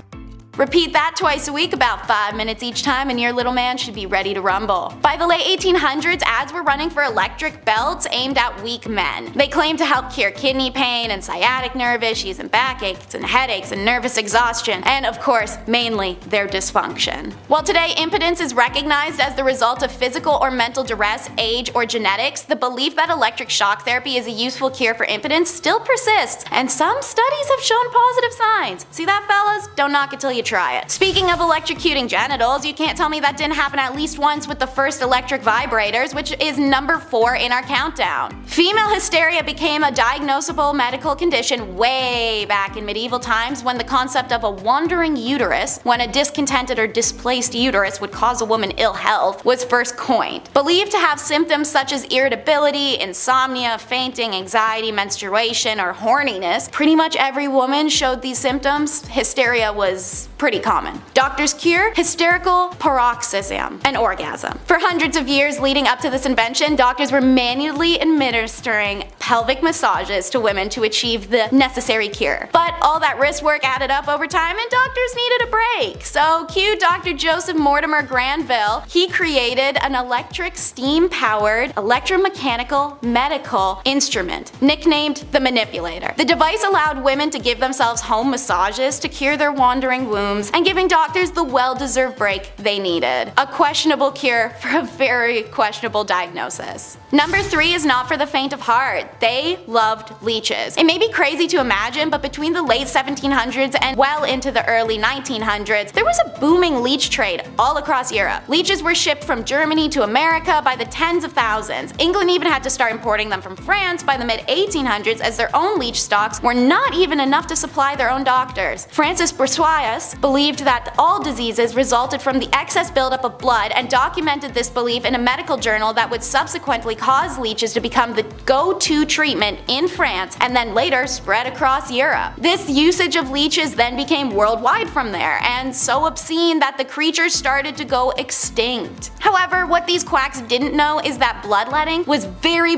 Repeat that twice a week, about 5 minutes each time, and your little man should be ready to rumble. By the late 1800s, ads were running for electric belts aimed at weak men. They claimed to help cure kidney pain and sciatic nerve issues and backaches and headaches and nervous exhaustion, and of course, mainly their dysfunction. While today impotence is recognized as the result of physical or mental duress, age, or genetics, the belief that electric shock therapy is a useful cure for impotence still persists, and some studies have shown positive signs. See that, fellas? Don't knock it till you try it. Speaking of electrocuting genitals, you can't tell me that didn't happen at least once with the first electric vibrators, which is number 4 in our countdown. Female hysteria became a diagnosable medical condition way back in medieval times when the concept of a wandering uterus, when a discontented or displaced uterus would cause a woman ill health, was first coined. Believed to have symptoms such as irritability, insomnia, fainting, anxiety, menstruation, or horniness, pretty much every woman showed these symptoms. Hysteria was pretty common. Doctors' cure? Hysterical paroxysm, an orgasm. For hundreds of years leading up to this invention, doctors were manually administering pelvic massages to women to achieve the necessary cure. But all that wrist work added up over time and doctors needed a break. So cue Dr. Joseph Mortimer Granville. He created an electric steam-powered electromechanical medical instrument, nicknamed the manipulator. The device allowed women to give themselves home massages to cure their wandering wombs and giving doctors the well-deserved break they needed. A questionable cure for a very questionable diagnosis. Number 3 is not for the faint of heart. They loved leeches. It may be crazy to imagine, but between the late 1700s and well into the early 1900s, there was a booming leech trade all across Europe. Leeches were shipped from Germany to America by the tens of thousands. England even had to start importing them from France by the mid-1800s as their own leech stocks were not even enough to supply their own doctors. Francis Bossuet believed that all diseases resulted from the excess buildup of blood and documented this belief in a medical journal that would subsequently cause leeches to become the go-to treatment in France and then later spread across Europe. This usage of leeches then became worldwide from there, and so obscene that the creatures started to go extinct. However, what these quacks didn't know is that bloodletting was very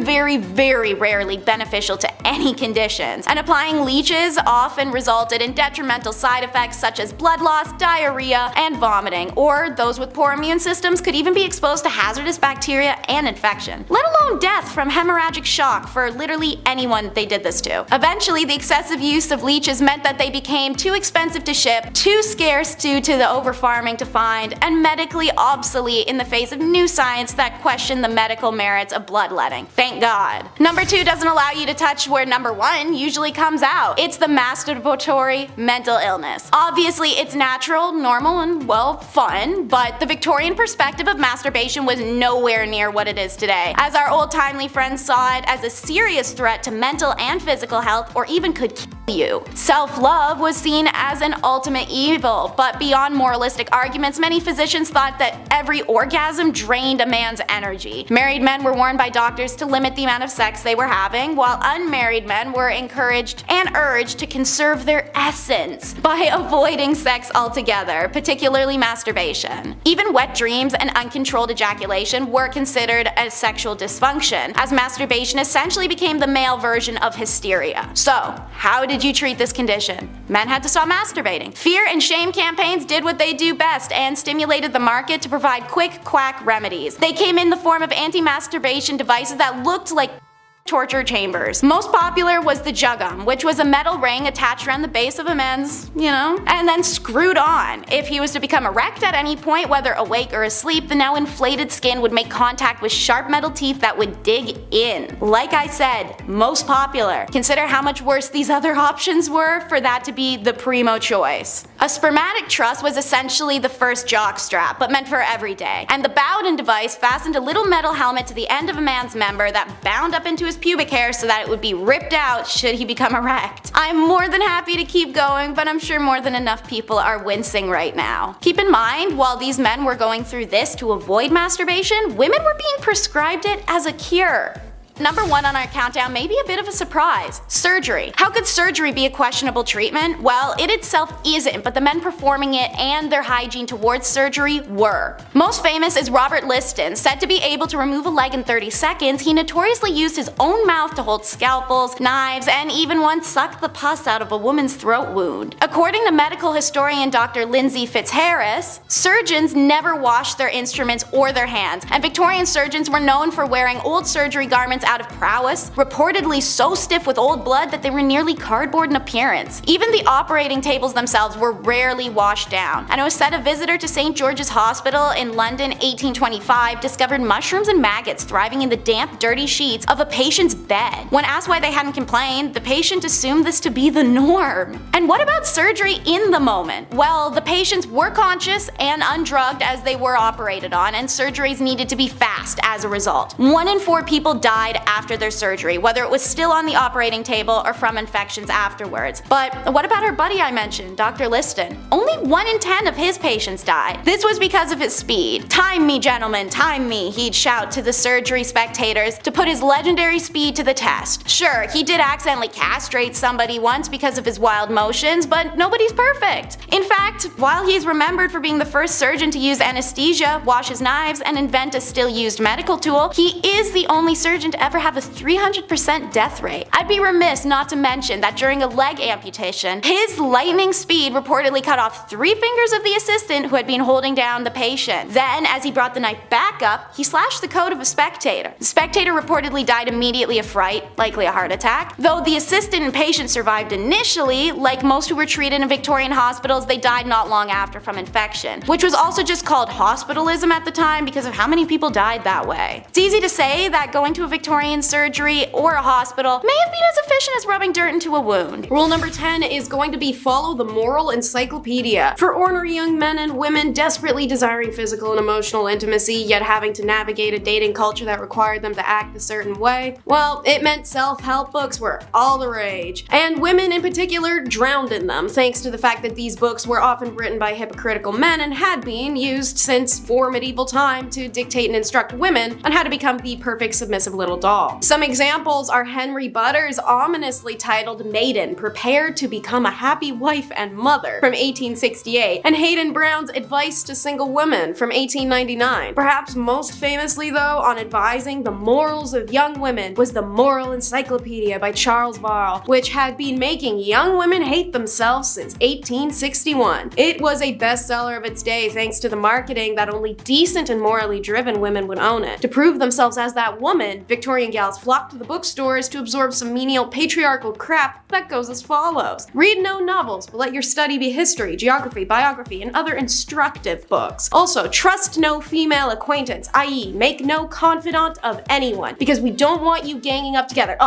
rarely beneficial to any conditions, and applying leeches often resulted in detrimental side effects such as blood loss, diarrhea, and vomiting, or those with poor immune systems could even be exposed to hazardous bacteria and infection, let alone death from hemorrhagic shock for literally anyone they did this to. Eventually, the excessive use of leeches meant that they became too expensive to ship, too scarce due to the over-farming to find, and medically obsolete in the face of new science that questioned the medical merits of bloodletting. Thank God. Number 2 doesn't allow you to touch where number 1 usually comes out. It's the masturbatory mental illness. Obviously, it's natural, normal, and well, fun, but the Victorian perspective of masturbation was nowhere near what it is today, as our old-timely friends saw it as a serious threat to mental and physical health, or even could kill you. Self-love was seen as an ultimate evil, but beyond moralistic arguments, many physicians thought that every orgasm drained a man's energy. Married men were warned by doctors to limit the amount of sex they were having, while unmarried men were encouraged and urged to conserve their essence by avoiding sex altogether, particularly masturbation. Even wet dreams and uncontrolled ejaculation were considered a sexual dysfunction, as masturbation essentially became the male version of hysteria. So, how did you treat this condition? Men had to stop masturbating. Fear and shame campaigns did what they do best and stimulated the market to provide quick quack remedies. They came in the form of anti-masturbation devices that looked like torture chambers. Most popular was the juggum, which was a metal ring attached around the base of a man's, and then screwed on. If he was to become erect at any point, whether awake or asleep, the now inflated skin would make contact with sharp metal teeth that would dig in. Like I said, most popular. Consider how much worse these other options were for that to be the primo choice. A spermatic truss was essentially the first jock strap, but meant for every day, and the Bowden device fastened a little metal helmet to the end of a man's member that bound up into his pubic hair so that it would be ripped out should he become erect. I'm more than happy to keep going, but I'm sure more than enough people are wincing right now. Keep in mind, while these men were going through this to avoid masturbation, women were being prescribed it as a cure. Number 1 on our countdown may be a bit of a surprise. Surgery. How could surgery be a questionable treatment? Well, it itself isn't, but the men performing it and their hygiene towards surgery were. Most famous is Robert Liston. Said to be able to remove a leg in 30 seconds, he notoriously used his own mouth to hold scalpels, knives, and even once sucked the pus out of a woman's throat wound. According to medical historian Dr. Lindsay Fitzharris, surgeons never washed their instruments or their hands, and Victorian surgeons were known for wearing old surgery garments out of prowess, reportedly so stiff with old blood that they were nearly cardboard in appearance. Even the operating tables themselves were rarely washed down, and it was said a visitor to St. George's Hospital in London 1825 discovered mushrooms and maggots thriving in the damp, dirty sheets of a patient's bed. When asked why they hadn't complained, the patient assumed this to be the norm. And what about surgery in the moment? Well, the patients were conscious and undrugged as they were operated on, and surgeries needed to be fast as a result. 1 in 4 people died after their surgery, whether it was still on the operating table or from infections afterwards. But what about our buddy I mentioned, Dr. Liston? Only 1 in 10 of his patients died. This was because of his speed. "Time me, gentlemen, time me," he'd shout to the surgery spectators to put his legendary speed to the test. Sure, he did accidentally castrate somebody once because of his wild motions, but nobody's perfect. In fact, while he's remembered for being the first surgeon to use anesthesia, wash his knives, and invent a still used medical tool, he is the only surgeon to ever have a 300% death rate. I'd be remiss not to mention that during a leg amputation, his lightning speed reportedly cut off 3 fingers of the assistant who had been holding down the patient. Then, as he brought the knife back up, he slashed the coat of a spectator. The spectator reportedly died immediately of fright, likely a heart attack. Though the assistant and patient survived initially, like most who were treated in Victorian hospitals, they died not long after from infection, which was also just called hospitalism at the time because of how many people died that way. It's easy to say that going to a Victorian surgery or a hospital may have been as efficient as rubbing dirt into a wound. Rule number 10 is going to be follow the moral encyclopedia. For ornery young men and women desperately desiring physical and emotional intimacy, yet having to navigate a dating culture that required them to act a certain way, well, it meant self-help books were all the rage. And women in particular drowned in them, thanks to the fact that these books were often written by hypocritical men and had been used since before medieval time to dictate and instruct women on how to become the perfect submissive little doll. Some examples are Henry Butter's ominously titled Maiden, Prepare to Become a Happy Wife and Mother from 1868, and Hayden Brown's Advice to Single Women from 1899. Perhaps most famously though, on advising the morals of young women was the Moral Encyclopedia by Charles Varl, which had been making young women hate themselves since 1861. It was a bestseller of its day thanks to the marketing that only decent and morally driven women would own it. To prove themselves as that woman, Victorian gals flocked to the bookstores to absorb some menial patriarchal crap that goes as follows. Read no novels, but let your study be history, geography, biography, and other instructive books. Also, trust no female acquaintance, i.e. make no confidant of anyone, because we don't want you ganging up together.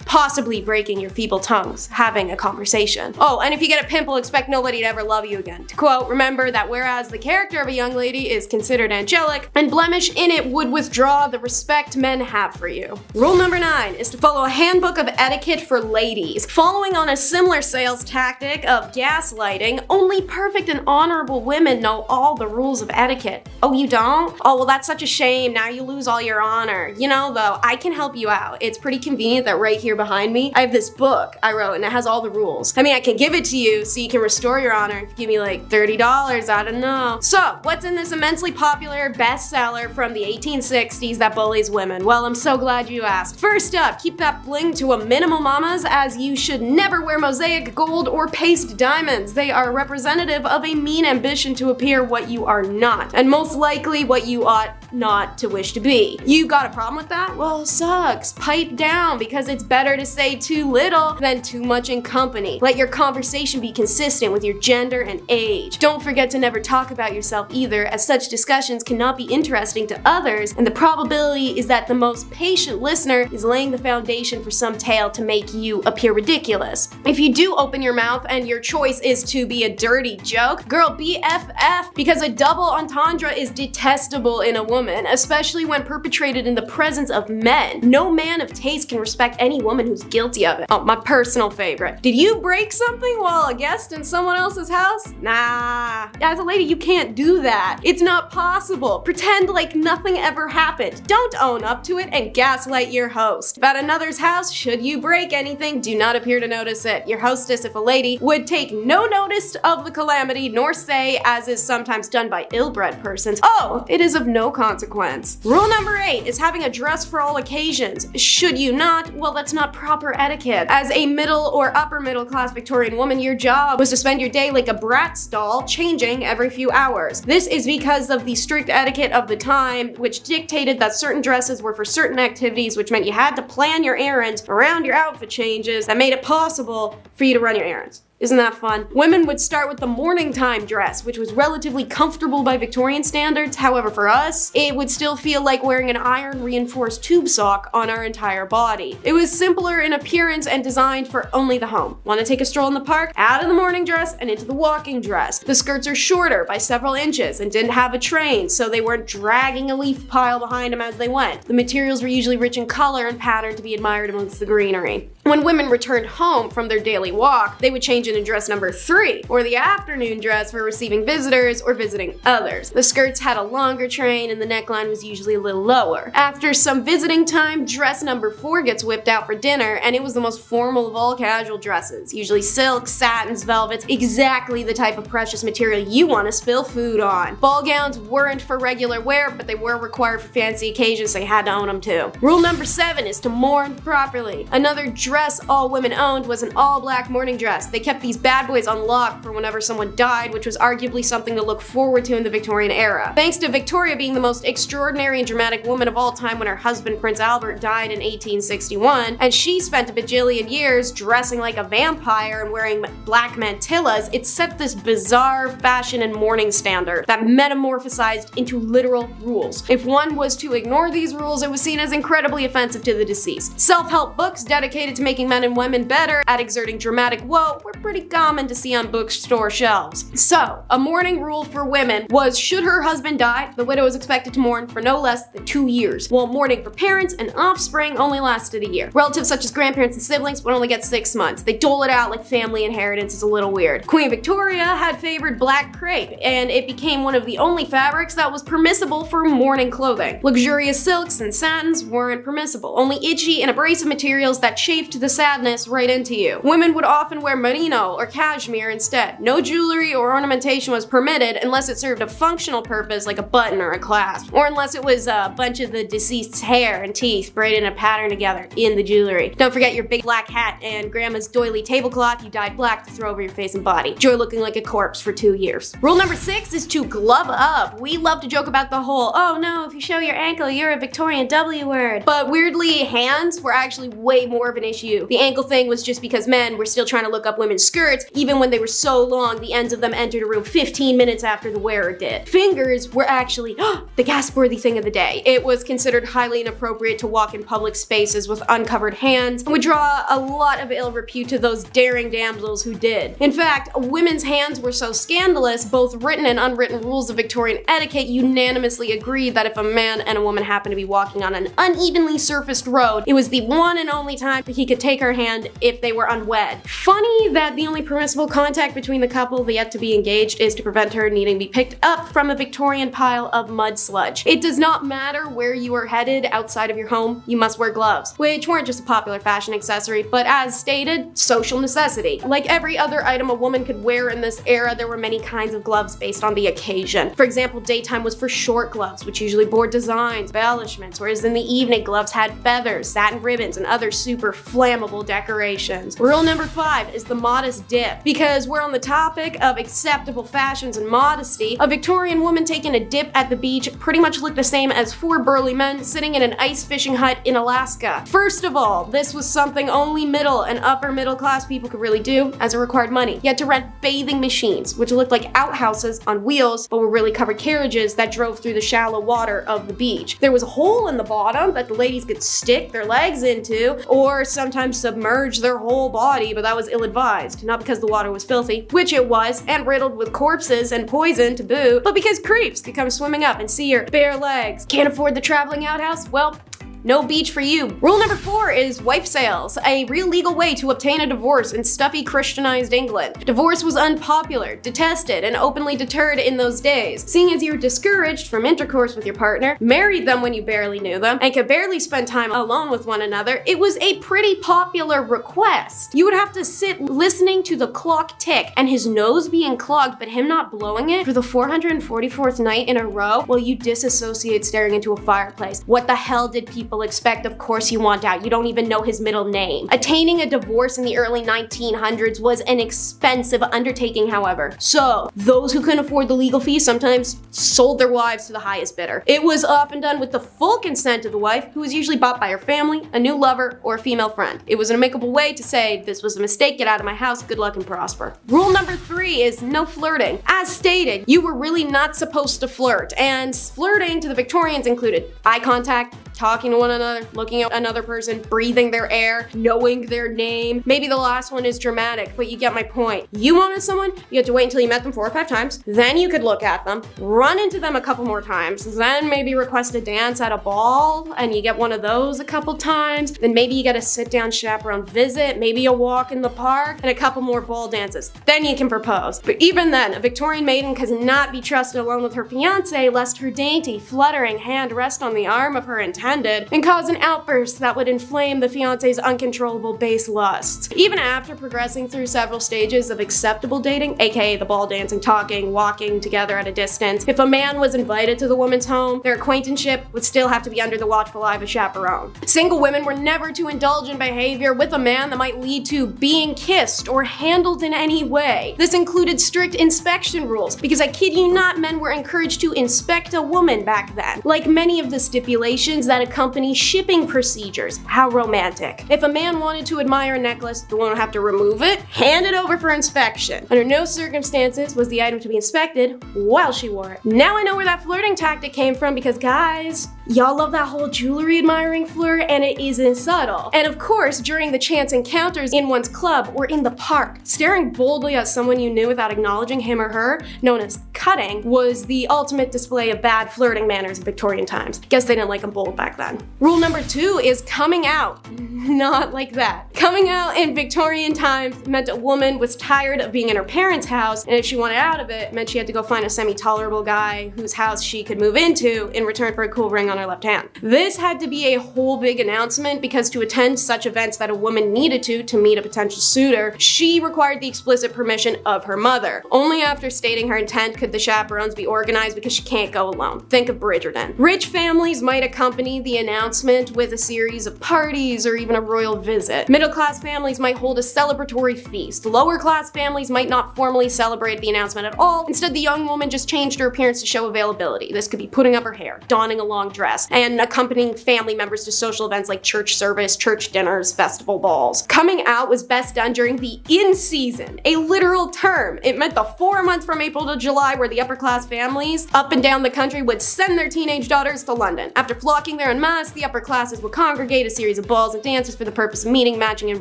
Possibly breaking your feeble tongues, having a conversation. Oh, and if you get a pimple, expect nobody to ever love you again. To quote, remember that whereas the character of a young lady is considered angelic, and blemish in it would withdraw the respect men have for you. Rule number 9 is to follow a handbook of etiquette for ladies. Following on a similar sales tactic of gaslighting, only perfect and honorable women know all the rules of etiquette. Oh, you don't? Oh, well, that's such a shame. Now you lose all your honor. You know, though, I can help you out. It's pretty convenient that right here behind me, I have this book I wrote and it has all the rules. I mean, I can give it to you so you can restore your honor if you give me like $30, I don't know. So, what's in this immensely popular bestseller from the 1860s that bullies women? Well, I'm so glad you asked. First up, keep that bling to a minimum, mamas, as you should never wear mosaic gold or paste diamonds. They are representative of a mean ambition to appear what you are not, and most likely what you ought not to wish to be. You got a problem with that? Well, sucks. Pipe down, because it's better to say too little than too much in company. Let your conversation be consistent with your gender and age. Don't forget to never talk about yourself either, as such discussions cannot be interesting to others, and the probability is that the most patient listener is laying the foundation for some tale to make you appear ridiculous. If you do open your mouth and your choice is to be a dirty joke, girl, BFF, because a double entendre is detestable in a woman, especially when perpetrated in the presence of men. No man of taste can respect any woman who's guilty of it. Oh, my personal favorite. Did you break something while a guest in someone else's house? Nah. As a lady, you can't do that. It's not possible. Pretend like nothing ever happened. Don't own up to it and gaslight your host. If at another's house, should you break anything, do not appear to notice it. Your hostess, if a lady, would take no notice of the calamity, nor say, as is sometimes done by ill-bred persons, "Oh, it is of no consequence." Rule number 8 is having a dress for all occasions. Should you not? Well, that's not proper etiquette. As a middle or upper middle class Victorian woman, your job was to spend your day like a Bratz doll, changing every few hours. This is because of the strict etiquette of the time, which dictated that certain dresses were for certain activities, which meant you had to plan your errands around your outfit changes that made it possible for you to run your errands. Isn't that fun? Women would start with the morning time dress, which was relatively comfortable by Victorian standards. However, for us, it would still feel like wearing an iron-reinforced tube sock on our entire body. It was simpler in appearance and designed for only the home. Want to take a stroll in the park? Out of the morning dress and into the walking dress. The skirts are shorter by several inches and didn't have a train, so they weren't dragging a leaf pile behind them as they went. The materials were usually rich in color and pattern to be admired amongst the greenery. When women returned home from their daily walk, they would change into dress number 3, or the afternoon dress for receiving visitors or visiting others. The skirts had a longer train and the neckline was usually a little lower. After some visiting time, dress number 4 gets whipped out for dinner, and it was the most formal of all casual dresses. Usually silks, satins, velvets, exactly the type of precious material you want to spill food on. Ball gowns weren't for regular wear, but they were required for fancy occasions, so you had to own them too. Rule number 7 is to mourn properly. Another dress all women owned was an all-black mourning dress. They kept these bad boys on lock for whenever someone died, which was arguably something to look forward to in the Victorian era. Thanks to Victoria being the most extraordinary and dramatic woman of all time when her husband Prince Albert died in 1861, and she spent a bajillion years dressing like a vampire and wearing black mantillas, it set this bizarre fashion and mourning standard that metamorphosized into literal rules. If one was to ignore these rules, it was seen as incredibly offensive to the deceased. Self-help books dedicated to making men and women better at exerting dramatic woe were pretty common to see on bookstore shelves. So, a mourning rule for women was should her husband die, the widow was expected to mourn for no less than 2 years, while mourning for parents and offspring only lasted a year. Relatives such as grandparents and siblings would only get 6 months. They dole it out like family inheritance. Is a little weird. Queen Victoria had favored black crepe, and it became one of the only fabrics that was permissible for mourning clothing. Luxurious silks and satins weren't permissible, only itchy and abrasive materials that chafed the sadness right into you. Women would often wear merino or cashmere instead. No jewelry or ornamentation was permitted unless it served a functional purpose like a button or a clasp, or unless it was a bunch of the deceased's hair and teeth braided in a pattern together in the jewelry. Don't forget your big black hat and grandma's doily tablecloth you dyed black to throw over your face and body. Joy looking like a corpse for 2 years. Rule number 6 is to glove up. We love to joke about the whole, oh no, if you show your ankle, you're a Victorian W word. But weirdly, hands were actually way more of an issue. The ankle thing was just because men were still trying to look up women's skirts, even when they were so long the ends of them entered a room 15 minutes after the wearer did. Fingers were actually the gasp-worthy thing of the day. It was considered highly inappropriate to walk in public spaces with uncovered hands, and would draw a lot of ill repute to those daring damsels who did. In fact, women's hands were so scandalous, both written and unwritten rules of Victorian etiquette unanimously agreed that if a man and a woman happened to be walking on an unevenly surfaced road, it was the one and only time he could take her hand if they were unwed. Funny that the only permissible contact between the couple yet to be engaged is to prevent her needing to be picked up from a Victorian pile of mud sludge. It does not matter where you are headed outside of your home, you must wear gloves, which weren't just a popular fashion accessory, but as stated, social necessity. Like every other item a woman could wear in this era, there were many kinds of gloves based on the occasion. For example, daytime was for short gloves, which usually bore designs, embellishments, whereas in the evening, gloves had feathers, satin ribbons, and other super flammable decorations. Rule number 5 is the modest dip. Because we're on the topic of acceptable fashions and modesty, a Victorian woman taking a dip at the beach pretty much looked the same as 4 burly men sitting in an ice fishing hut in Alaska. First of all, this was something only middle and upper middle class people could really do, as it required money. You had to rent bathing machines, which looked like outhouses on wheels, but were really covered carriages that drove through the shallow water of the beach. There was a hole in the bottom that the ladies could stick their legs into, or sometimes submerge their whole body, but that was ill-advised. Not because the water was filthy, which it was, and riddled with corpses and poison to boot, but because creeps could come swimming up and see your bare legs. Can't afford the traveling outhouse? Well, No beach for you. Rule number 4 is wife sales, a real legal way to obtain a divorce in stuffy Christianized England. Divorce was unpopular, detested, and openly deterred in those days. Seeing as you were discouraged from intercourse with your partner, married them when you barely knew them, and could barely spend time alone with one another, it was a pretty popular request. You would have to sit listening to the clock tick and his nose being clogged but him not blowing it for the 444th night in a row while you disassociate staring into a fireplace. What the hell did people expect? Of course you want out. You don't even know his middle name. Attaining a divorce in the early 1900s was an expensive undertaking, however. So, those who couldn't afford the legal fee sometimes sold their wives to the highest bidder. It was often done with the full consent of the wife, who was usually bought by her family, a new lover, or a female friend. It was an amicable way to say, this was a mistake, get out of my house, good luck and prosper. Rule number 3 is no flirting. As stated, you were really not supposed to flirt, and flirting to the Victorians included eye contact, talking to one another, looking at another person, breathing their air, knowing their name. Maybe the last one is dramatic, but you get my point. You wanted someone, you had to wait until you met them 4 or 5 times, then you could look at them, run into them a couple more times, then maybe request a dance at a ball, and you get one of those a couple times, then maybe you get a sit-down chaperone visit, maybe a walk in the park, and a couple more ball dances. Then you can propose. But even then, a Victorian maiden could not be trusted alone with her fiancé lest her dainty, fluttering hand rest on the arm of her intended and cause an outburst that would inflame the fiancé's uncontrollable base lusts. Even after progressing through several stages of acceptable dating, aka the ball dancing, talking, walking together at a distance, if a man was invited to the woman's home, their acquaintanceship would still have to be under the watchful eye of a chaperone. Single women were never to indulge in behavior with a man that might lead to being kissed or handled in any way. This included strict inspection rules, because I kid you not, men were encouraged to inspect a woman back then. Like many of the stipulations that accompany shipping procedures. How romantic. If a man wanted to admire a necklace, the woman would have to remove it, hand it over for inspection. Under no circumstances was the item to be inspected while she wore it. Now I know where that flirting tactic came from, because guys, y'all love that whole jewelry admiring flirt, and it isn't subtle. And of course, during the chance encounters in one's club or in the park, staring boldly at someone you knew without acknowledging him or her, known as cutting, was the ultimate display of bad flirting manners in Victorian times. Guess they didn't like them bold back then. Rule number 2 is coming out. Not like that. Coming out in Victorian times meant a woman was tired of being in her parents' house, and if she wanted out of it, meant she had to go find a semi-tolerable guy whose house she could move into in return for a cool ring on her left hand. This had to be a whole big announcement, because to attend such events that a woman needed to meet a potential suitor, she required the explicit permission of her mother. Only after stating her intent could the chaperones be organized, because she can't go alone. Think of Bridgerton. Rich families might accompany the announcement with a series of parties or even a royal visit. Middle-class families might hold a celebratory feast. Lower-class families might not formally celebrate the announcement at all. Instead, the young woman just changed her appearance to show availability. This could be putting up her hair, donning a long dress, and accompanying family members to social events like church service, church dinners, festival balls. Coming out was best done during the in-season, a literal term. It meant the 4 months from April to July where the upper-class families up and down the country would send their teenage daughters to London. After flocking there en masse, the upper classes would congregate a series of balls and dances for the purpose of meeting, matching, and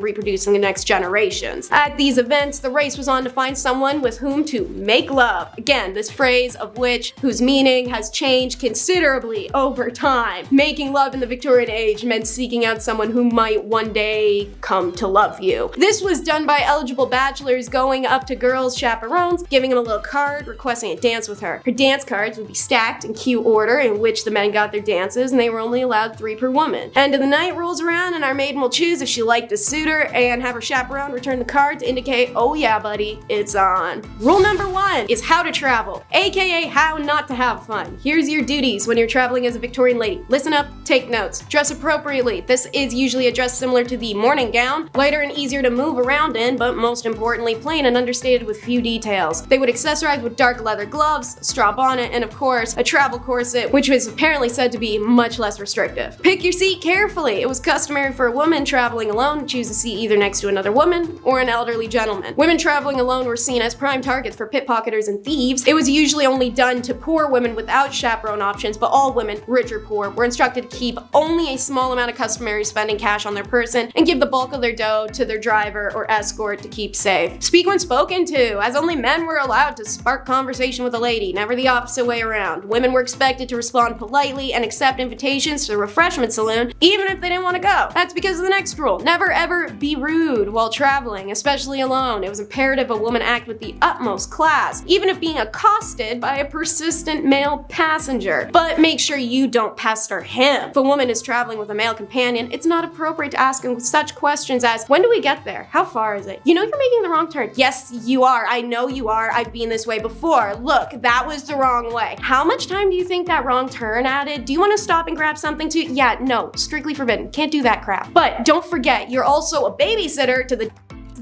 reproducing the next generations. At these events, the race was on to find someone with whom to make love. Again, this phrase of whose meaning has changed considerably over time. Making love in the Victorian age meant seeking out someone who might one day come to love you. This was done by eligible bachelors going up to girls' chaperones, giving them a little card, requesting a dance with her. Her dance cards would be stacked in cue order in which the men got their dances, and they were only allowed 3 per woman. End of the night rolls around, and our maiden will choose if she liked a suitor and have her chaperone return the card to indicate, oh yeah buddy, it's on. Rule number 1 is how to travel, aka how not to have fun. Here's your duties when you're traveling as a Victorian lady. Listen up, take notes. Dress appropriately. This is usually a dress similar to the morning gown, lighter and easier to move around in, but most importantly plain and understated with few details. They would accessorize with dark leather gloves, a straw bonnet, and of course, a travel corset, which was apparently said to be much less restrictive. Pick your seat carefully. It was customary for a woman traveling alone to choose a seat either next to another woman or an elderly gentleman. Women traveling alone were seen as prime targets for pickpocketers and thieves. It was usually only done to poor women without chaperone options, but all women, rich counter poor were instructed to keep only a small amount of customary spending cash on their person and give the bulk of their dough to their driver or escort to keep safe. Speak when spoken to, as only men were allowed to spark conversation with a lady, never the opposite way around. Women were expected to respond politely and accept invitations to the refreshment saloon, even if they didn't want to go. That's because of the next rule. Never ever be rude while traveling, especially alone. It was imperative a woman act with the utmost class, even if being accosted by a persistent male passenger. But make sure you don't pester him. If a woman is traveling with a male companion, it's not appropriate to ask him such questions as, when do we get there? How far is it? You know you're making the wrong turn. Yes, you are. I know you are. I've been this way before. Look, that was the wrong way. How much time do you think that wrong turn added? Do you want to stop and grab something too? Yeah, no, strictly forbidden. Can't do that crap. But don't forget, you're also a babysitter to the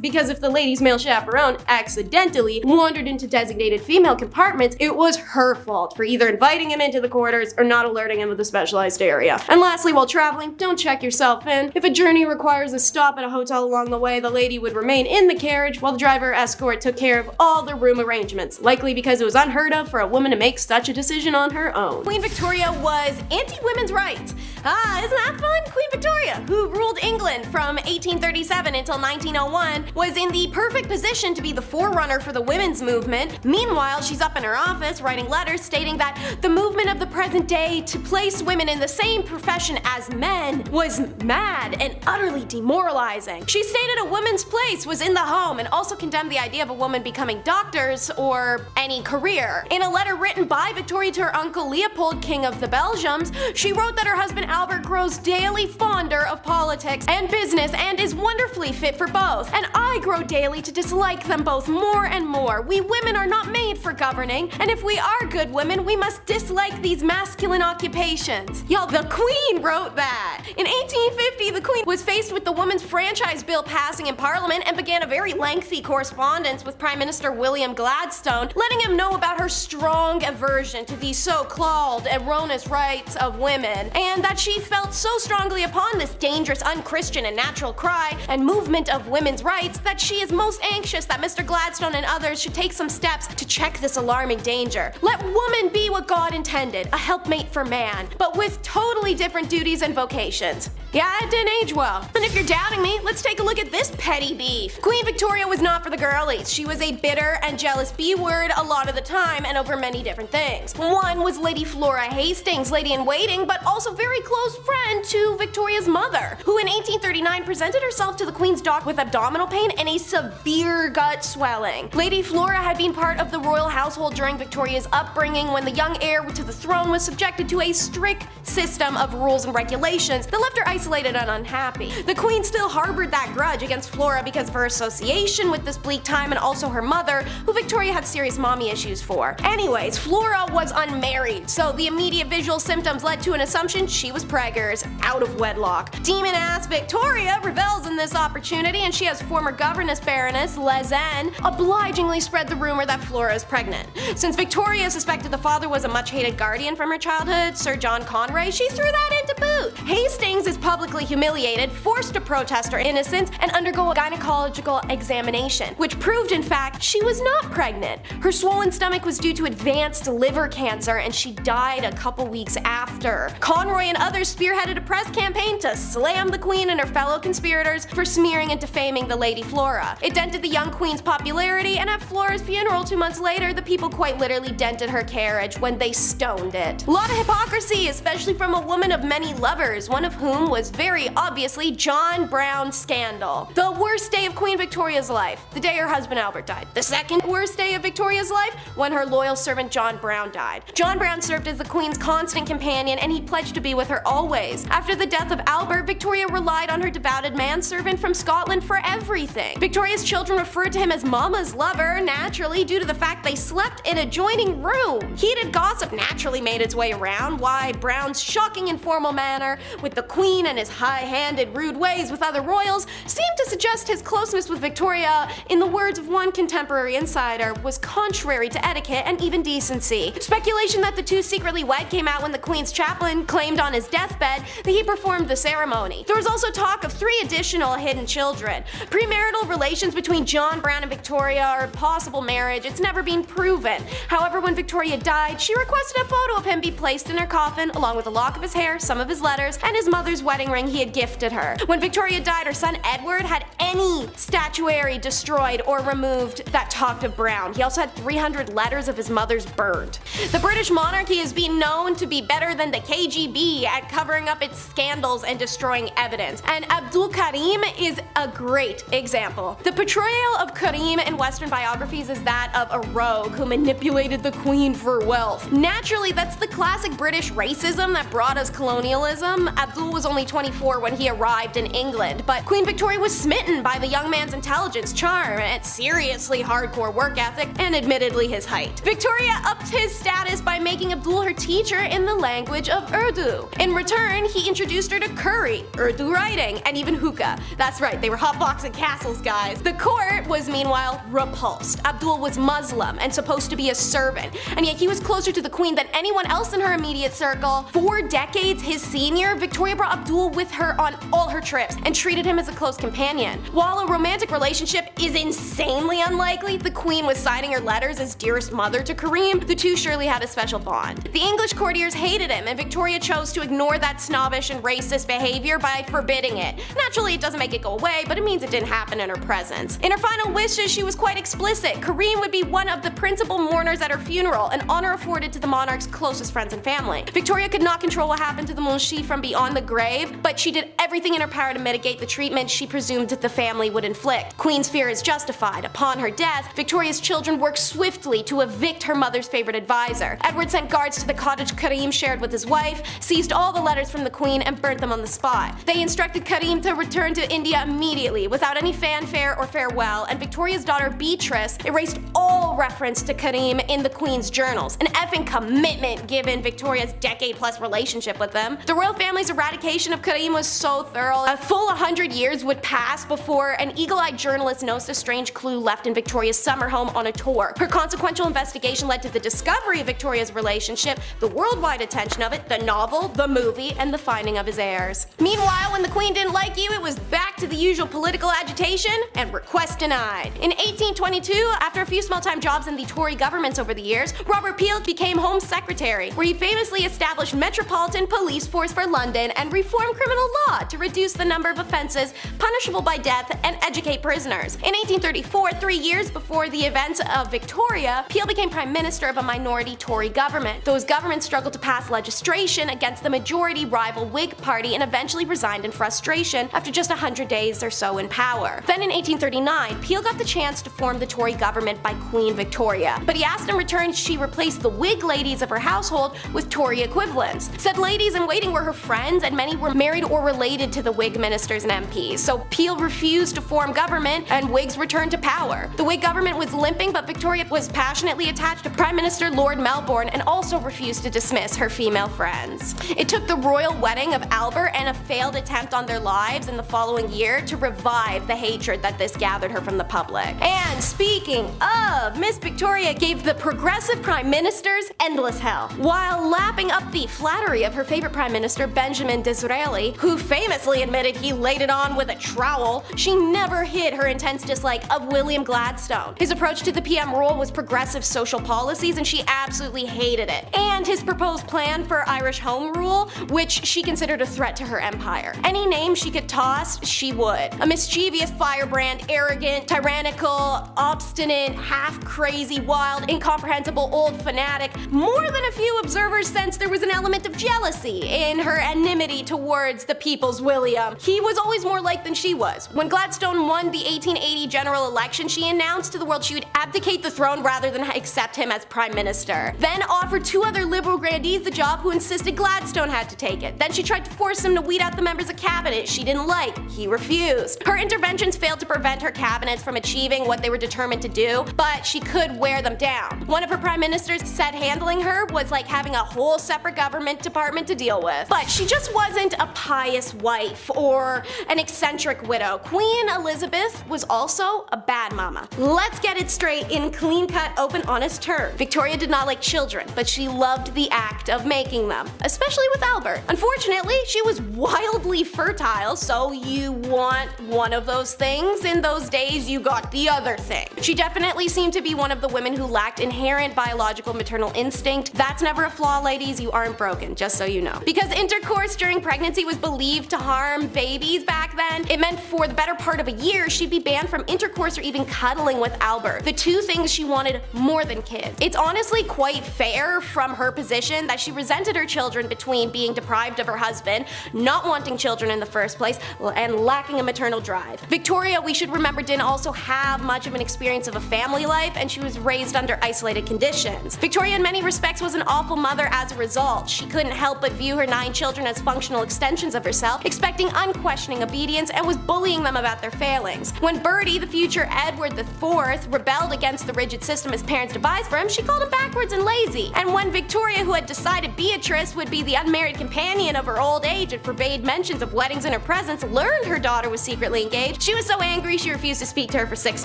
because if the lady's male chaperone accidentally wandered into designated female compartments, it was her fault for either inviting him into the quarters or not alerting him of the specialized area. And lastly, while traveling, don't check yourself in. If a journey requires a stop at a hotel along the way, the lady would remain in the carriage while the driver escort took care of all the room arrangements, likely because it was unheard of for a woman to make such a decision on her own. Queen Victoria was anti-women's rights. Isn't that fun? Queen Victoria, who ruled England from 1837 until 1901, was in the perfect position to be the forerunner for the women's movement. Meanwhile, she's up in her office writing letters stating that the movement of the present day to place women in the same profession as men was mad and utterly demoralizing. She stated a woman's place was in the home and also condemned the idea of a woman becoming doctors or any career. In a letter written by Victoria to her uncle Leopold, King of the Belgiums, she wrote that her husband Albert grows daily fonder of politics and business and is wonderfully fit for both, and I grow daily to dislike them both more and more. We women are not made for governing, and if we are good women, we must dislike these masculine occupations. Y'all, the Queen wrote that. In 1850, the Queen was faced with the Women's Franchise Bill passing in Parliament and began a very lengthy correspondence with Prime Minister William Gladstone, letting him know about her strong aversion to these so-called erroneous rights of women, and that she felt so strongly upon this dangerous, unchristian, and natural cry and movement of women's rights that she is most anxious that Mr. Gladstone and others should take some steps to check this alarming danger. Let woman be what God intended, a helpmate for man, but with totally different duties and vocations. Yeah, it didn't age well. And if you're doubting me, let's take a look at this petty beef. Queen Victoria was not for the girlies. She was a bitter and jealous B-word a lot of the time and over many different things. One was Lady Flora Hastings, lady-in-waiting, but also very close friend to Victoria's mother, who in 1839 presented herself to the Queen's dock with abdominal pain and a severe gut swelling. Lady Flora had been part of the royal household during Victoria's upbringing when the young heir to the throne was subjected to a strict system of rules and regulations that left her isolated and unhappy. The Queen still harbored that grudge against Flora because of her association with this bleak time and also her mother, who Victoria had serious mommy issues for. Anyways, Flora was unmarried, so the immediate visual symptoms led to an assumption she was preggers, out of wedlock. Demon-ass Victoria revels in this opportunity, and she has former governess Baroness Lezen obligingly spread the rumor that Flora is pregnant. Since Victoria suspected the father was a much-hated guardian from her childhood, Sir John Conway, she threw that into boot. Hastings is publicly humiliated, forced to protest her innocence, and undergo a gynecological examination, which proved in fact she was not pregnant. Her swollen stomach was due to advanced liver cancer, and she died a couple weeks after. Conroy and others spearheaded a press campaign to slam the Queen and her fellow conspirators for smearing and defaming the Lady Flora. It dented the young Queen's popularity, and at Flora's funeral 2 months later, the people quite literally dented her carriage when they stoned it. A lot of hypocrisy, especially from a woman of many lovers, one of whom was very obviously John Brown's scandal. The worst day of Queen Victoria's life, the day her husband Albert died. The second worst day of Victoria's life, when her loyal servant John Brown died. John Brown served as the Queen's constant companion, and he pledged to be with her always. After the death of Albert, Victoria relied on her devoted manservant from Scotland for everything. Victoria's children referred to him as Mama's lover, naturally due to the fact they slept in adjoining room. Heated gossip naturally made its way around why Brown's shocking informal manner with the Queen and his high-handed rude ways with other royals seemed to suggest his closeness with Victoria, in the words of one contemporary insider, was contrary to etiquette and even decency. Speculation that the two secretly wed came out when the Queen's chaplain claimed on his deathbed that he performed the ceremony. There was also talk of 3 additional hidden children. Premarital premarital relations between John Brown and Victoria or possible marriage, it's never been proven. However, when Victoria died, she requested a photo of him be placed in her coffin along with a lock of his hair, some of his letters, and his mother's wedding ring he had gifted her. When Victoria died, her son Edward had any statuary destroyed or removed that talked of Brown. He also had 300 letters of his mother's burned. The British monarchy has been known to be better than the KGB at covering up its scandals and destroying evidence, and Abdul Karim is a great example. The portrayal of Karim in Western biographies is that of a rogue who manipulated the Queen for wealth. Naturally, that's the classic British racism that brought us colonialism. Abdul was only 24 when he arrived in England, but Queen Victoria was smitten by the young man's intelligence, charm, and seriously hardcore work ethic, and admittedly his height. Victoria upped his status by making Abdul her teacher in the language of Urdu. In return, he introduced her to curry, Urdu writing, and even hookah. That's right, they were hotboxing castles, guys. The court was meanwhile repulsed. Abdul was Muslim and supposed to be a servant, and yet he was closer to the Queen than anyone else in her immediate circle. 4 decades his senior, Victoria brought Abdul with her on all her trips and treated him as a close companion. While a romantic relationship is insanely unlikely, the Queen was signing her letters as dearest mother to Karim. The two surely had a special bond. The English courtiers hated him, and Victoria chose to ignore that snobbish and racist behavior by forbidding it. Naturally, it doesn't make it go away, but it means it didn't happen in her presence. In her final wishes, she was quite explicit. Karim would be one of the principal mourners at her funeral, an honor afforded to the monarch's closest friends and family. Victoria could not control what happened to the Munshi from beyond the grave, but she did everything in her power to mitigate the treatment she presumed the family would inflict. Queen's fear is justified. Upon her death, Victoria's children worked swiftly to evict her mother's favorite advisor. Edward sent guards to the cottage Karim shared with his wife, seized all the letters from the Queen, and burnt them on the spot. They instructed Karim to return to India immediately, without any fanfare or farewell, and Victoria's daughter Beatrice erased all reference to Karim in the Queen's journals. An effing commitment given Victoria's decade-plus relationship with them. The royal family's eradication of Karim was so thorough, a full 100 years would pass before an eagle-eyed journalist noticed a strange clue left in Victoria's summer home on a tour. Her consequential investigation led to the discovery of Victoria's relationship, the worldwide attention of it, the novel, the movie, and the finding of his heirs. Meanwhile, when the Queen didn't like you, it was back to the usual political agitation and request denied. In 1822, after a few small-time jobs in the Tory governments over the years, Robert Peel became Home Secretary, where he famously established Metropolitan Police Force for London and reformed criminal law to reduce the number of offences punishable by death and educate prisoners. In 1834, 3 years before the events of Victoria, Peel became Prime Minister of a minority Tory government. Those governments struggled to pass legislation against the majority rival Whig Party and eventually resigned in frustration after just 100 days or so in power. Then in 1839, Peel got the chance to form the Tory government by Queen Victoria, but he asked in return she replace the Whig ladies of her household with Tory equivalents. Said ladies in waiting were her friends, and many were married or related to the Whig ministers and MPs, so Peel refused to form government and Whigs returned to power. The Whig government was limping, but Victoria was passionately attached to Prime Minister Lord Melbourne and also refused to dismiss her female friends. It took the royal wedding of Albert and a failed attempt on their lives in the following year to revive the hatred that this gathered her from the public. And speaking of, Miss Victoria gave the progressive prime ministers endless hell, while lapping up the flattery of her favorite prime minister Benjamin Disraeli, who famously admitted he laid it on with a trowel. She never hid her intense dislike of William Gladstone. His approach to the PM role was progressive social policies, and she absolutely hated it. And his proposed plan for Irish Home Rule, which she considered a threat to her empire. Any name she could toss, she would. A mischievous firebrand, arrogant, tyrannical, obstinate, half-crazy, wild, incomprehensible old fanatic. More than a few observers sensed there was an element of jealousy in her enmity towards the People's William. He was always more liked than she was. When Gladstone won the 1880 general election, she announced to the world she would abdicate the throne rather than accept him as prime minister. Then offered 2 other liberal grandees the job who insisted Gladstone had to take it. Then she tried to force him to weed out the members of cabinet she didn't like. He refused. Her interventions failed to prevent her cabinets from achieving what they were determined to do, but she could wear them down. One of her prime ministers said handling her was like having a whole separate government department to deal with. But she just wasn't a pious wife or an eccentric widow. Queen Elizabeth was also a bad mama. Let's get it straight in clean-cut, open, honest terms. Victoria did not like children, but she loved the act of making them, especially with Albert. Unfortunately, she was wildly fertile, so you want one of those those things, in those days you got the other thing. She definitely seemed to be one of the women who lacked inherent biological maternal instinct. That's never a flaw, ladies, you aren't broken, just so you know. Because intercourse during pregnancy was believed to harm babies back then, it meant for the better part of a year she'd be banned from intercourse or even cuddling with Albert, the two things she wanted more than kids. It's honestly quite fair from her position that she resented her children between being deprived of her husband, not wanting children in the first place, and lacking a maternal drive. Victoria, we should remember, didn't also have much of an experience of a family life, and she was raised under isolated conditions. Victoria in many respects was an awful mother as a result. She couldn't help but view her 9 children as functional extensions of herself, expecting unquestioning obedience, and was bullying them about their failings. When Bertie, the future Edward IV, rebelled against the rigid system his parents devised for him, she called him backwards and lazy. And when Victoria, who had decided Beatrice would be the unmarried companion of her old age and forbade mentions of weddings in her presence, learned her daughter was secretly engaged, she was so angry she refused to speak to her for 6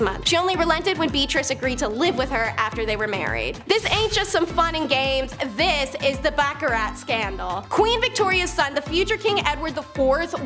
months. She only relented when Beatrice agreed to live with her after they were married. This ain't just some fun and games, this is the Baccarat scandal. Queen Victoria's son, the future King Edward IV,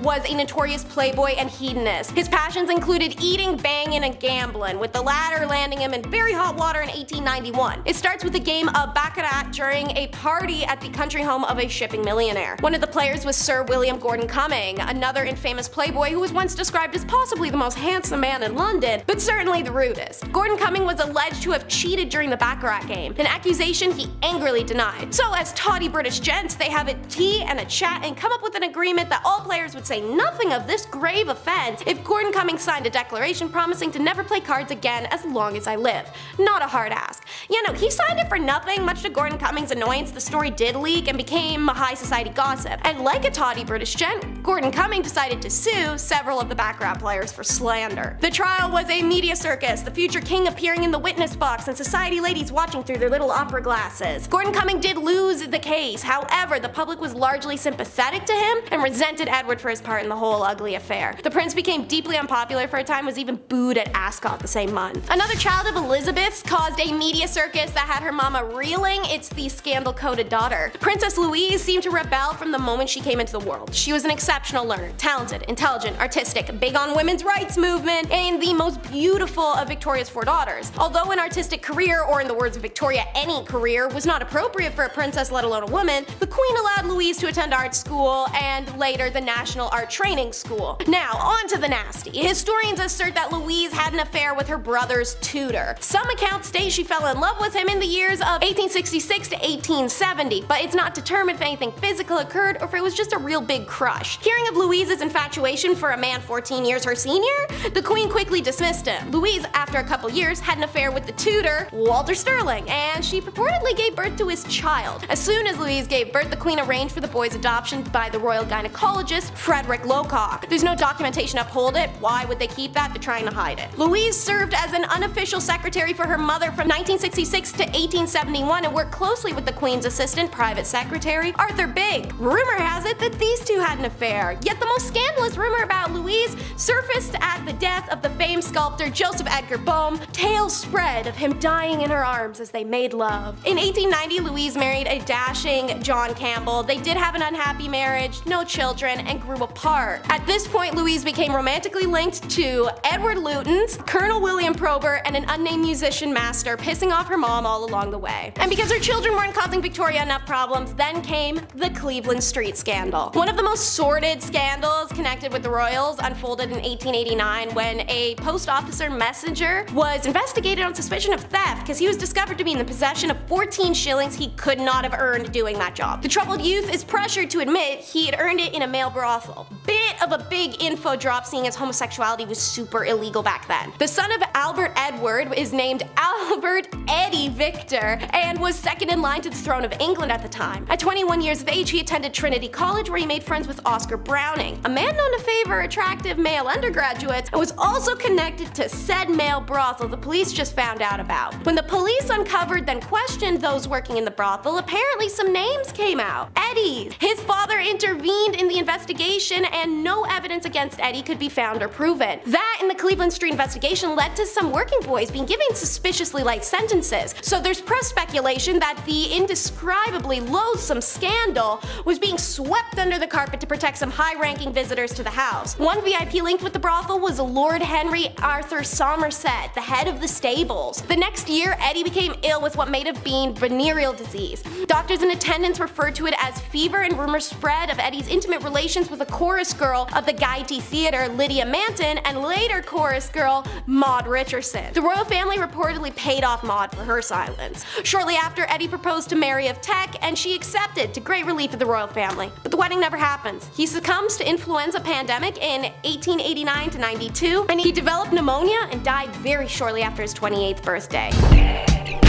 was a notorious playboy and hedonist. His passions included eating, banging, and gambling, with the latter landing him in very hot water in 1891. It starts with a game of Baccarat during a party at the country home of a shipping millionaire. One of the players was Sir William Gordon Cumming, another infamous playboy who was once described as possibly the most handsome man in London, but certainly the rudest. Gordon Cumming was alleged to have cheated during the Baccarat game, an accusation he angrily denied. So as tawdy British gents, they have a tea and a chat and come up with an agreement that all players would say nothing of this grave offense if Gordon Cumming signed a declaration promising to never play cards again as long as I live. Not a hard ask. Yeah, no, he signed it for nothing. Much to Gordon Cumming's annoyance, the story did leak and became a high society gossip. And like a tawdy British gent, Gordon Cumming decided to sue several of the Baccarat players for slander. The trial was a media circus, the future king appearing in the witness box and society ladies watching through their little opera glasses. Gordon Cumming did lose the case, however, the public was largely sympathetic to him and resented Edward for his part in the whole ugly affair. The prince became deeply unpopular for a time, was even booed at Ascot the same month. Another child of Elizabeth's caused a media circus that had her mama reeling. It's the scandal-coated daughter. Princess Louise seemed to rebel from the moment she came into the world. She was an exceptional learner, talented, intelligent, artistic, big on women's rights movement, and the most beautiful of Victoria's 4 daughters. Although an artistic career, or in the words of Victoria, any career, was not appropriate for a princess, let alone a woman, the queen allowed Louise to attend art school and later the National Art Training School. Now, on to the nasty. Historians assert that Louise had an affair with her brother's tutor. Some accounts state she fell in love with him in the years of 1866 to 1870, but it's not determined if anything physical occurred or if it was just a real big crush. Hearing of Louise's infatuation for a man 14 years her senior, the queen quickly dismissed him. Louise, after a couple years, had an affair with the tutor, Walter Sterling, and she purportedly gave birth to his child. As soon as Louise gave birth, the queen arranged for the boy's adoption by the royal gynecologist, Frederick Locock. There's no documentation to uphold it. Why would they keep that? They're trying to hide it. Louise served as an unofficial secretary for her mother from 1966 to 1871 and worked closely with the queen's assistant, private secretary, Arthur Bigg. Rumor has it that these two had an affair, yet the most scandalous rumor about Louise surfaced at the death of the famed sculptor Joseph Edgar Bohm. Tales spread of him dying in her arms as they made love. In 1890, Louise married a dashing John Campbell. They did have an unhappy marriage, no children, and grew apart. At this point, Louise became romantically linked to Edward Lutyens, Colonel William Probert, and an unnamed musician master, pissing off her mom all along the way. And because her children weren't causing Victoria enough problems, then came the Cleveland Street scandal. One of the most sordid scandals connected with the royals unfolded in 1889 when a post officer messenger was investigated on suspicion of theft because he was discovered to be in the possession of 14 shillings he could not have earned doing that job. The troubled youth is pressured to admit he had earned it in a male brothel. Bit of a big info drop, seeing as homosexuality was super illegal back then. The son of Albert Edward is named Albert Eddie Victor and was second in line to the throne of England at the time. At 21 years of age, he attended Trinity College where he made friends with Oscar Browning, a man known to favor attractive male undergraduates, and was also connected to said male brothel the police just found out about. When the police uncovered then questioned those working in the brothel, apparently some names came out. Eddie's. His father intervened in the investigation and no evidence against Eddie could be found or proven. That and the Cleveland Street investigation led to some working boys being given suspiciously light sentences. So there's press speculation that the indescribably loathsome scandal was being swept under the carpet to protect some high-ranking visitors to the house. One VIP linked with the brothel was Lord Henry Arthur Somerset, the head of the stables. The next year, Eddie became ill with what may have been venereal disease. Doctors in attendance referred to it as fever, and rumors spread of Eddie's intimate relations with a chorus girl of the Gaiety Theatre, Lydia Manton, and later chorus girl Maud Richardson. The royal family reportedly paid off Maud for her silence. Shortly after, Eddie proposed to Mary of Teck, and she accepted, to great relief of the royal family. But the wedding never happened. He succumbs to influenza pandemic in 1889 to 92, and he developed pneumonia and died very shortly after his 28th birthday.